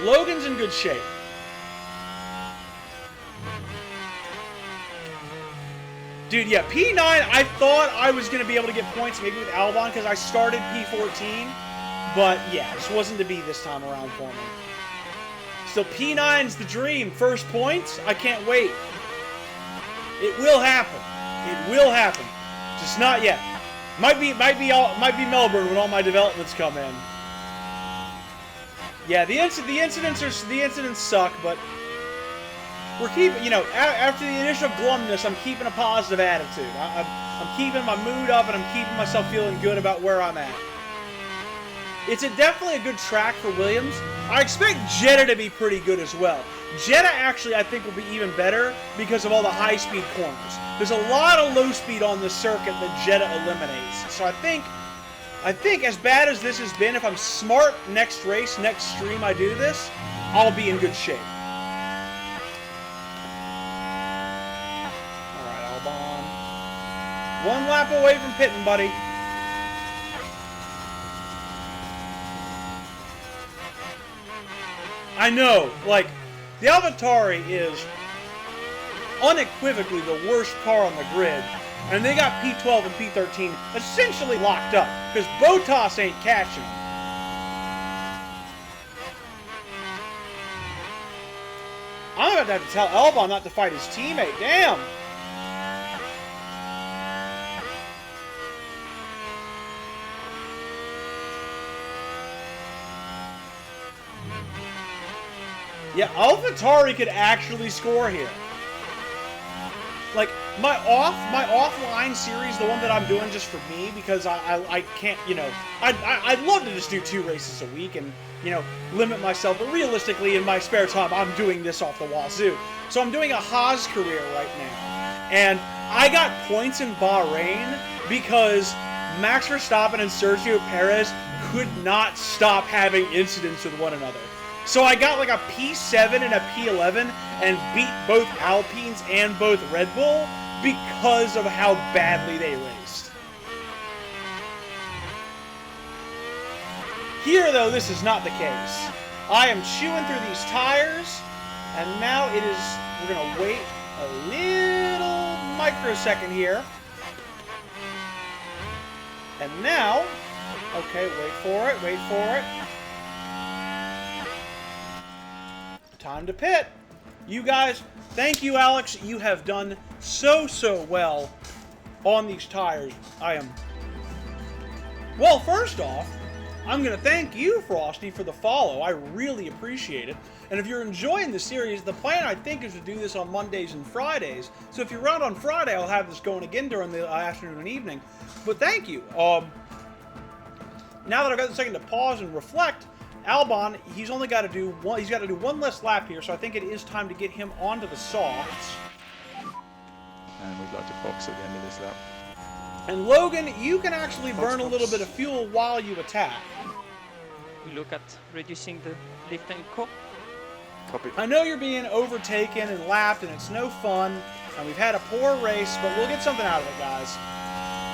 Logan's in good shape. Dude, yeah, P9, I thought I was going to be able to get points maybe with Albon because I started P14. But, yeah, this wasn't to be this time around for me. So P9's the dream. First points? I can't wait. It will happen. It will happen. Just not yet. Might be Melbourne when all my developments come in. Yeah, the incidents suck, but we're keeping, you know, after the initial glumness, I'm keeping a positive attitude. I'm keeping my mood up, and I'm keeping myself feeling good about where I'm at. It's definitely a good track for Williams. I expect Jeddah to be pretty good as well. Jeddah actually, I think, will be even better because of all the high-speed corners. There's a lot of low speed on this circuit that Jeddah eliminates. So I think as bad as this has been, if I'm smart next race, next stream I do this, I'll be in good shape. One lap away from pitting, buddy. I know, like, the AlphaTauri is unequivocally the worst car on the grid, and they got P12 and P13 essentially locked up, because Bottas ain't catching them. I'm about to have to tell Albon not to fight his teammate, damn! Yeah, AlphaTauri could actually score here. Like, my offline series, the one that I'm doing just for me, because I can't, you know, I'd love to just do 2 races a week and, you know, limit myself, but realistically, in my spare time, I'm doing this off the wazoo. So I'm doing a Haas career right now. And I got points in Bahrain because Max Verstappen and Sergio Perez could not stop having incidents with one another. So I got like a P7 and a P11 and beat both Alpines and both Red Bull because of how badly they raced. Here, though, this is not the case. I am chewing through these tires, and now it is, we're going to wait a little microsecond here. And now, okay, wait for it, wait for it. Time to pit. You guys, thank you, Alex. You have done so well on these tires. Well, first off, I'm going to thank you, Frosty, for the follow. I really appreciate it. And if you're enjoying the series, the plan, I think, is to do this on Mondays and Fridays. So if you're around on Friday, I'll have this going again during the afternoon and evening. But thank you. Now that I've got a second to pause and reflect, Albon, he's only got to do one. He's got to do one less lap here, so I think it is time to get him onto the softs. And we'd like to box at the end of this lap. And Logan, you can actually burn a little bit of fuel while you attack. We look at reducing the lift and core. Copy. I know you're being overtaken and lapped, and it's no fun. And we've had a poor race, but we'll get something out of it, guys.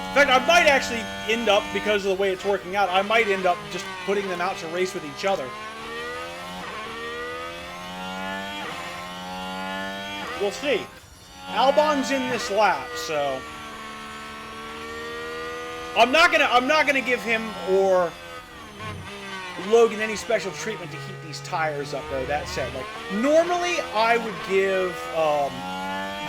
In fact, I might actually end up, because of the way it's working out, I might end up just putting them out to race with each other. We'll see. Albon's in this lap, so I'm not gonna give him or Logan any special treatment to heat these tires up, though. That said, like, normally I would give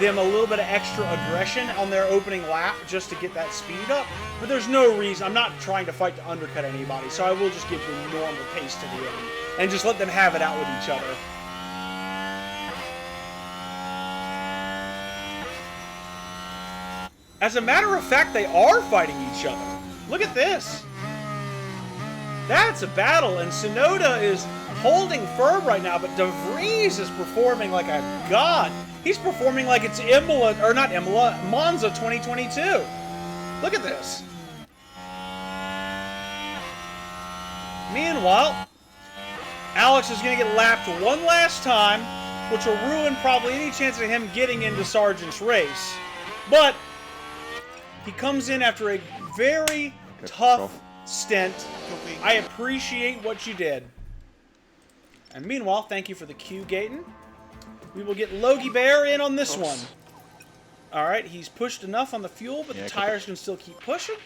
them a little bit of extra aggression on their opening lap just to get that speed up, but there's no reason. I'm not trying to fight to undercut anybody, so I will just give them normal pace to the end and just let them have it out with each other. As a matter of fact, they are fighting each other. Look at this. That's a battle, and Tsunoda is holding firm right now, but De Vries is performing like a god. He's performing like it's Imola, or not Imola, Monza 2022. Look at this. Meanwhile, Alex is going to get lapped one last time, which will ruin probably any chance of him getting into Sargent's race. But he comes in after a very tough stint. I appreciate what you did. And meanwhile, thank you for the Q, Gaten. We will get Logie Bear in on this one. All right, he's pushed enough on the fuel, but Yeah, the copy. tires can still keep pushing.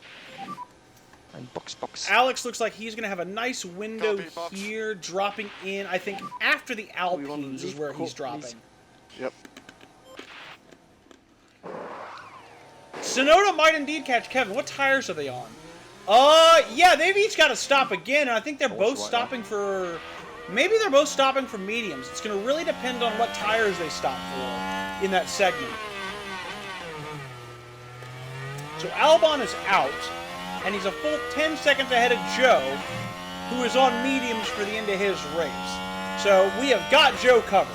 And box. Alex looks like he's going to have a nice window Copy, box. here, dropping in, I think, after the want to Alpines is leave where he's court, please? dropping. Yep. Sonoda might indeed catch Kevin. What tires are they on? Yeah, they've each got to stop again, and I think they're both right stopping for... Maybe they're both stopping for mediums. It's going to really depend on what tires they stop for in that segment. So Albon is out, and he's a full 10 seconds ahead of Joe, who is on mediums for the end of his race. So we have got Joe covered.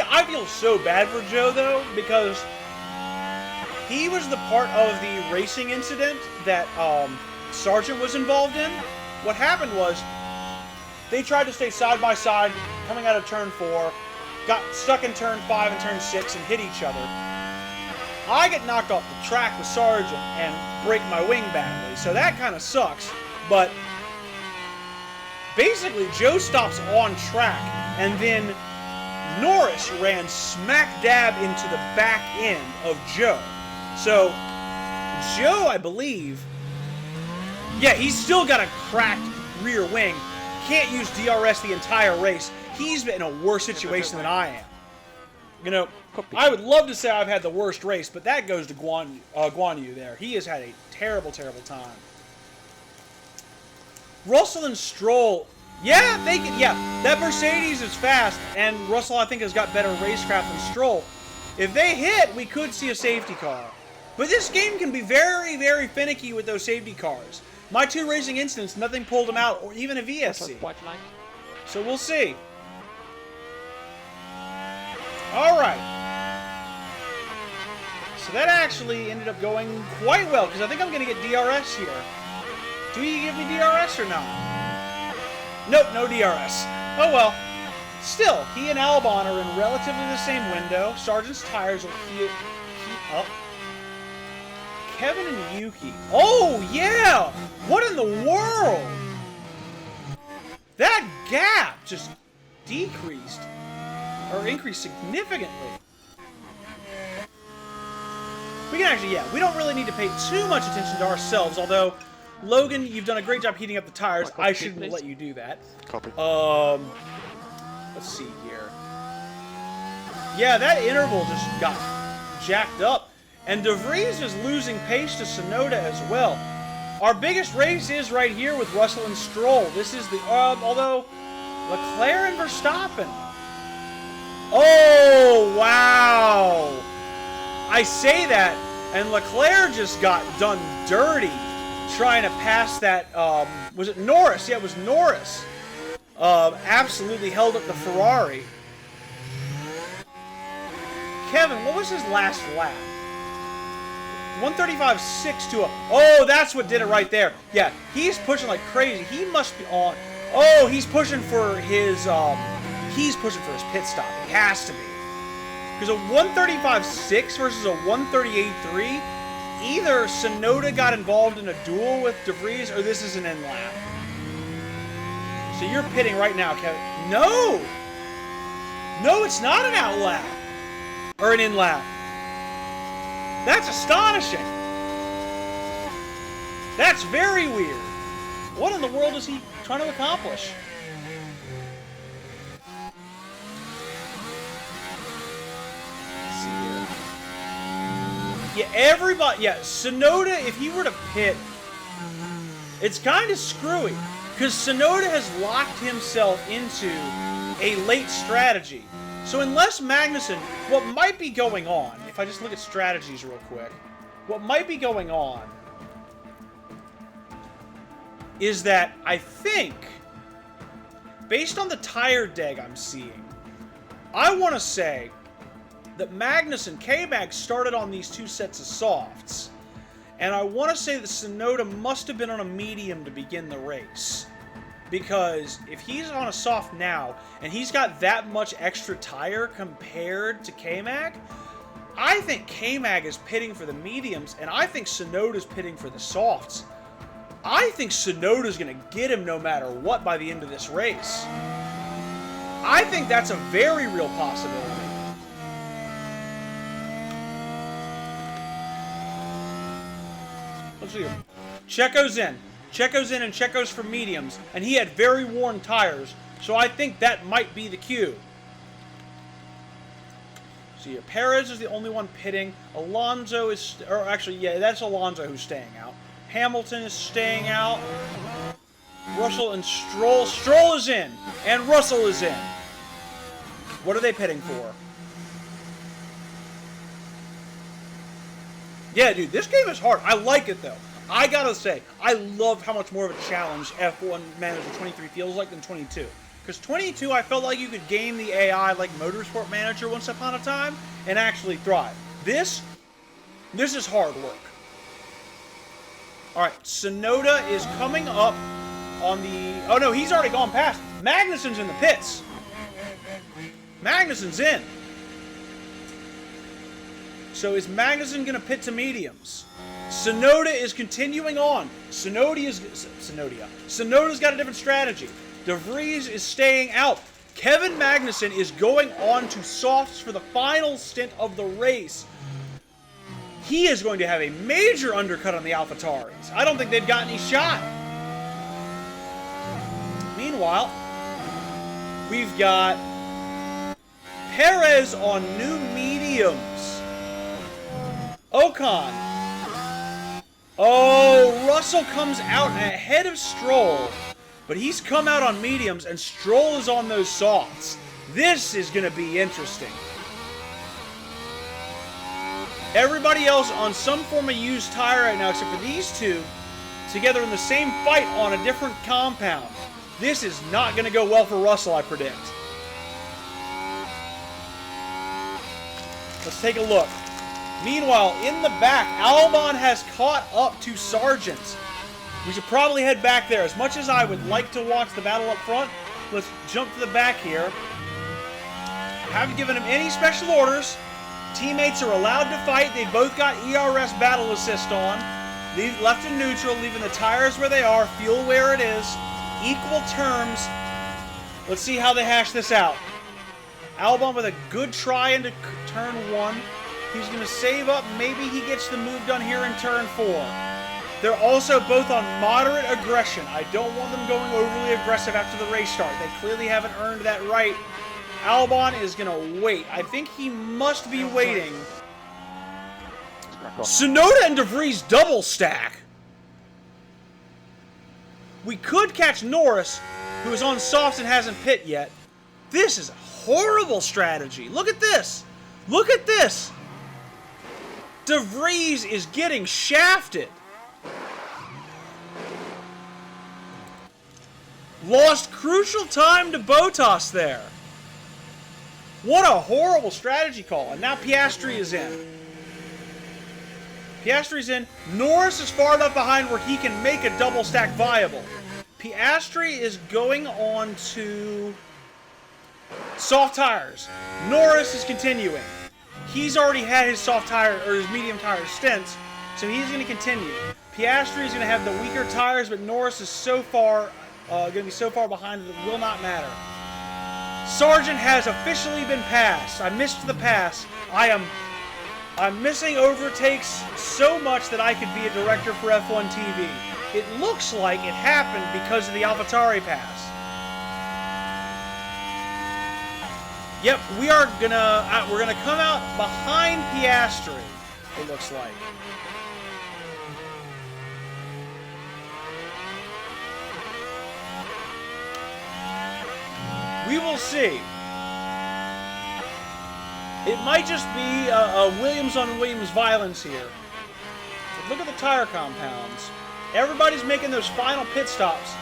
I feel so bad for Joe, though, because he was the part of the racing incident that Sargent was involved in. What happened was they tried to stay side by side coming out of turn 4, got stuck in turn 5 and turn 6 and hit each other. I get knocked off the track with Sargent and break my wing badly, so that kind of sucks. But basically, Joe stops on track, and then Norris ran smack dab into the back end of Joe. So Joe, I believe, yeah, he's still got a cracked rear wing. Can't use DRS the entire race. He's in a worse situation than I am. You know, I would love to say I've had the worst race, but that goes to Guan Yu there. He has had a terrible, terrible time. Russell and Stroll, yeah, that Mercedes is fast, and Russell, I think, has got better racecraft than Stroll. If they hit, we could see a safety car. But this game can be very, very finicky with those safety cars. My 2 racing incidents, nothing pulled them out, or even a VSC. White line. So we'll see. All right. So that actually ended up going quite well, because I think I'm going to get DRS here. Do you give me DRS or not? Nope, no DRS. Oh well. Still, he and Albon are in relatively the same window. Sargent's tires will heat up. Kevin and Yuki. Oh, yeah! What in the world? That gap just decreased. Or increased significantly. We can actually, yeah, we don't really need to pay too much attention to ourselves, although, Logan, you've done a great job heating up the tires. I shouldn't let you do that. Copy. Let's see here. Yeah, that interval just got jacked up. And De Vries is losing pace to Sonoda as well. Our biggest race is right here with Russell and Stroll. This is the, although, Leclerc and Verstappen. Oh, wow. I say that, and Leclerc just got done dirty trying to pass that, was it Norris? Yeah, it was Norris. Absolutely held up the Ferrari. Kevin, what was his last lap? 135.6 to a... Oh, that's what did it right there. Yeah, he's pushing like crazy. He must be on... Oh, he's pushing for his, pit stop. He has to be. Because a 135.6 versus a 138.3, either Sonoda got involved in a duel with De Vries, or this is an in-lap. So you're pitting right now, Kevin. No! No, it's not an out-lap. Or an in-lap. That's astonishing. That's very weird. What in the world is he trying to accomplish? Let's see here. Yeah, everybody... Yeah, Sonoda, if he were to pit, it's kind of screwy. Because Sonoda has locked himself into a late strategy. So unless Magnussen, what might be going on, if I just look at strategies real quick, what might be going on is that I think, based on the tire deg I'm seeing, I want to say that Magnussen, K-Mag started on these 2 sets of softs, and I want to say that Sonoda must have been on a medium to begin the race. Because if he's on a soft now, and he's got that much extra tire compared to K-Mag, I think K-Mag is pitting for the mediums, and I think Sonoda's pitting for the softs. I think Sonoda's going to get him no matter what by the end of this race. I think that's a very real possibility. Let's see here. Checo's in. Checo's in and Checo's for mediums. And he had very worn tires. So I think that might be the cue. See here. Perez is the only one pitting. Alonso is... Or actually, yeah, that's Alonso who's staying out. Hamilton is staying out. Russell and Stroll. Stroll is in. And Russell is in. What are they pitting for? Yeah, dude, this game is hard. I like it, though. I gotta say, I love how much more of a challenge F1 Manager 23 feels like than 22. Because 22, I felt like you could game the AI like Motorsport Manager once upon a time and actually thrive. This is hard work. Alright, Sonoda is coming up on the... Oh, no, he's already gone past. Magnussen's in the pits. Magnussen's in. So is Magnussen going to pit to mediums? Sonoda is continuing on. Sonoda's got a different strategy. De Vries is staying out. Kevin Magnussen is going on to softs for the final stint of the race. He is going to have a major undercut on the AlphaTauris. I don't think they've got any shot. Meanwhile, we've got Perez on new mediums. Ocon. Oh, Russell comes out ahead of Stroll. But he's come out on mediums, and Stroll is on those softs. This is going to be interesting. Everybody else on some form of used tire right now, except for these two, together in the same fight on a different compound. This is not going to go well for Russell, I predict. Let's take a look. Meanwhile, in the back, Albon has caught up to Sargent. We should probably head back there. As much as I would like to watch the battle up front, let's jump to the back here. Haven't given him any special orders. Teammates are allowed to fight. They've both got ERS battle assist on. Left in neutral, leaving the tires where they are, fuel where it is. Equal terms. Let's see how they hash this out. Albon with a good try into turn 1. He's going to save up. Maybe he gets the move done here in turn 4. They're also both on moderate aggression. I don't want them going overly aggressive after the race start. They clearly haven't earned that right. Albon is going to wait. I think he must be waiting. Sonoda and De Vries double stack. We could catch Norris, who is on softs and hasn't pit yet. This is a horrible strategy. Look at this. Look at this. De Vries is getting shafted. Lost crucial time to Bottas there. What a horrible strategy call. And now Piastri is in. Piastri's in. Norris is far enough behind where he can make a double stack viable. Piastri is going on to soft tires. Norris is continuing. He's already had his soft tire or his medium tire stints, so he's going to continue. Piastri is going to have the weaker tires, but Norris is so far going to be so far behind that it will not matter. Sargent has officially been passed. I missed the pass. I'm missing overtakes so much that I could be a director for F1 TV. It looks like it happened because of the AlphaTauri pass. Yep, we're gonna come out behind Piastri. It looks like. We will see. It might just be a Williams on Williams violence here. But look at the tire compounds. Everybody's making those final pit stops.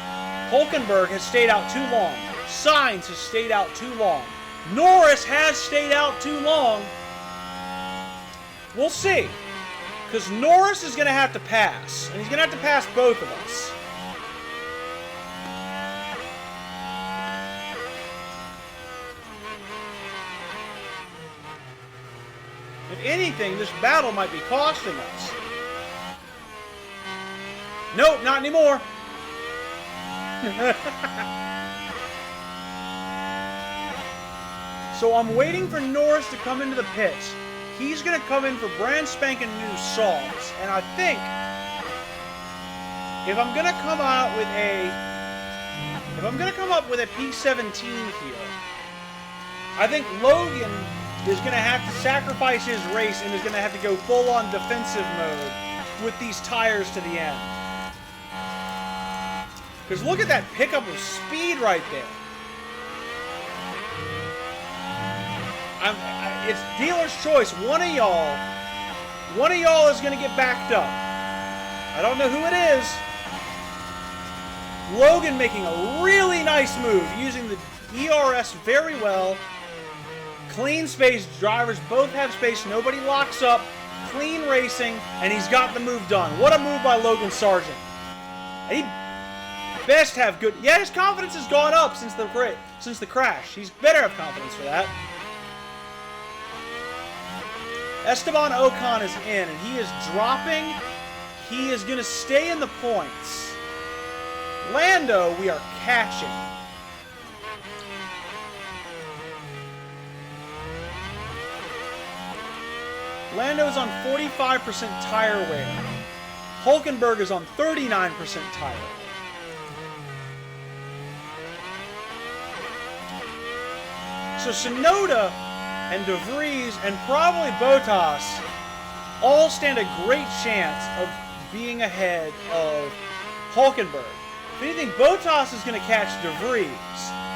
Hulkenberg has stayed out too long. Sainz has stayed out too long. Norris has stayed out too long. We'll see. Because Norris is going to have to pass. And he's going to have to pass both of us. If anything, this battle might be costing us. Nope, not anymore. So I'm waiting for Norris to come into the pits. He's going to come in for brand spanking new softs. And I think if I'm going to come out with a P17 here, I think Logan is going to have to sacrifice his race and is going to have to go full-on defensive mode with these tires to the end. Because look at that pickup of speed right there. It's dealer's choice. One of y'all is going to get backed up. I don't know who it is. Logan making a really nice move, using the ERS very well. Clean space. Drivers both have space. Nobody locks up. Clean racing, and he's got the move done. What a move by Logan Sargent. He best have good... Yeah, his confidence has gone up since the crash. He's better have confidence for that. Esteban Ocon is in, and he is dropping. He is going to stay in the points. Lando, we are catching. Lando is on 45% tire wear. Hulkenberg is on 39% tire. So Tsunoda and De Vries and probably Bottas all stand a great chance of being ahead of Hulkenberg. If anything, Bottas is going to catch De Vries.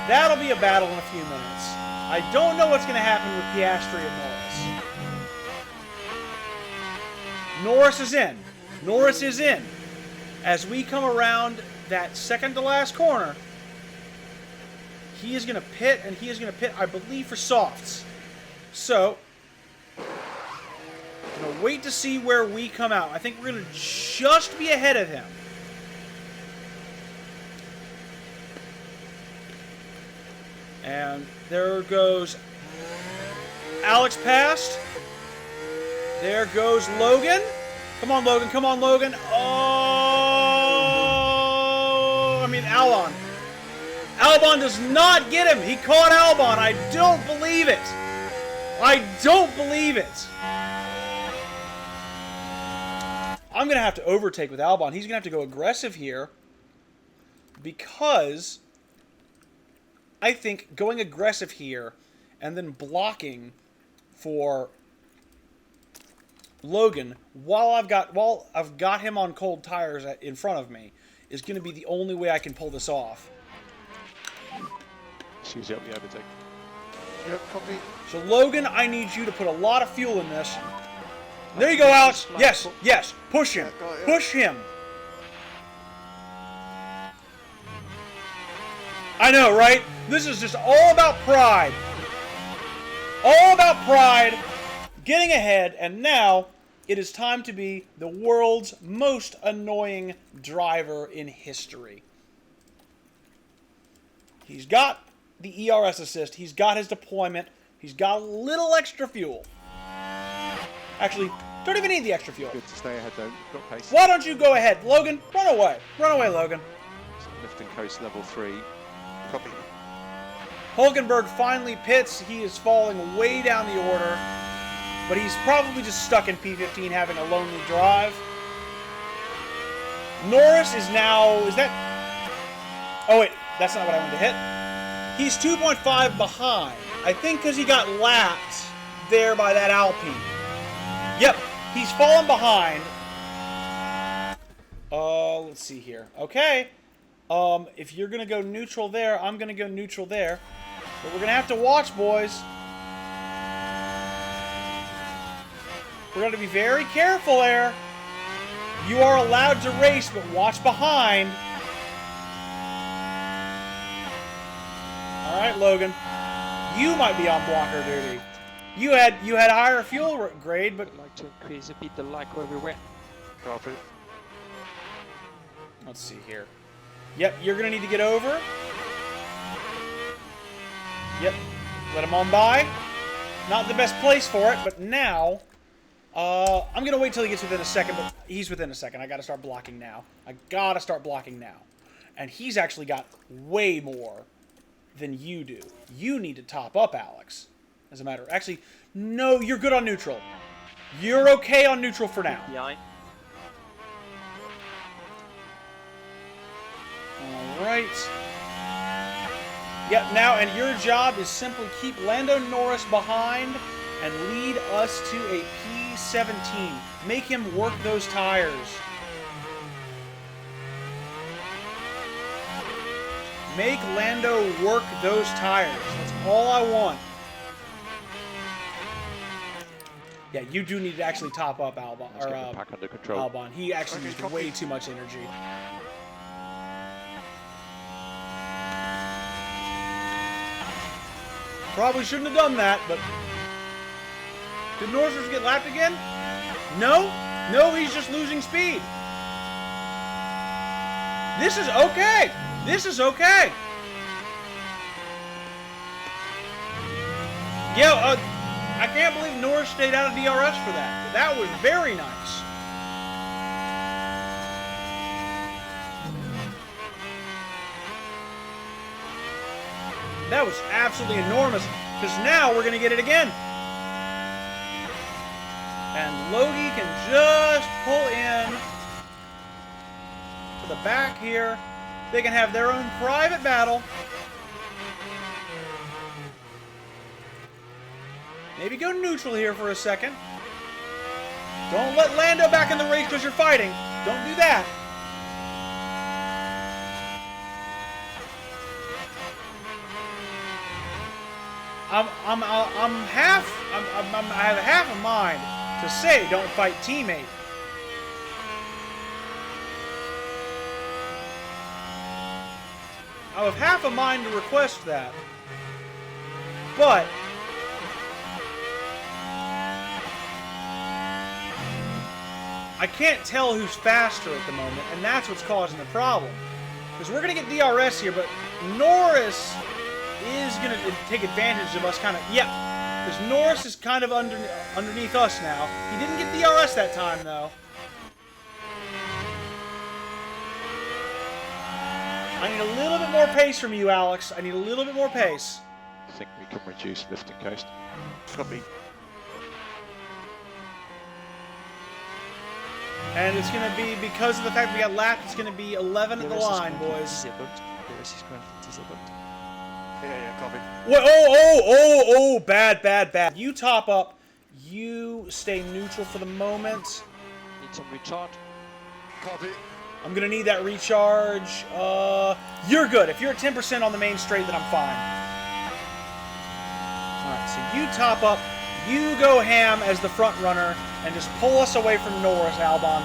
That'll be a battle in a few minutes. I don't know what's going to happen with Piastri and Norris. Norris is in. Norris is in. As we come around that second to last corner, he is going to pit, and he is going to pit, I believe, for softs. So, I'm going to wait to see where we come out. I think we're going to just be ahead of him. And there goes Alex past. There goes Logan. Come on, Logan. Come on, Logan. Albon. Albon does not get him. He caught Albon. I don't believe it. I don't believe it. I'm going to have to overtake with Albon. He's going to have to go aggressive here because I think going aggressive here and then blocking for Logan while I've got him on cold tires in front of me is going to be the only way I can pull this off. Excuse up the overtake. Yep, copy. So Logan, I need you to put a lot of fuel in this. There you go, Alex. Yes, yes. Push him. Push him. I know, right? This is just all about pride. All about pride, getting ahead, and now it is time to be the world's most annoying driver in history. He's got the ERS assist. He's got his deployment. He's got a little extra fuel. Actually, don't even need the extra fuel. Good to stay ahead though. Got pace. Why don't you go ahead, Logan? Run away. Run away, Logan. Lifting coast level 3. Copy. Hulkenberg finally pits. He is falling way down the order. But he's probably just stuck in P15 having a lonely drive. Norris is now... Is that... Oh, wait. That's not what I wanted to hit. He's 2.5 behind. I think because he got lapped there by that Alpine. Yep. He's fallen behind. Let's see here. Okay. If you're going to go neutral there, I'm going to go neutral there. But we're going to have to watch, boys. We're going to be very careful there. You are allowed to race, but watch behind. All right, Logan. You might be on blocker duty. You had higher fuel grade, but... I'd like to increase a bit the lag everywhere. Copy. Let's see here. Yep, you're going to need to get over. Yep. Let him on by. Not the best place for it, but now... I'm going to wait till he gets within a second, but he's within a second. I got to start blocking now. I got to start blocking now. And he's actually got way more than you do. You need to top up, Alex. As a matter of... Actually, no, you're good on neutral. You're okay on neutral for now. Behind. Alright. Yep, now, and your job is simply keep Lando Norris behind and lead us to a P17. Make him work those tires. Make Lando work those tires. That's all I want. Yeah, you do need to actually top up Albon. Let's get the pack under control. Albon. He actually used way too much energy. Probably shouldn't have done that, but... Did Norris get lapped again? No? No, he's just losing speed. This is okay. This is okay. Yeah, I can't believe Norris stayed out of DRS for that. That was very nice. That was absolutely enormous, because now we're going to get it again. And Logie can just pull in to the back here. They can have their own private battle. Maybe go neutral here for a second. Don't let Lando back in the race because you're fighting. Don't do that. I have half a mind to say don't fight teammate. I have half a mind to request that. But I can't tell who's faster at the moment, and that's what's causing the problem. Because we're going to get DRS here, but Norris is going to take advantage of us kind of... Yep, because Norris is kind of underneath us now. He didn't get DRS that time, though. I need a little bit more pace from you, Alex. I need a little bit more pace. I think we can reduce lifting coast. Copy. And it's going to be, because of the fact we got lapped, it's going to be 11 at the line, boys. Yeah, copy. What? Oh, bad. You top up. You stay neutral for the moment. Need some recharge. Copy. I'm going to need that recharge. You're good. If you're at 10% on the main straight, then I'm fine. Alright, so you top up. You go ham as the front runner and just pull us away from Norris, Albon.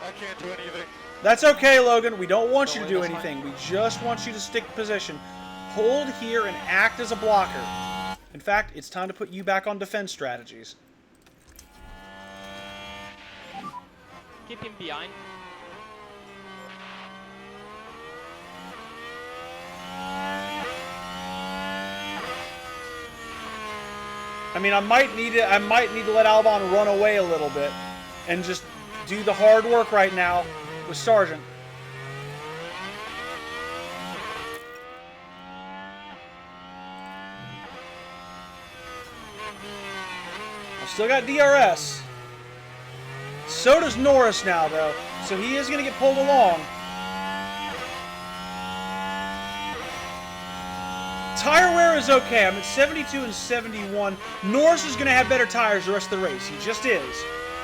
I can't do anything. That's okay, Logan. We don't want you to do anything. We just want you to stick position. Hold here and act as a blocker. In fact, it's time to put you back on defense strategies. Keep him behind. I mean, I might need to let Albon run away a little bit and just do the hard work right now with Sargent. I've still got DRS. So does Norris now, though. So he is going to get pulled along. Tire wear is okay. I'm at 72 and 71. Norris is going to have better tires the rest of the race. He just is.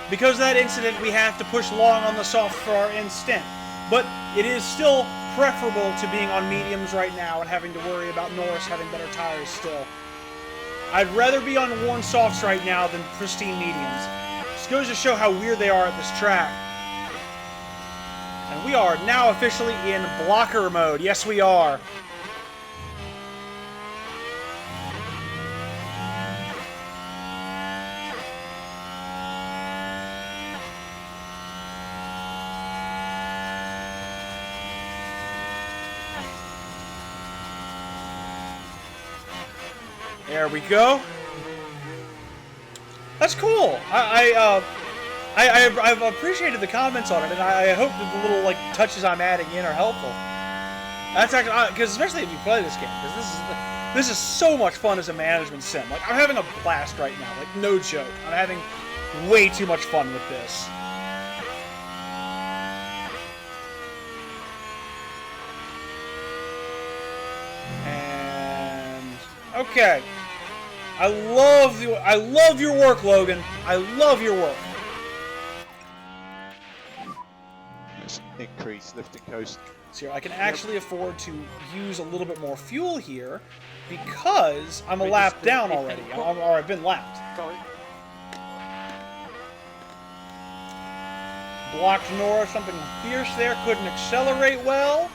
Because of that incident, we have to push long on the soft for our end stint. But it is still preferable to being on mediums right now and having to worry about Norris having better tires still. I'd rather be on worn softs right now than pristine mediums. Just goes to show how weird they are at this track. And we are now officially in blocker mode. Yes, we are. There we go. That's cool. I've appreciated the comments on it, and I hope that the little like touches I'm adding in are helpful. That's actually because especially if you play this game, because this is so much fun as a management sim. Like I'm having a blast right now, like no joke. I'm having way too much fun with this. And okay, I love your work, Logan. I love your work. Let's increase lifting coast. So I can actually afford to use a little bit more fuel here because I'm a lap down already, or I've been lapped. Copy. Blocked Nora, something fierce there, couldn't accelerate well.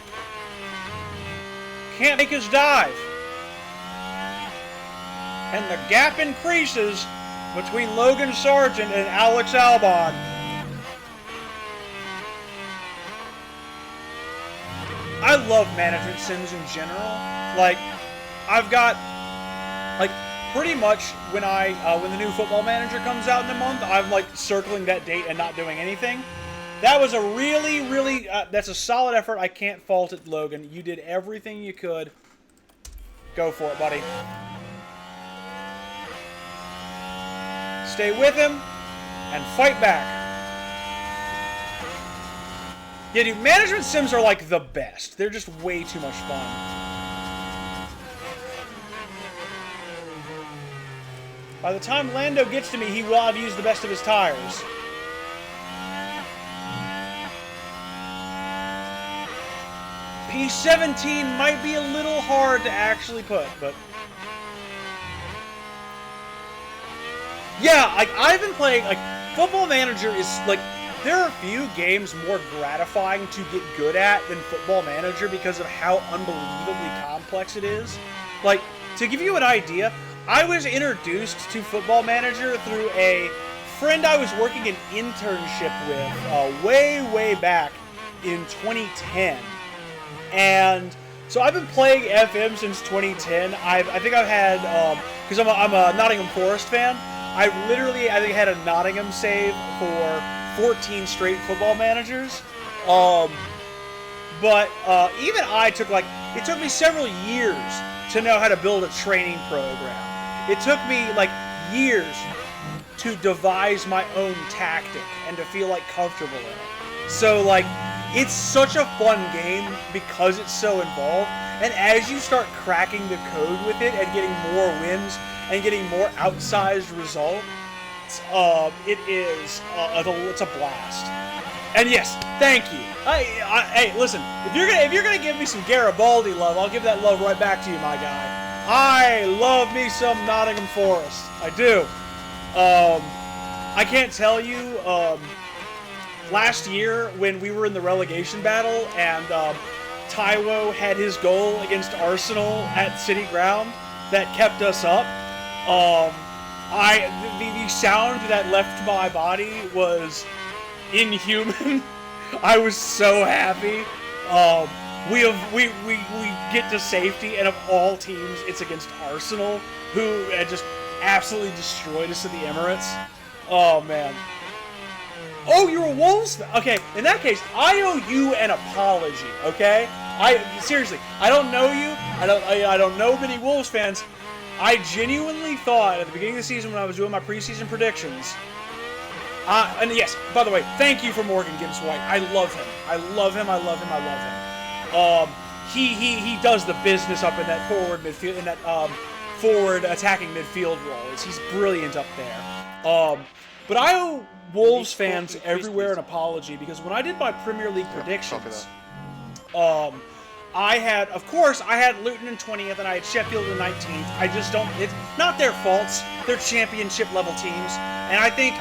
Can't make his dive. And the gap increases between Logan Sargent and Alex Albon. I love management sims in general. Like, I've got, like, pretty much when when the new Football Manager comes out in a month, I'm like circling that date and not doing anything. That was a really, that's a solid effort. I can't fault it, Logan. You did everything you could. Go for it, buddy. Stay with him and fight back. Yeah, dude, management sims are like the best. They're just way too much fun. By the time Lando gets to me, he will have used the best of his tires. P17 might be a little hard to actually put, but... Yeah, like, I've been playing, like, Football Manager is, like, there are few games more gratifying to get good at than Football Manager because of how unbelievably complex it is. Like, to give you an idea, I was introduced to Football Manager through a friend I was working an internship with way back in 2010. And so I've been playing FM since 2010. I think I've had, because I'm a Nottingham Forest fan, I've literally, I think, had a Nottingham save for 14 straight Football Managers. But even I took, like, it took me several years to know how to build a training program. It took me, like, years to devise my own tactic and to feel, like, comfortable in it. So, like, it's such a fun game because it's so involved. And as you start cracking the code with it and getting more wins and getting more outsized results, it's a blast. And yes, thank you. Hey, listen, if you're gonna give me some Garibaldi love, I'll give that love right back to you, my guy. I love me some Nottingham Forest. I do. I can't tell you. Last year, when we were in the relegation battle and Taiwo had his goal against Arsenal at City Ground that kept us up, the sound that left my body was inhuman. I was so happy. We get to safety, and of all teams, it's against Arsenal, who had just absolutely destroyed us in the Emirates. Oh man. Oh, you're a Wolves fan? Okay, in that case, I owe you an apology, okay? Seriously, I don't know you. I don't know many Wolves fans. I genuinely thought at the beginning of the season when I was doing my preseason predictions, and yes, by the way, thank you for Morgan Gibbs White. I love him. I love him. He does the business up in that forward midfield, in that forward attacking midfield role. He's brilliant up there. But I owe Wolves fans everywhere an apology because when I did my Premier League predictions, I had Luton in 20th and I had Sheffield in 19th. I just don't, it's not their faults. They're championship level teams. And I think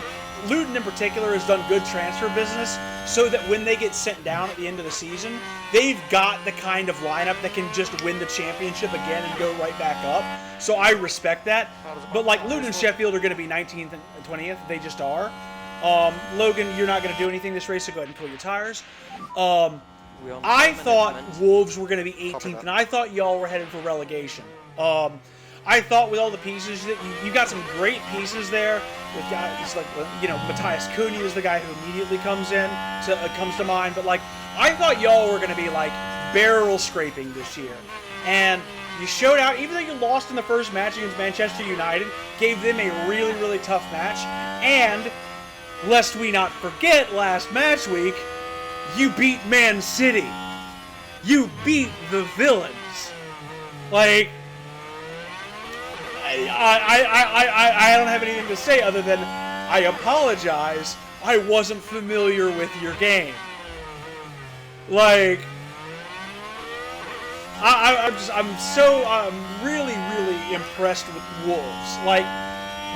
Luton in particular has done good transfer business so that when they get sent down at the end of the season, they've got the kind of lineup that can just win the championship again and go right back up. So I respect that. But like Luton and Sheffield are going to be 19th and 20th. They just are. Logan, you're not going to do anything this race, so go ahead and pull your tires. I thought Wolves were going to be 18th, and I thought y'all were headed for relegation. I thought with all the pieces that you got some great pieces there. With guys like, you know, Matthias Cunha is the guy who immediately comes to mind. But like, I thought y'all were going to be like barrel scraping this year, and you showed out. Even though you lost in the first match against Manchester United, gave them a really, really tough match. And lest we not forget, last match week, you beat Man City. You beat the villains. Like, I don't have anything to say other than I apologize. I wasn't familiar with your game. Like, I'm really, really impressed with Wolves. Like,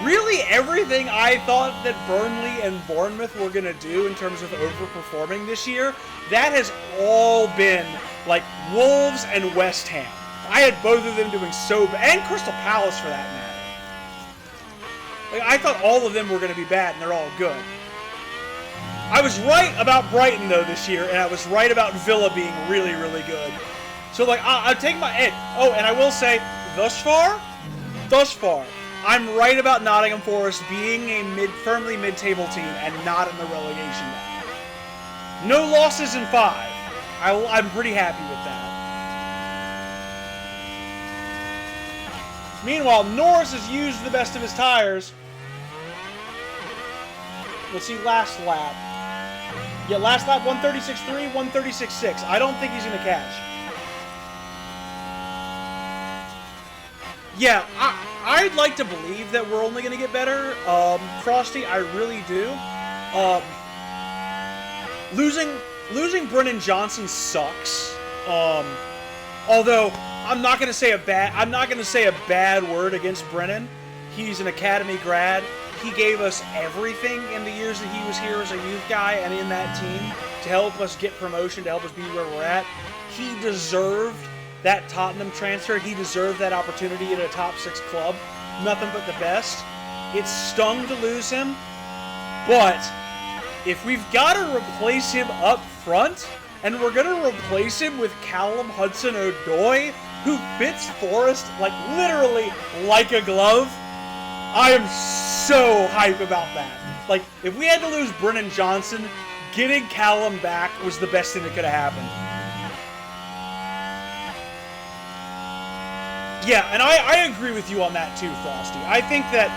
really everything I thought that Burnley and Bournemouth were going to do in terms of overperforming this year, that has all been, like, Wolves and West Ham. I had both of them doing so bad, and Crystal Palace for that matter. Like, I thought all of them were going to be bad, and they're all good. I was right about Brighton, though, this year, and I was right about Villa being really, really good. So, like, I'll take my... Oh, and I will say, thus far, I'm right about Nottingham Forest being a firmly mid-table team and not in the relegation battle. No losses in 5. I'm pretty happy with that. Meanwhile, Norris has used the best of his tires. Let's see, last lap. Yeah, last lap, 136.3, 136.6. I don't think he's going to catch. Yeah, I'd like to believe that we're only going to get better. Frosty, I really do. Losing Brennan Johnson sucks. Although I'm not going to say a bad word against Brennan. He's an academy grad. He gave us everything in the years that he was here as a youth guy and in that team to help us get promotion, to help us be where we're at. He deserved that Tottenham transfer. He deserved that opportunity at a top 6 club. Nothing but the best. It stung to lose him, but if we've got to replace him up front, and we're going to replace him with Callum Hudson-Odoi, who fits Forest, like, literally like a glove, I am so hype about that. Like, if we had to lose Brennan Johnson, getting Callum back was the best thing that could have happened. Yeah, and I agree with you on that too, Frosty. I think that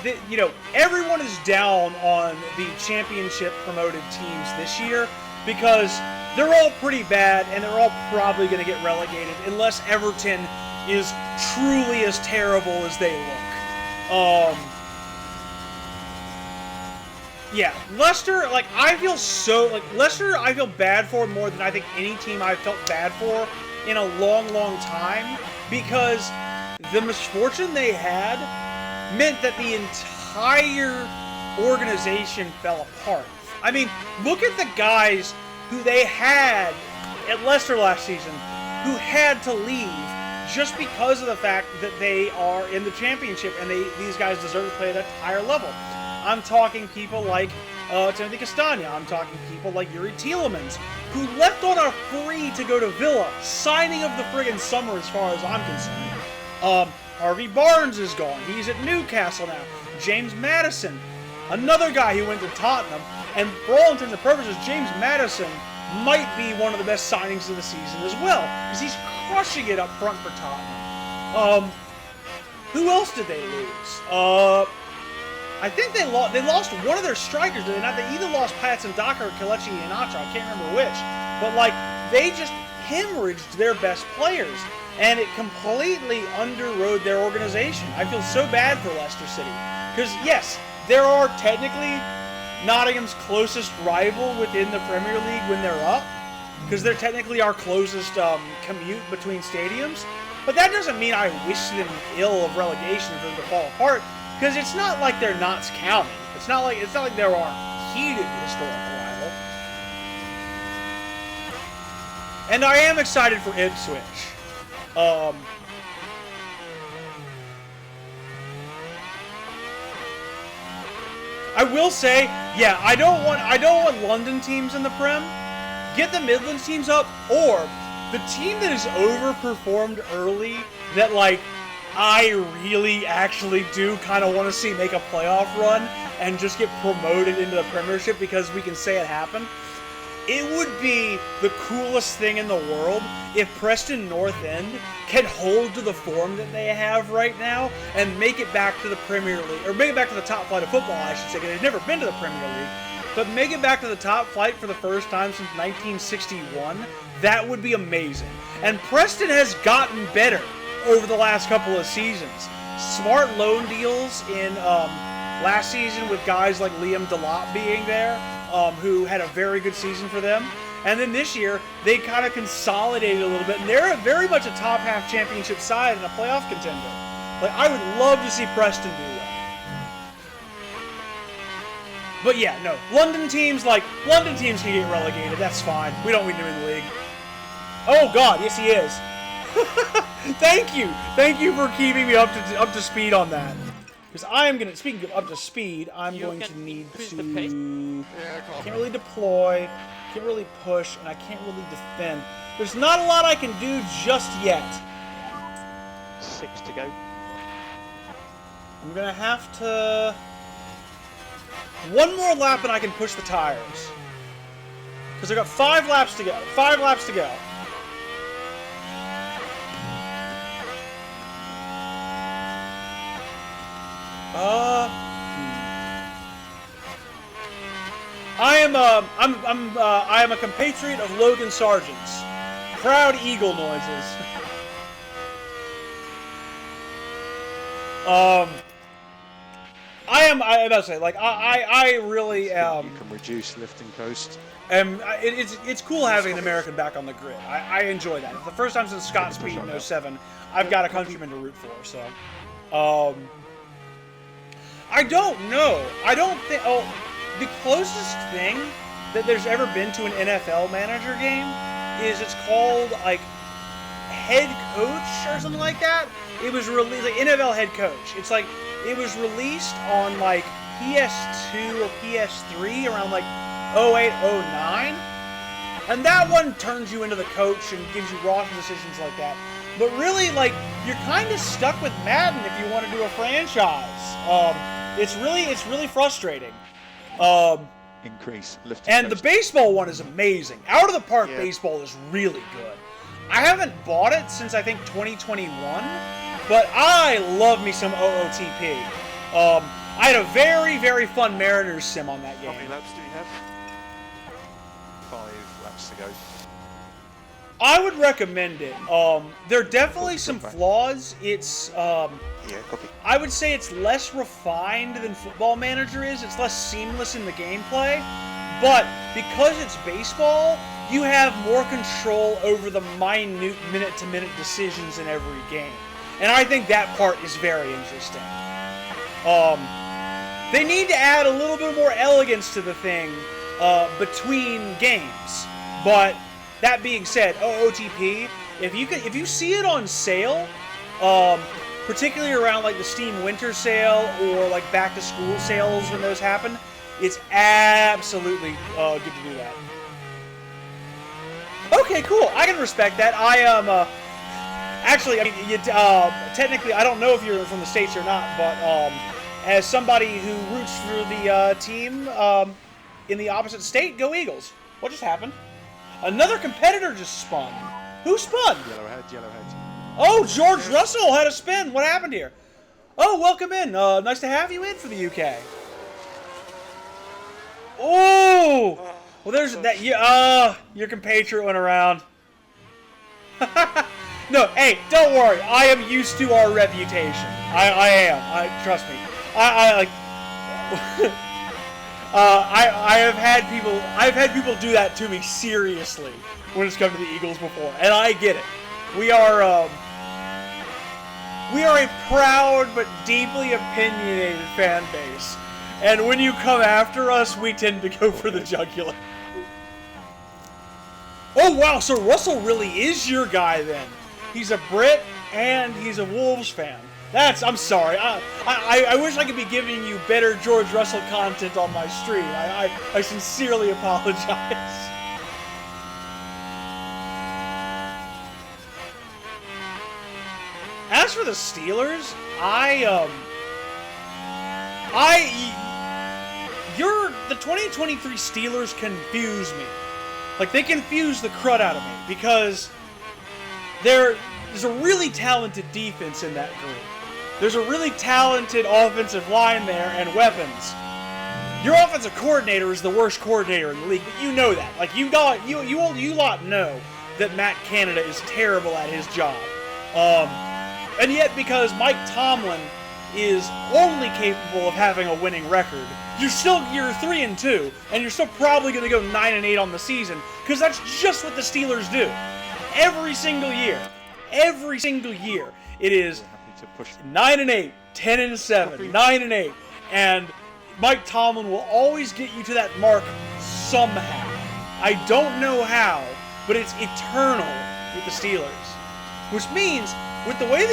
the you know, everyone is down on the championship promoted teams this year because they're all pretty bad and they're all probably going to get relegated unless Everton is truly as terrible as they look. Yeah, Leicester, like, Leicester I feel bad for more than I think any team I've felt bad for in a long, long time, because the misfortune they had meant that the entire organization fell apart. I mean, look at the guys who they had at Leicester last season who had to leave just because of the fact that they are in the championship and these guys deserve to play at a higher level. I'm talking people like Timothy Castagna. I'm talking people like Yuri Tielemans, who left on a free to go to Villa, signing of the friggin' summer as far as I'm concerned. Harvey Barnes is gone. He's at Newcastle now. James Maddison, another guy who went to Tottenham, and for all intents and purposes, James Maddison might be one of the best signings of the season as well, because he's crushing it up front for Tottenham. Who else did they lose? I think they lost one of their strikers, did they not? They either lost Patson Daka or Kelechi Iheanacho. I can't remember which. But, like, they just hemorrhaged their best players, and it completely underrode their organization. I feel so bad for Leicester City. Because, yes, there are technically Nottingham's closest rival within the Premier League when they're up, because they're technically our closest commute between stadiums. But that doesn't mean I wish them ill of relegation for them to fall apart, because it's not like they're Notts County. It's not like they're our heated historical rival. And I am excited for Ipswich. I will say, yeah, I don't want London teams in the Prem. Get the Midlands teams up, or the team that is overperformed early, that, like, I really actually do kind of want to see make a playoff run and just get promoted into the Premiership because we can say it happened. It would be the coolest thing in the world if Preston North End can hold to the form that they have right now and make it back to the Premier League, or make it back to the top flight of football, I should say, because they've never been to the Premier League, but make it back to the top flight for the first time since 1961. That would be amazing. And Preston has gotten better over the last couple of seasons. Smart loan deals in last season with guys like Liam Delop being there, who had a very good season for them. And then this year, they kind of consolidated a little bit, and they're very much a top half championship side and a playoff contender. Like, I would love to see Preston do well. But yeah, no, London teams can get relegated. That's fine. We don't need them in the league. Oh God, yes he is. Thank you for keeping me up to speed on that. Because I am gonna, speaking of up to speed, I'm going to need to. Can't really deploy, can't really push, and I can't really defend. There's not a lot I can do just yet. 6 to go. I'm gonna have to. One more lap and I can push the tires. Because I got 5 laps to go. 5 laps to go. I am a compatriot of Logan Sargent's. Proud eagle noises. I about to say, like, I really am. You can reduce lift and coast. It's cool having an American back on the grid. I enjoy that. It's the first time since Scott Speed in 07, I've got a countryman to root for. So, I don't know. I don't think. Oh, the closest thing that there's ever been to an NFL manager game is it's called like Head Coach or something like that. It was released like NFL Head Coach. It's like it was released on like PS2 or PS3 around like 08, 09. And that one turns you into the coach and gives you roster decisions like that. But really, like, you're kind of stuck with Madden if you want to do a franchise. It's really frustrating. Increase lift And and the coast. baseball one is amazing. Out of the park Yeah. baseball is really good. I haven't bought it since I think 2021, but I love me some OOTP. I had a very, very fun Mariners sim on that How many game. laps do you have? 5 laps to go. I would recommend it. There are definitely some flaws. It's Yeah, copy. I would say it's less refined than Football Manager is. It's less seamless in the gameplay. But because it's baseball, you have more control over the minute minute-to-minute decisions in every game. And I think that part is very interesting. They need to add a little bit more elegance to the thing between games. But that being said, OOTP, if you see it on sale, particularly around like the Steam Winter Sale or like back to school sales when those happen, it's absolutely good to do that. Okay, cool. I can respect that. I am actually, I mean, technically, I don't know if you're from the States or not, but as somebody who roots for the team in the opposite state, go Eagles. What just happened? Another competitor just spun. Who spun? Yellowhead. Oh, George Russell had a spin. What happened here? Oh, welcome in. Nice to have you in for the UK. Oh! Well, there's that. Your compatriot went around. No, hey, don't worry. I am used to our reputation. I am. Trust me. I've had people do that to me seriously when it's come to the Eagles before, and I get it. We are a proud but deeply opinionated fan base, and when you come after us, we tend to go for the jugular. Oh wow, so Russell really is your guy then. He's a Brit and he's a Wolves fan. I'm sorry. I wish I could be giving you better George Russell content on my stream. I sincerely apologize. As for the Steelers, the 2023 Steelers confuse me. Like, they confuse the crud out of me because there's a really talented defense in that group. There's a really talented offensive line there and weapons. Your offensive coordinator is the worst coordinator in the league, but you know that. Like, you lot know that Matt Canada is terrible at his job. And yet, because Mike Tomlin is only capable of having a winning record, you're 3-2, and you're still probably going to go 9-8 on the season, because that's just what the Steelers do. Every single year. Every single year. It is 9-8, 10-7, 9-8, and Mike Tomlin will always get you to that mark somehow. I don't know how, but it's eternal with the Steelers. Which means, with the way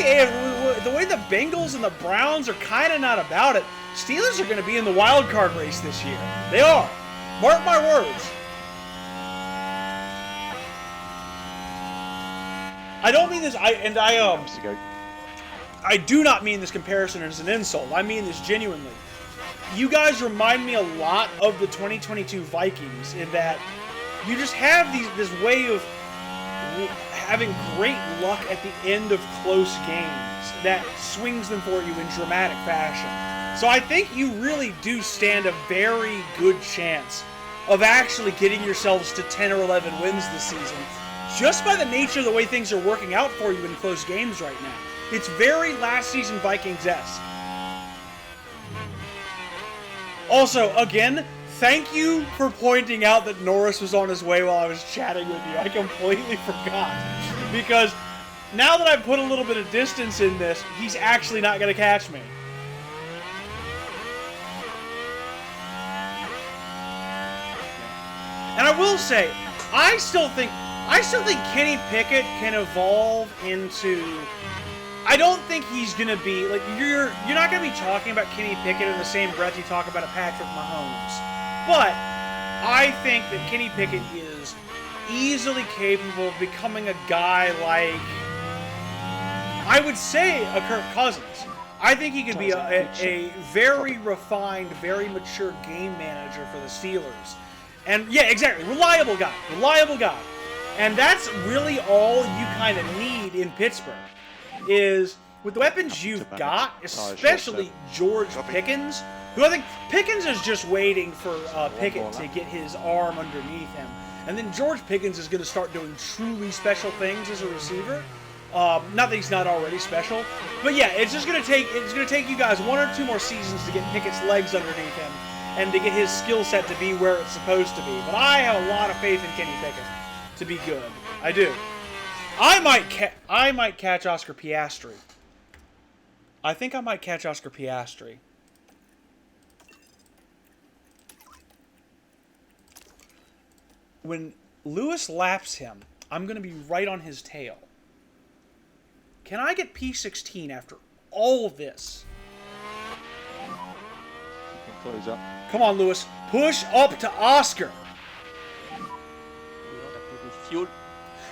the Bengals and the Browns are kind of not about it, Steelers are going to be in the wild card race this year. They are. Mark my words. I don't mean this. I do not mean this comparison as an insult. I mean this genuinely. You guys remind me a lot of the 2022 Vikings in that you just have this way of having great luck at the end of close games that swings them for you in dramatic fashion. So I think you really do stand a very good chance of actually getting yourselves to 10 or 11 wins this season, just by the nature of the way things are working out for you in close games right now. It's very last season Vikings-esque. Also, again, thank you for pointing out that Norris was on his way while I was chatting with you. I completely forgot. Because now that I've put a little bit of distance in this, he's actually not going to catch me. And I will say, I still think Kenny Pickett can evolve into... I don't think he's going to be... Like, you're not going to be talking about Kenny Pickett in the same breath you talk about a Patrick Mahomes. But I think that Kenny Pickett is easily capable of becoming a guy like... I would say a Kirk Cousins. I think he could be a very refined, very mature game manager for the Steelers. And, yeah, exactly. Reliable guy. Reliable guy. And that's really all you kind of need in Pittsburgh. Is, with the weapons you've got, especially George Pickens, who I think Pickens is just waiting for Pickett to get his arm underneath him. And then George Pickens is going to start doing truly special things as a receiver. Not that he's not already special. But yeah, it's going to take you guys 1 or 2 more seasons to get Pickett's legs underneath him and to get his skill set to be where it's supposed to be. But I have a lot of faith in Kenny Pickett to be good. I do. I might catch Oscar Piastri. I think I might catch Oscar Piastri. When Lewis laps him, I'm going to be right on his tail. Can I get P16 after all of this? You can close up. Come on, Lewis. Push up to Oscar. Fuel.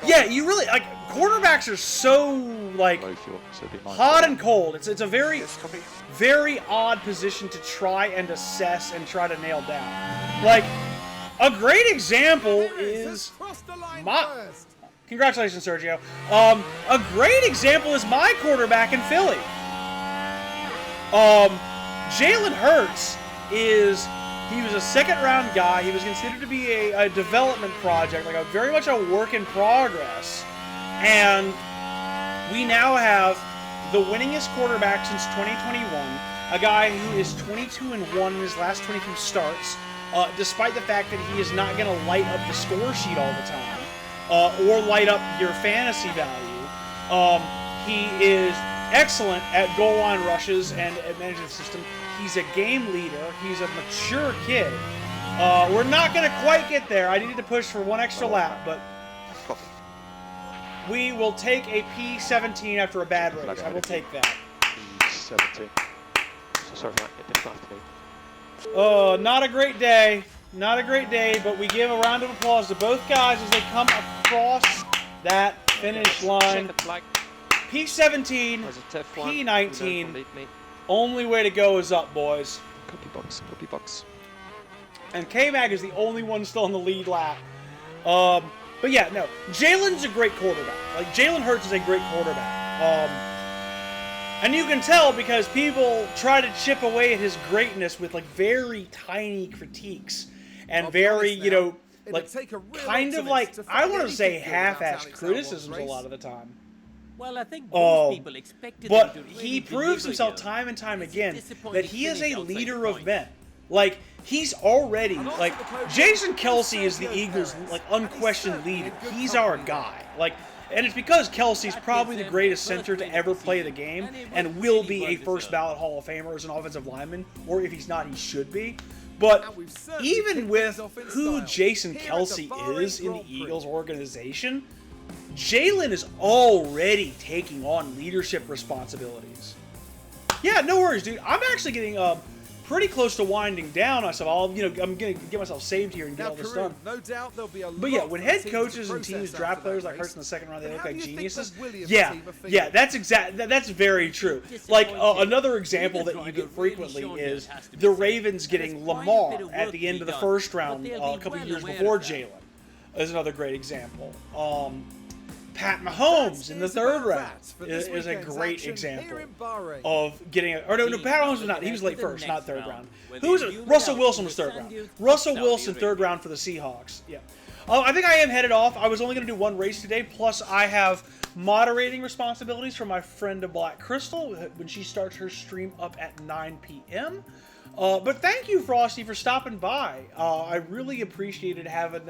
Yeah, you really, like, quarterbacks are so, like, Low fuel, so be mindful. hot and cold. It's a very, very odd position to try and assess and try to nail down. Like, a great example is my... Congratulations, Sergio. A great example is my quarterback in Philly. Jalen Hurts is... He was a second-round guy. He was considered to be a development project, like very much a work in progress. And we now have the winningest quarterback since 2021, a guy who is 22-1 in his last 22 starts, despite the fact that he is not going to light up the score sheet all the time, or light up your fantasy value. He is excellent at goal line rushes and at managing the system. He's a game leader. He's a mature kid. We're not going to quite get there. I needed to push for 1 extra lap, but we will take a P17 after a bad race. I will take that. P17. Sorry for that, it didn't have to be. Not a great day. Not a great day, but we give a round of applause to both guys as they come across that finish line. Second flag. P17, Was it F1? P19. Only way to go is up, boys. Copy box, copy box. And K-Mag is the only one still in the lead lap. But yeah, no. Jalen's a great quarterback. Like, Jalen Hurts is a great quarterback. And you can tell because people try to chip away at his greatness with, like, very tiny critiques. And very, you know, like, kind of like, I want to say half-assed criticisms a lot of the time. Well, I think most people expected him But to really he proves deliver himself here. time and time It's again disappointing that he is finish a outside leader the of points. men. Like, he's already, like, Jason Kelsey is the Eagles' like unquestioned leader. He's our guy. Like, and it's because Kelsey's probably the greatest center to ever play the game and will be a first ballot Hall of Famer as an offensive lineman, or if he's not, he should be. But even with who Jason Kelsey is in the Eagles organization, Jalen is already taking on leadership responsibilities. Yeah, no worries, dude. I'm actually getting pretty close to winding down. I said, I'm gonna get myself saved here and get all this done. No doubt there'll be a But yeah, lot when for the head team coaches to and teams process draft after players that like Hurts in the second round, they race. look How like do you think geniuses. the Williams Yeah, team are yeah, feeling? that's very true. Like another example that you get frequently is the Ravens getting Lamar at the end of the first round a couple years before Jalen. Is another great example. Pat Mahomes in the third round is a great example of getting Pat Mahomes was not. He was late first, not third round. Who was it? Russell Wilson was third round. Russell Wilson, third round for the Seahawks. Yeah. I think I am headed off. I was only going to do one race today, plus I have moderating responsibilities for my friend Black Crystal when she starts her stream up at 9 p.m. But thank you, Frosty, for stopping by. I really appreciated having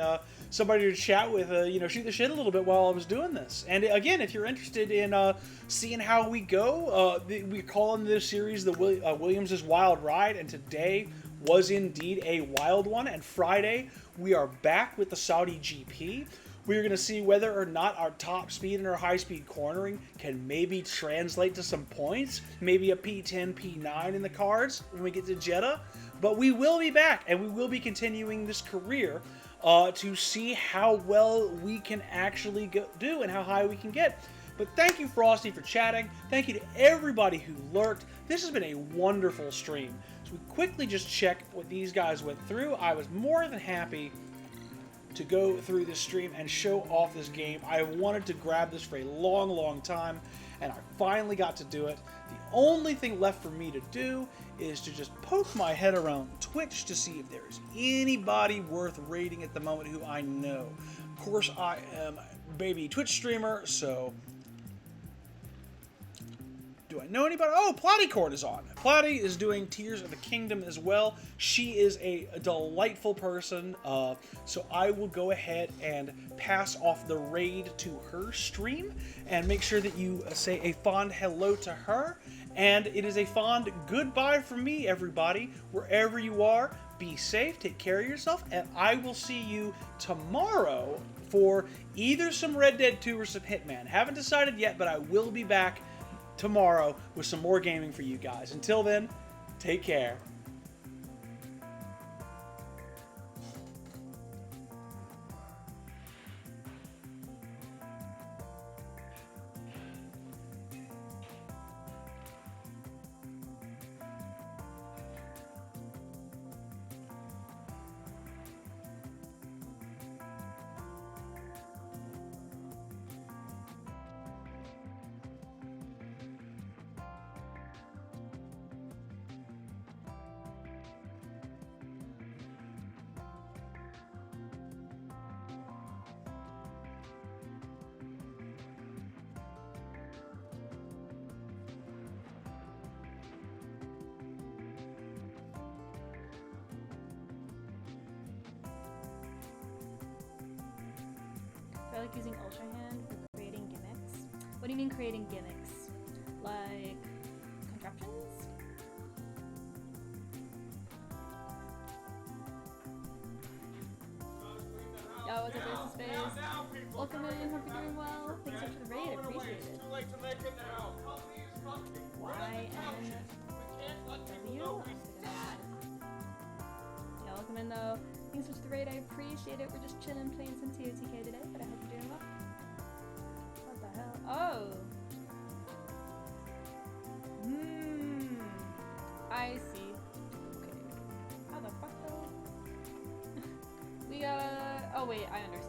somebody to chat with, shoot the shit a little bit while I was doing this. And again, if you're interested in seeing how we go, we're calling this series the Williams' Wild Ride, and today was indeed a wild one. And Friday, we are back with the Saudi GP. We're going to see whether or not our top speed and our high-speed cornering can maybe translate to some points. Maybe a P10, P9 in the cards when we get to Jeddah. But we will be back, and we will be continuing this career to see how well we can actually do and how high we can get. But thank you, Frosty, for chatting. Thank you to everybody who lurked. This has been a wonderful stream. So we quickly just check what these guys went through. I was more than happy to go through this stream and show off this game. I wanted to grab this for a long, long time, and I finally got to do it. The only thing left for me to do is to just poke my head around Twitch to see if there's anybody worth rating at the moment who I know. Of course, I am a baby Twitch streamer, so do I know anybody? Oh, Platycord is on. Platy is doing Tears of the Kingdom as well. She is a delightful person, so I will go ahead and pass off the raid to her stream and make sure that you say a fond hello to her. And it is a fond goodbye from me, everybody. Wherever you are, be safe, take care of yourself, and I will see you tomorrow for either some Red Dead 2 or some Hitman. Haven't decided yet, but I will be back tomorrow with some more gaming for you guys. Until then, take care. I like using Ultra Hand for creating gimmicks. What do you mean creating gimmicks? Like contraptions? Yo, what's up, Ace Space? Welcome in, hope you're doing well. Thanks so much for the raid, I appreciate it. YNW? Yeah, welcome in though. Thanks so much for the raid, I appreciate it. We're just chilling, playing some TOTK today, but I hope you're doing well. What the hell? Oh! Oh wait, I understand.